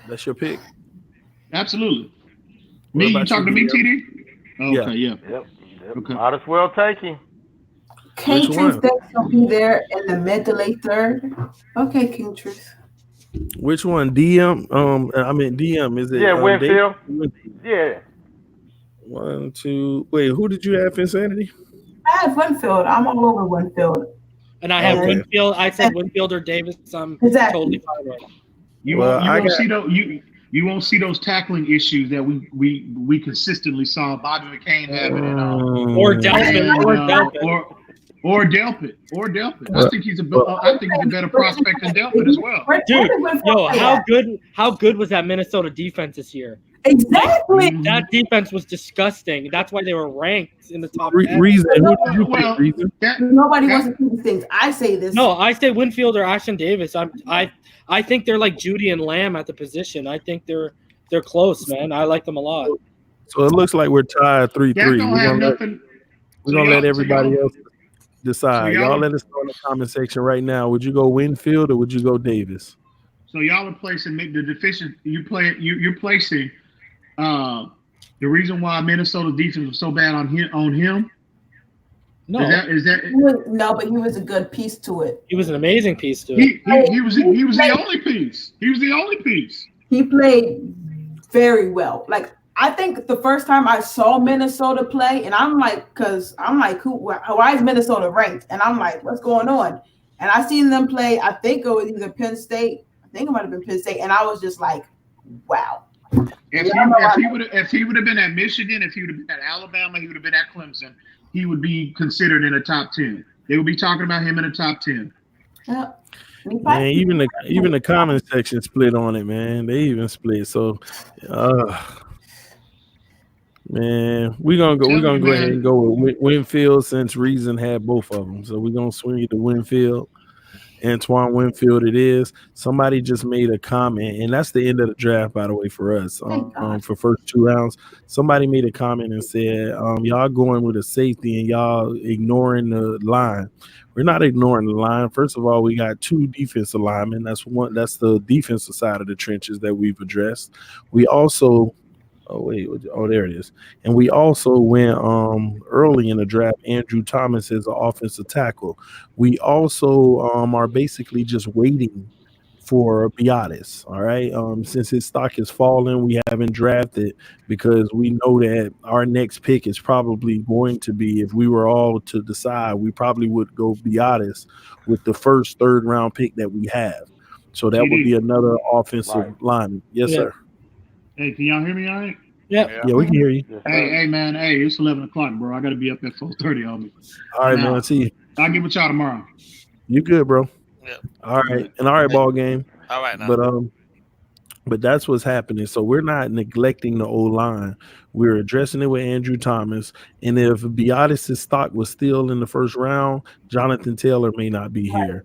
That's your pick. Absolutely. Me, you talking to me, TD? Okay, yeah. Yep. Okay. Might as well take him. King Truth thinks he'll be there in the mid to late third. Okay, King Truth. Which one? DM? DM. Is it? Yeah, Winfield. Yeah. 1, 2. Wait, who did you have, Insanity? I have Winfield. I'm all over Winfield. And I have Winfield. I said Winfield or Davis. I'm totally fine with. You won't see those tackling issues that we consistently saw Bobby McCain having, or Delpit, or Delpit. I think he's a better prospect than Delpit as well. Dude, how good was that Minnesota defense this year? Exactly. That defense was disgusting. That's why they were ranked in the top 10. Reason. Who did you pick, Reason? Nobody wants to see these things. I say this. No, I say Winfield or Ashton Davis. I think they're like Judy and Lamb at the position. I think they're close, man. I like them a lot. So it looks like we're tied 3-3. We're gonna let everybody else decide. Y'all let us know in the comment section right now. Would you go Winfield or would you go Davis? So y'all are placing the deficient. You're placing the reason why Minnesota's defense was so bad on him. No, is that no? But he was a good piece to it. He was an amazing piece to it. He was the only piece. He was the only piece. He played very well. Like, I think the first time I saw Minnesota play, and I'm like, why is Minnesota ranked? And I'm like, what's going on? And I seen them play. I think it was either Penn State. I think it might have been Penn State, and I was just like, wow. If he would have been at Michigan, if he would have been at Alabama, he would have been at Clemson, he would be considered in the top 10. They would be talking about him in the top 10. Yeah. Man, even the comment section split on it, man. They even split. So, man, we're gonna go ahead and go with Winfield since Reason had both of them. So we're gonna swing it to Winfield. Antoine Winfield it is. Somebody just made a comment, and that's the end of the draft, by the way, for us. For first 2 rounds, somebody made a comment and said, y'all going with a safety and y'all ignoring the line. We're not ignoring the line. First of all, we got 2 defensive linemen. That's the defensive side of the trenches that we've addressed. We also there it is. And we also went early in the draft, Andrew Thomas as an offensive tackle. We also are basically just waiting for Biotis. All right. Since his stock is falling, we haven't drafted because we know that our next pick is probably going to be, if we were all to decide, we probably would go Biotis with the first 3rd round pick that we have. So that would be another offensive lineman. Yes, sir. Hey, can y'all hear me all right? Yeah, we can hear you. Hey, man. Hey, it's 11 o'clock, bro. I got to be up at 4:30 on me. All right, man. See you. I'll get with y'all tomorrow. You good, bro? Yeah. All right. And all right, ball game. All right, now. But that's what's happening. So we're not neglecting the O-line. We're addressing it with Andrew Thomas. And if Biotis' stock was still in the first round, Jonathan Taylor may not be here.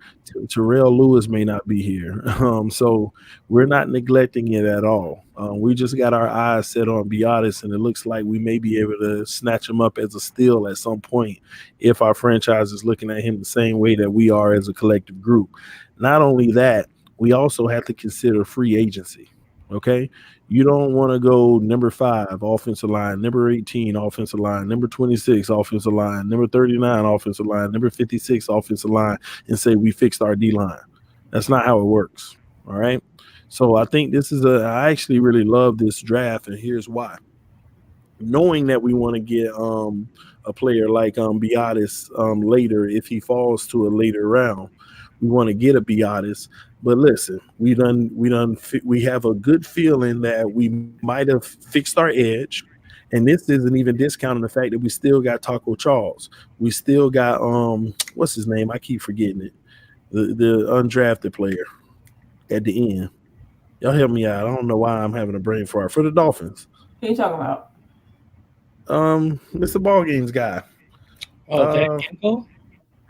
Terrell Lewis may not be here. So we're not neglecting it at all. We just got our eyes set on Biotis, and it looks like we may be able to snatch him up as a steal at some point if our franchise is looking at him the same way that we are as a collective group. Not only that, we also have to consider free agency, okay? You don't want to go number 5, offensive line, number 18, offensive line, number 26, offensive line, number 39, offensive line, number 56, offensive line, and say we fixed our D-line. That's not how it works, all right? So I think I actually really love this draft, and here's why. Knowing that we want to get a player like Biotis later, if he falls to a later round, we want to get a Biotis. But listen, we have a good feeling that we might have fixed our edge, and this isn't even discounting the fact that we still got Taco Charles. We still got what's his name? I keep forgetting it. The undrafted player at the end. Y'all help me out. I don't know why I'm having a brain fart for the Dolphins. Who are you talking about? Mr. Ballgames guy. Van Ginkel?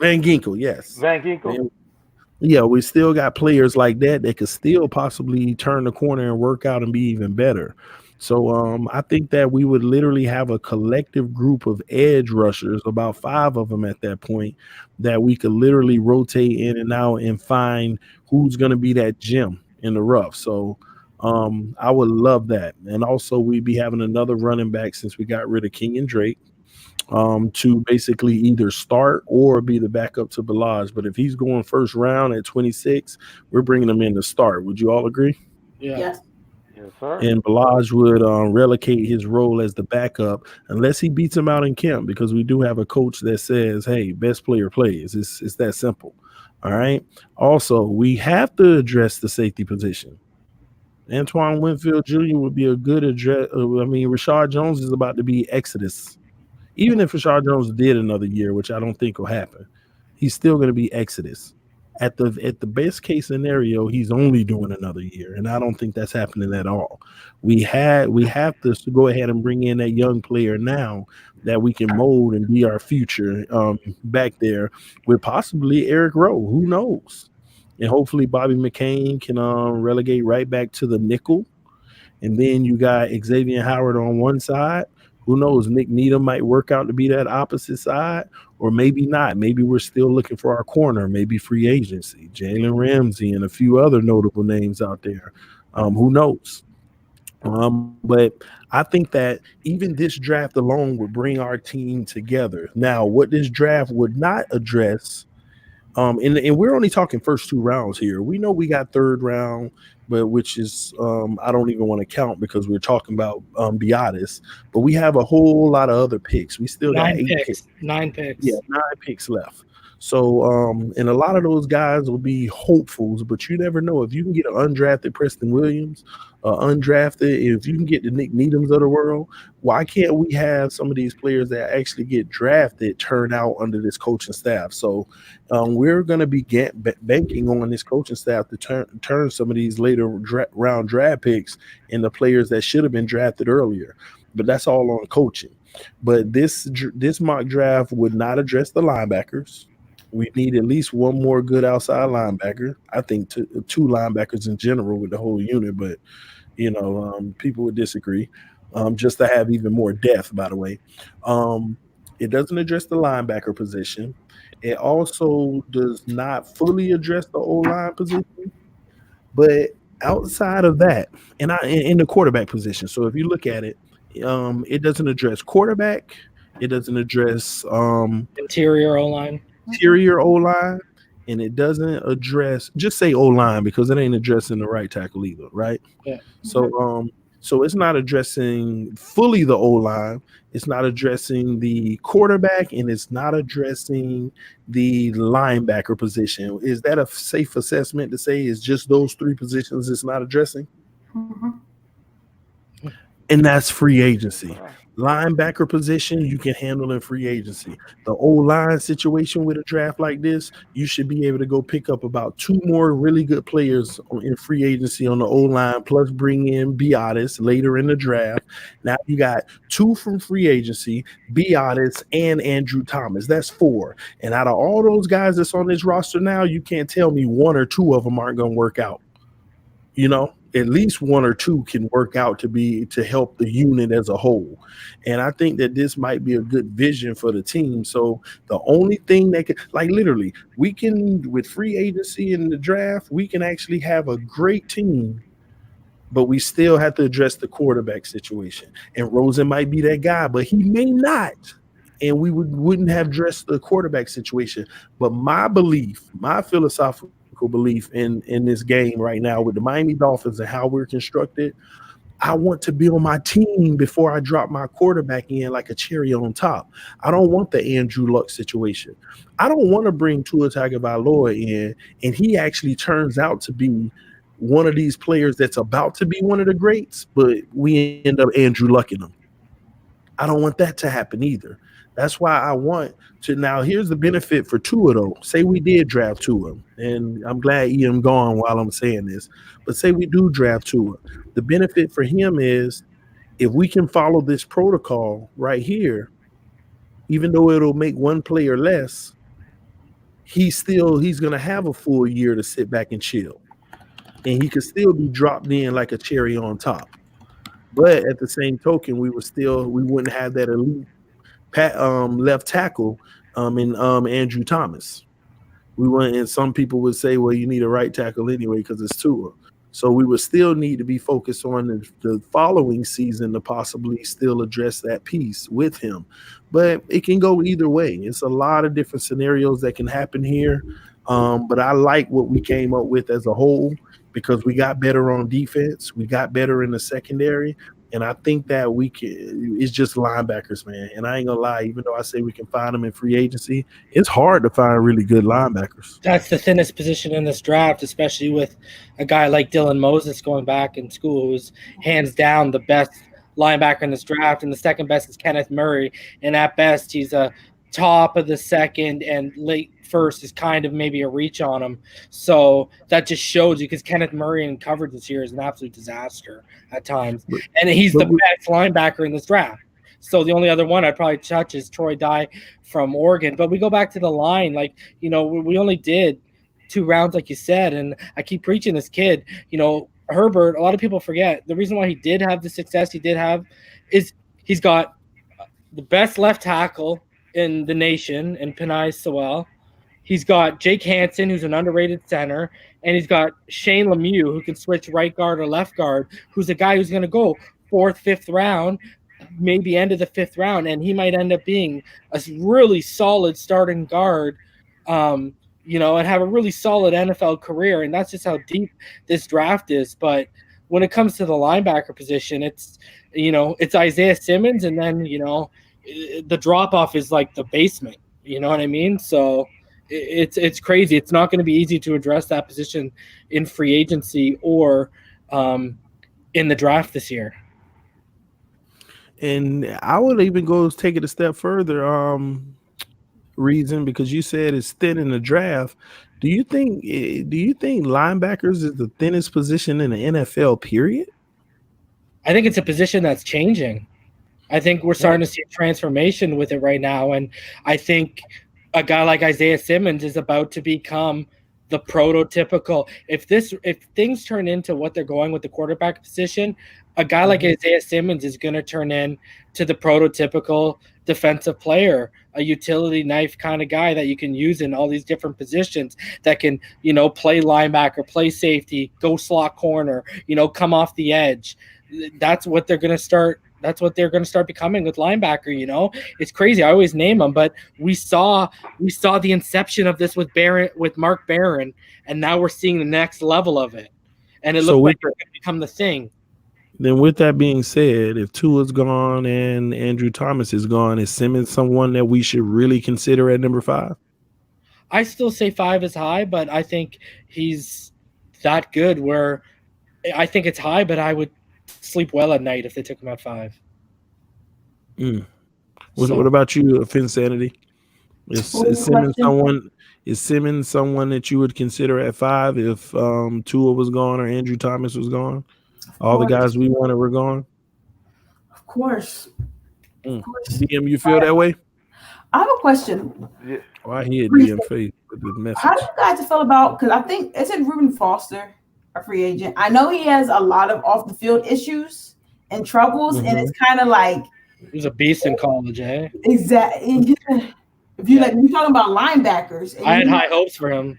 Van Ginkel, yes. Van Ginkel. Yeah, we still got players like that could still possibly turn the corner and work out and be even better. So I think that we would literally have a collective group of edge rushers, about 5 of them at that point, that we could literally rotate in and out and find who's going to be that gem in the rough. So I would love that. And also we'd be having another running back since we got rid of King and Drake. To basically either start or be the backup to Balaj. But if he's going first round at 26, we're bringing him in to start. Would you all agree? Yeah. Yes. Yes, sir. And Balaj would relegate his role as the backup unless he beats him out in camp, because we do have a coach that says, hey, best player plays. It's that simple. All right. Also, we have to address the safety position. Antoine Winfield Jr. would be a good address. Rashard Jones is about to be Exodus. Even if Rashard Jones did another year, which I don't think will happen, he's still going to be Exodus. At the best case scenario, he's only doing another year, and I don't think that's happening at all. We have to go ahead and bring in that young player now that we can mold and be our future back there with possibly Eric Rowe. Who knows? And hopefully Bobby McCain can relegate right back to the nickel. And then you got Xavier Howard on one side, Who knows? Nick Needham might work out to be that opposite side, or maybe not. Maybe we're still looking for our corner, maybe free agency, Jalen Ramsey, and a few other notable names out there. Who knows? But I think that even this draft alone would bring our team together. Now, what this draft would not address, and we're only talking first 2 rounds here. We know we got third round, but which is I don't even want to count because we're talking about Biotis. But we have a whole lot of other picks. We still got 8 picks. 9 picks. Yeah, 9 picks left. So, and a lot of those guys will be hopefuls, but you never know. If you can get an undrafted Preston Williams, undrafted, if you can get the Nick Needhams of the world, why can't we have some of these players that actually get drafted turn out under this coaching staff? So, we're going to be banking on this coaching staff to turn some of these later round draft picks into players that should have been drafted earlier. But that's all on coaching. But this mock draft would not address the linebackers. We need at least one more good outside linebacker. I think two linebackers in general with the whole unit, but people would disagree. Just to have even more depth, by the way. It doesn't address the linebacker position. It also does not fully address the O-line position. But outside of that, and in the quarterback position. So if you look at it, it doesn't address quarterback. It doesn't address interior O-line. Interior O-line, and it doesn't address, just say O-line because it ain't addressing the right tackle either, right? Yeah. So it's not addressing fully the O-line. It's not addressing the quarterback, and it's not addressing the linebacker position. Is that a safe assessment to say it's just those 3 positions it's not addressing? Mm-hmm. And that's free agency. Linebacker position, you can handle in free agency. The O-line situation with a draft like this, you should be able to go pick up about 2 more really good players in free agency on the O-line, plus bring in Biotis later in the draft. Now you got 2 from free agency, Biotis and Andrew Thomas. That's 4. And out of all those guys that's on this roster now, you can't tell me 1 or 2 of them aren't going to work out. At least 1 or 2 can work out to help the unit as a whole. And I think that this might be a good vision for the team. So the only thing that can, like literally, we can, with free agency in the draft, we can actually have a great team, but we still have to address the quarterback situation. And Rosen might be that guy, but he may not. And we wouldn't have addressed the quarterback situation. But my belief, my philosophical belief in this game right now with the Miami Dolphins and how we're constructed, I want to be on my team before I drop my quarterback in like a cherry on top. I don't want the Andrew Luck situation. I don't want to bring Tua Tagovailoa in and he actually turns out to be one of these players that's about to be one of the greats, but we end up Andrew Lucking him. I don't want that to happen either. That's why I want to. Now, here's the benefit for Tua, though. Say we did draft Tua, and I'm glad Ian gone while I'm saying this, but say we do draft Tua. The benefit for him is if we can follow this protocol right here, even though it'll make 1 player less, he's going to have a full year to sit back and chill. And he could still be dropped in like a cherry on top. But at the same token, we wouldn't have that elite left tackle in Andrew Thomas. We wouldn't, and some people would say, well, you need a right tackle anyway because it's Tua. So we would still need to be focused on the following season to possibly still address that piece with him. But it can go either way. It's a lot of different scenarios that can happen here. But I like what we came up with as a whole because we got better on defense. We got better in the secondary. And I think that it's just linebackers, man. And I ain't gonna lie, even though I say we can find them in free agency, it's hard to find really good linebackers. That's the thinnest position in this draft, especially with a guy like Dylan Moses going back in school, who's hands down the best linebacker in this draft. And the second best is Kenneth Murray. And at best, he's a top of the second and late first is kind of maybe a reach on him. So that just shows you because Kenneth Murray in coverage this year is an absolute disaster at times. And he's the best linebacker in this draft. So the only other one I'd probably touch is Troy Dye from Oregon. But we go back to the line. Like, we only did 2 rounds, like you said. And I keep preaching this kid, Herbert, a lot of people forget the reason why he did have the success he did have is he's got the best left tackle in the nation in Penai Sewell. He's got Jake Hansen, who's an underrated center, and he's got Shane Lemieux, who can switch right guard or left guard, who's a guy who's going to go 4th, 5th round, maybe end of the 5th round, and he might end up being a really solid starting guard, and have a really solid NFL career. And that's just how deep this draft is. But when it comes to the linebacker position, it's Isaiah Simmons, and then, the drop-off is like the basement. You know what I mean? So it's crazy. It's not going to be easy to address that position in free agency or in the draft this year. And I would even go take it a step further, reason, because you said it's thin in the draft. Do you think linebackers is the thinnest position in the NFL, period? I think it's a position that's changing. I think we're starting to see a transformation with it right now. And I think a guy like Isaiah Simmons is about to become the prototypical. If things turn into what they're going with the quarterback position, a guy like Isaiah Simmons is going to turn into the prototypical defensive player, a utility knife kind of guy that you can use in all these different positions, that can, play linebacker, play safety, go slot corner, come off the edge. That's what they're going to start. That's what they're going to start becoming with linebacker. It's crazy. I always name them, but we saw the inception of this with Mark Barron, and now we're seeing the next level of it. And it looks like it's going to become the thing. Then with that being said, if Tua's gone and Andrew Thomas is gone, is Simmons someone that we should really consider at number 5? I still say 5 is high, but I think he's that good where I think it's high, but I would sleep well at night if they took him at 5. What about you, Finsanity? Is Simmons someone that you would consider at 5 if Tua was gone or Andrew Thomas was gone? All the guys we wanted were gone? Of course. DM, you feel that way? I have a question. Yeah. I hear DM face with the message. How do you guys feel about, because I think, isn't Reuben Foster a free agent? I know he has a lot of off the field issues and troubles, and it's kind of like he was a beast in college, eh? Exactly. If you you're talking about linebackers, I had high hopes for him.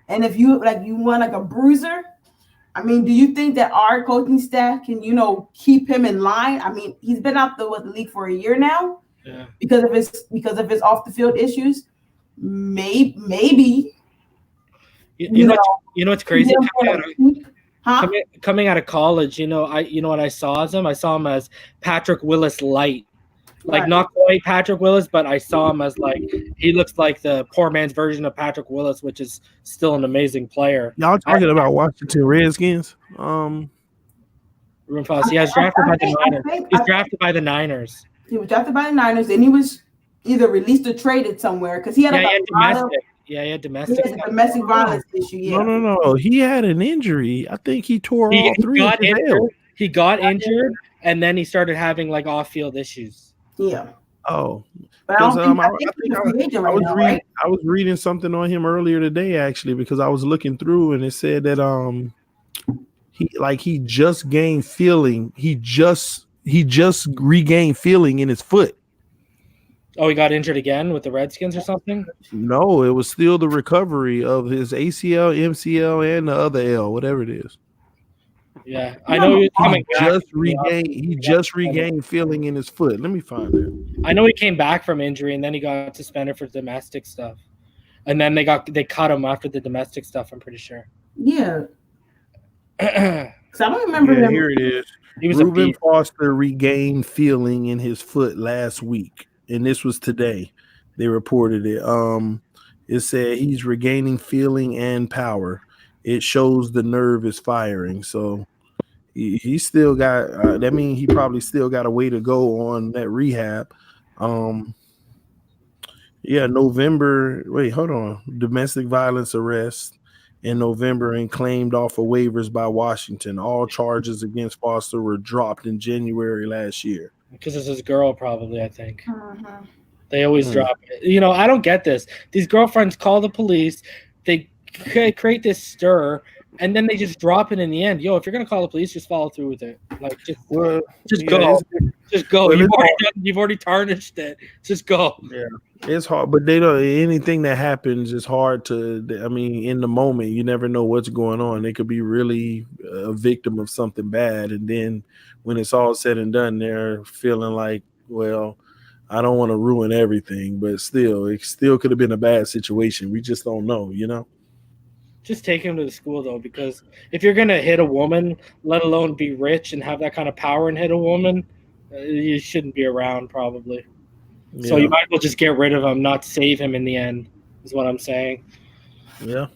And if you want a bruiser, I mean, do you think that our coaching staff can, keep him in line? I mean, he's been out the league for a year now, because of his off the field issues. Maybe. You know what's crazy? Coming out of college, what I saw as him? I saw him as Patrick Willis light. Not quite Patrick Willis, but I saw him as he looks like the poor man's version of Patrick Willis, which is still an amazing player. Y'all talking about Washington Redskins? Reuben Foster, he's drafted by the Niners. He's drafted by the Niners. He was drafted by the Niners, and he was either released or traded somewhere because he had he had domestic. He has a domestic violence issue. Yeah. No. He had an injury. I think he tore all 3 of his nails. He got injured, and then he started having off-field issues. Yeah. Oh, but I was reading something on him earlier today, actually, because I was looking through and it said that he just gained feeling. He just regained feeling in his foot. Oh, he got injured again with the Redskins or something? No, it was still the recovery of his ACL, MCL, and the other L, whatever it is. Yeah, I know he was coming back. He just regained feeling in his foot. Let me find it. I know he came back from injury and then he got suspended for domestic stuff, and then they cut him after the domestic stuff. I'm pretty sure. Yeah. Because I don't remember him. Here it is. Reuben Foster regained feeling in his foot last week, and this was today. They reported it. It said he's regaining feeling and power. It shows the nerve is firing. So he still got that means he probably still got a way to go on that rehab. November. Wait, hold on. Domestic violence arrest in November and claimed off of waivers by Washington. All charges against Foster were dropped in January last year. Because it's his girl, probably, I think. They always drop it. I don't get this. These girlfriends call the police. They create this stir. and then they just drop it in the end. Yo, if you're gonna call the police, just follow through with it. Like just go. Just go. Well, You've already tarnished it. Just go. Yeah, it's hard, but they don't. Anything that happens is hard to. I mean, in the moment, you never know what's going on. They could be really a victim of something bad, and then when it's all said and done, they're feeling like, well, I don't want to ruin everything, but still, it still could have been a bad situation. We just don't know, you know. Just take him to the school though, because if you're gonna hit a woman, let alone be rich and have that kind of power and hit a woman, you shouldn't be around probably. Yeah. So you might as well just get rid of him, not save him in the end, is what I'm saying. Yeah.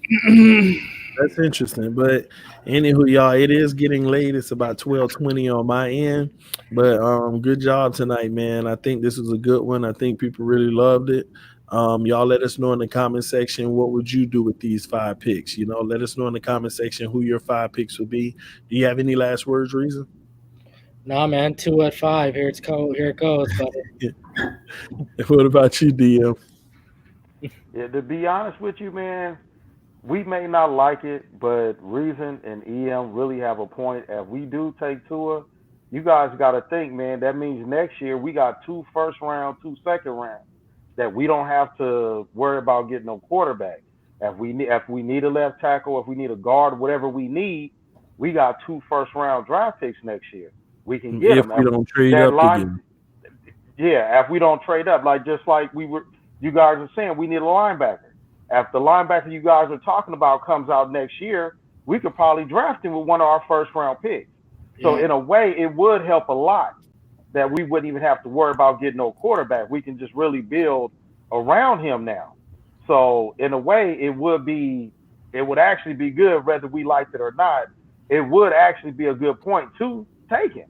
That's interesting. But anywho, y'all, it is getting late. It's about 12:20 on my end. But good job tonight, man. I think this was a good one. I think people really loved it. Y'all let us know in the comment section, what would you do with these 5 picks? You know, let us know in the comment section who your 5 picks would be. Do you have any last words, Reason? Nah, man, 2 at 5. Here it goes. What about you, DM? Yeah, to be honest with you, man, we may not like it, but Reason and EM really have a point. If we do take Tua, you guys got to think, man, that means next year we got 2 first round, 2 second round that we don't have to worry about getting no quarterback. If we need a left tackle, if we need a guard, whatever we need, we got 2 first round draft picks next year. We can get them. If we don't trade up again. Yeah, if we don't trade up, you guys are saying we need a linebacker. If the linebacker you guys are talking about comes out next year, we could probably draft him with one of our first round picks. So in a way, it would help a lot that we wouldn't even have to worry about getting no quarterback. We can just really build around him now. So in a way, it would actually be good, whether we liked it or not. It would actually be a good point to take him,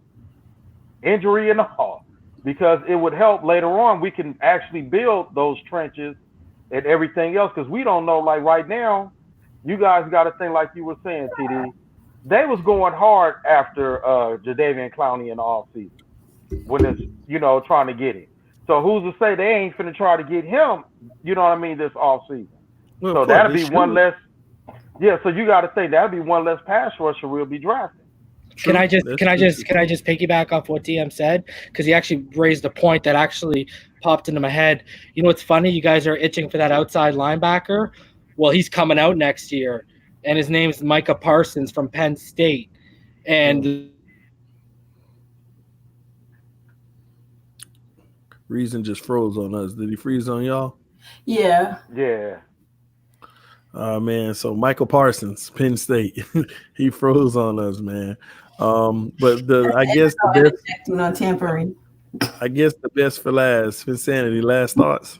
injury and all, because it would help later on. We can actually build those trenches and everything else, because we don't know. Like right now, you guys got to think, like you were saying, TD, they was going hard after Jadeveon Clowney in the offseason when it's, trying to get him. So who's to say they ain't finna try to get him, this offseason? Well, so that'll be one less. Yeah, so you got to think that'll be one less pass rusher we'll be drafting. Can I just piggyback off what DM said? Because he actually raised a point that actually popped into my head. You know what's funny? You guys are itching for that outside linebacker. Well, he's coming out next year, and his name's Micah Parsons from Penn State. And Reason just froze on us. Did he freeze on y'all? Yeah. Yeah. Man, so Michael Parsons, Penn State, he froze on us, man. But I guess the best for last. Phins last thoughts.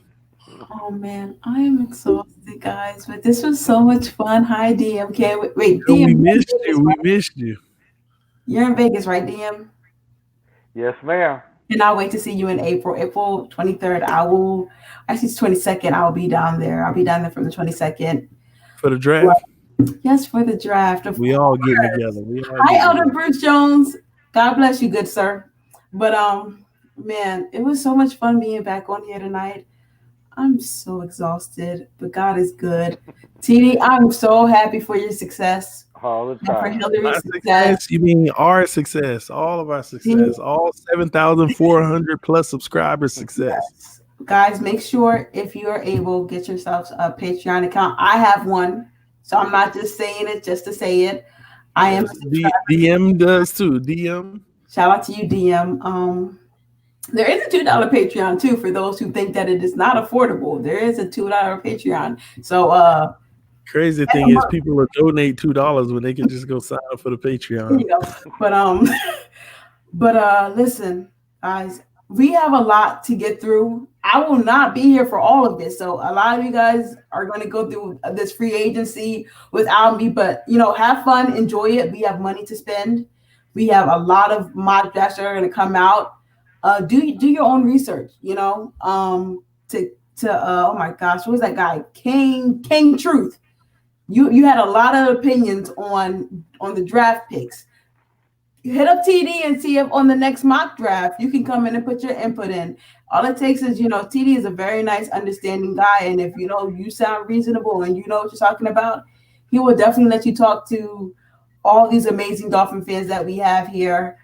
Oh man, I am exhausted, guys. But this was so much fun. Hi, DM. Okay, wait, DM. We missed you. You're in Vegas, right, DM? Yes, ma'am. And I'll wait to see you in April 23rd. It's 22nd. I'll be down there. I'll be down there from the 22nd. For the draft? Yes, for the draft. We all getting together. Hi, Elder Bruce Jones. God bless you, good sir. But man, it was so much fun being back on here tonight. I'm so exhausted, but God is good. TD, I'm so happy for your success. All the time. For Hillary's success. You mean our success, all of our success, all 7,400 plus subscribers success. Yes. Guys, make sure if you are able, get yourselves a Patreon account. I have one, so I'm not just saying it just to say it. I am. DM does too. DM. Shout out to you, DM. There is a $2 Patreon too for those who think that it is not affordable. There is a $2 Patreon. So crazy thing is people will donate $2 when they can just go sign up for the Patreon. But listen, guys, we have a lot to get through. I will not be here for all of this. So a lot of you guys are going to go through this free agency without me, but have fun, enjoy it. We have money to spend. We have a lot of mock drafts that are going to come out. Do your own research, oh my gosh, what was that guy? King Truth. You had a lot of opinions on the draft picks. You hit up TD and see if on the next mock draft you can come in and put your input in. All it takes is, TD is a very nice, understanding guy, and if you sound reasonable and you know what you're talking about, he will definitely let you talk to all these amazing Dolphin fans that we have here.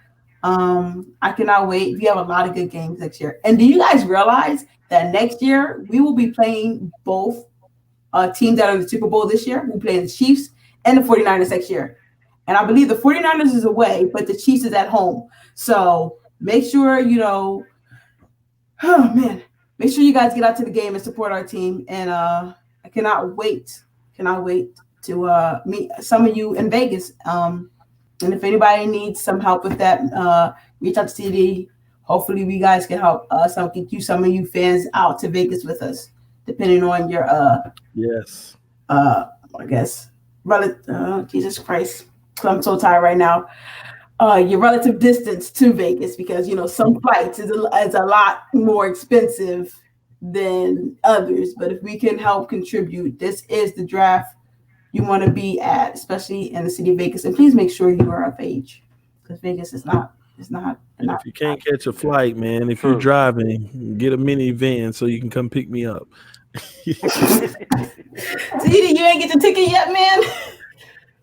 I cannot wait. We have a lot of good games next year. And do you guys realize that next year we will be playing both teams that are in the Super Bowl this year? We'll play the Chiefs and the 49ers next year. And I believe the 49ers is away, but the Chiefs is at home. So make sure, make sure you guys get out to the game and support our team. And I cannot wait to meet some of you in Vegas. And if anybody needs some help with that, reach out to CD. Hopefully, we guys can help some of you fans out to Vegas with us, depending on your yes. I guess Jesus Christ, I'm so tired right now. Your relative distance to Vegas, because some flights is a lot more expensive than others. But if we can help contribute, this is the draft you want to be at, especially in the city of Vegas. And please make sure you are of age, because Vegas is not. It's not. If you can't catch a flight, man, if you're driving, get a minivan so you can come pick me up. CD, you ain't get your ticket yet, man.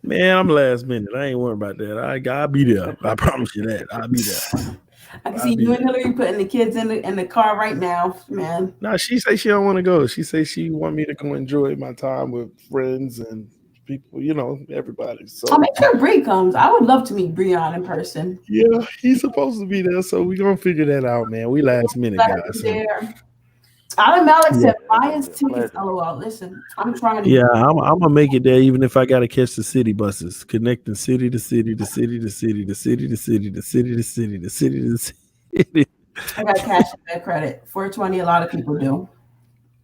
Man, I'm last minute. I ain't worried about that. I'll be there. I promise you that. I'll be there. I can see you and Hillary putting the kids in the car right now, man. No, she say she don't want to go. She say she want me to go enjoy my time with friends and people, everybody. So I'll make sure Bree comes. I would love to meet Breon in person. Yeah, he's supposed to be there, so we're gonna figure that out, man. We last minute guys. Alan Malik said, buy his tickets. LOL. Listen, I'm trying to. Yeah, I'm gonna make it there, even if I gotta catch the city buses, connecting city to city to city to city to city to city to city to city to city to city. I got cash and credit. 420. A lot of people do.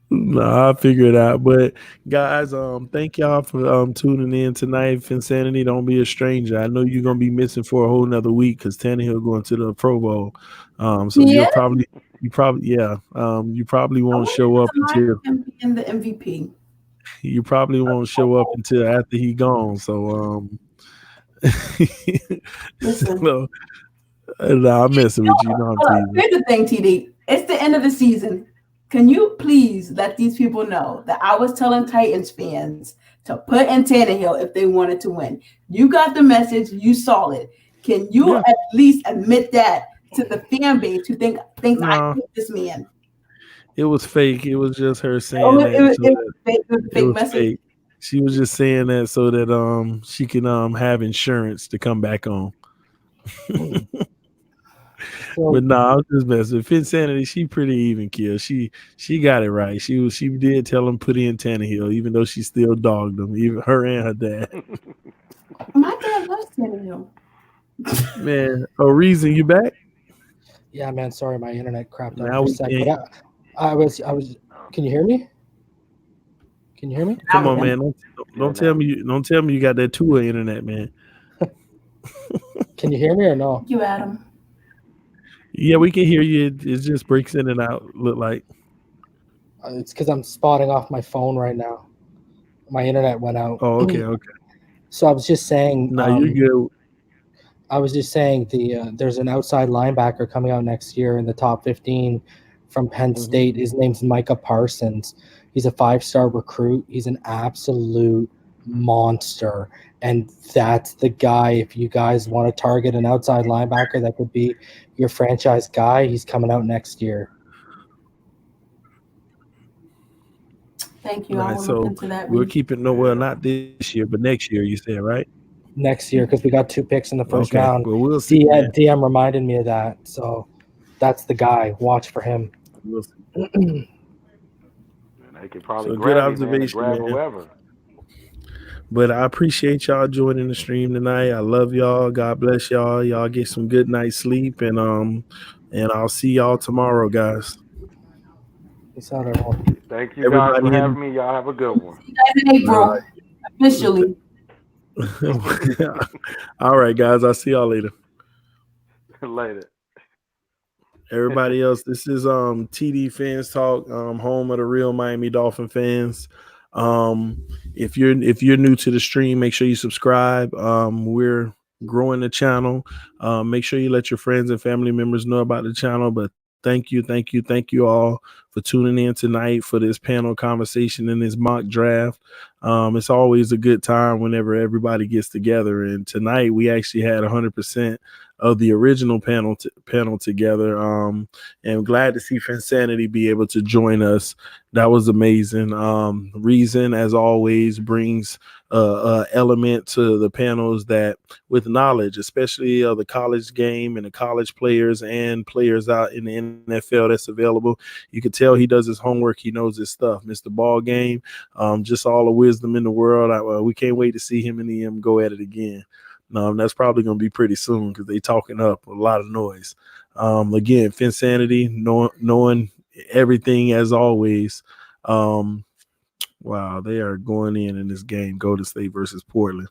No, I'll figure it out. But guys, thank y'all for tuning in tonight. Finsanity, don't be a stranger. I know you're gonna be missing for a whole nother week because Tannehill going to the Pro Bowl. So you probably won't show up until in the MVP. You probably won't show up until after he gone. So no, I'm messing with you. Here's the thing, TD. It's the end of the season. Can you please let these people know that I was telling Titans fans to put in Tannehill if they wanted to win? You got the message. You saw it. Can you at least admit that to the fan base who thinks I hate this man? It was fake. It was just her saying it was fake message. Fake. She was just saying that so that she can have insurance to come back on. But no, I was just messing. Finsanity, she pretty even kill. She got it right. She did tell him put in Tannehill, even though she still dogged him, even her and her dad. My dad loves Tannehill. Man, Reason, you back? Yeah, man. Sorry, my internet crapped out Now for a second. I was. Can you hear me? Can you hear me? Come on, man. Don't tell me you got that Tua internet, man. Can you hear me or no? You, Adam. Yeah, we can hear you. It just breaks in and out. Look like it's because I'm spotting off my phone right now. My internet went out. Oh, okay. So I was just saying. No, you're good. I was just saying there's an outside linebacker coming out next year in the top 15 from Penn State. His name's Micah Parsons. He's a 5-star recruit. He's an absolute monster. And that's the guy, if you guys want to target an outside linebacker that could be your franchise guy, he's coming out next year. Thank you. Right, so we'll keep it not this year, but next year, you said, right? Next year, because we got 2 picks in the first round. Well, we'll see. DM reminded me of that. So that's the guy. Watch for him. We'll see. They could probably good observation, man. Whoever. But I appreciate y'all joining the stream tonight. I love y'all. God bless y'all. Y'all get some good night's sleep, and I'll see y'all tomorrow, guys. Peace out, everyone. Thank you guys for having me. Y'all have a good one. See you guys in April, officially. All right, guys. I'll see y'all later. Later. Everybody else, this is TDPHINSTALK, home of the real Miami Dolphin fans. If you're new to the stream, make sure you subscribe. We're growing the channel. Make sure you let your friends and family members know about the channel. But thank you all for tuning in tonight for this panel conversation and this mock draft. It's always a good time whenever everybody gets together. And tonight we actually had 100% of the original panel together. And glad to see Finsanity be able to join us. That was amazing. Reason, as always, brings element to the panels that with knowledge, especially of the college game and the college players and players out in the NFL that's available. You can tell he does his homework. He knows his stuff. Mr. Ball Game, just all the wisdom in the world. We can't wait to see him and him go at it again. That's probably going to be pretty soon because they talking up a lot of noise. Again, Finsanity, knowing everything as always. Wow, they are going in this game, Golden State versus Portland.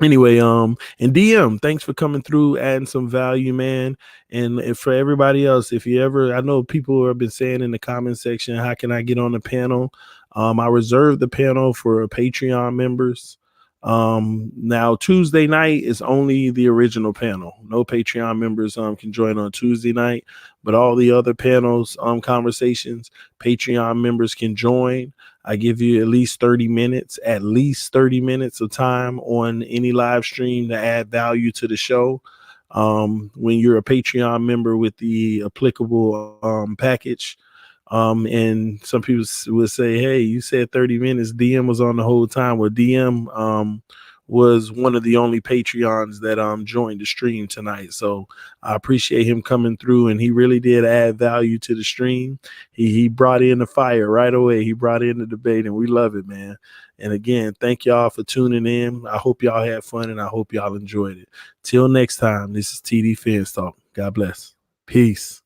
Anyway, and DM, thanks for coming through, adding some value, man. And for everybody else, if you ever, I know people have been saying in the comment section, how can I get on the panel? I reserved the panel for Patreon members. Now Tuesday night is only the original panel. No Patreon members can join on Tuesday night, but all the other panels, conversations, Patreon members can join. I give you at least 30 minutes of time on any live stream to add value to the show. When you're a Patreon member with the applicable package. And some people would say, hey, you said 30 minutes. DM was on the whole time. Well, DM was one of the only Patreons that joined the stream tonight. So I appreciate him coming through, and he really did add value to the stream. He brought in the fire right away. He brought in the debate, and we love it, man. And again, thank y'all for tuning in. I hope y'all had fun, and I hope y'all enjoyed it. Till next time, this is TDPHINSTALK. God bless. Peace.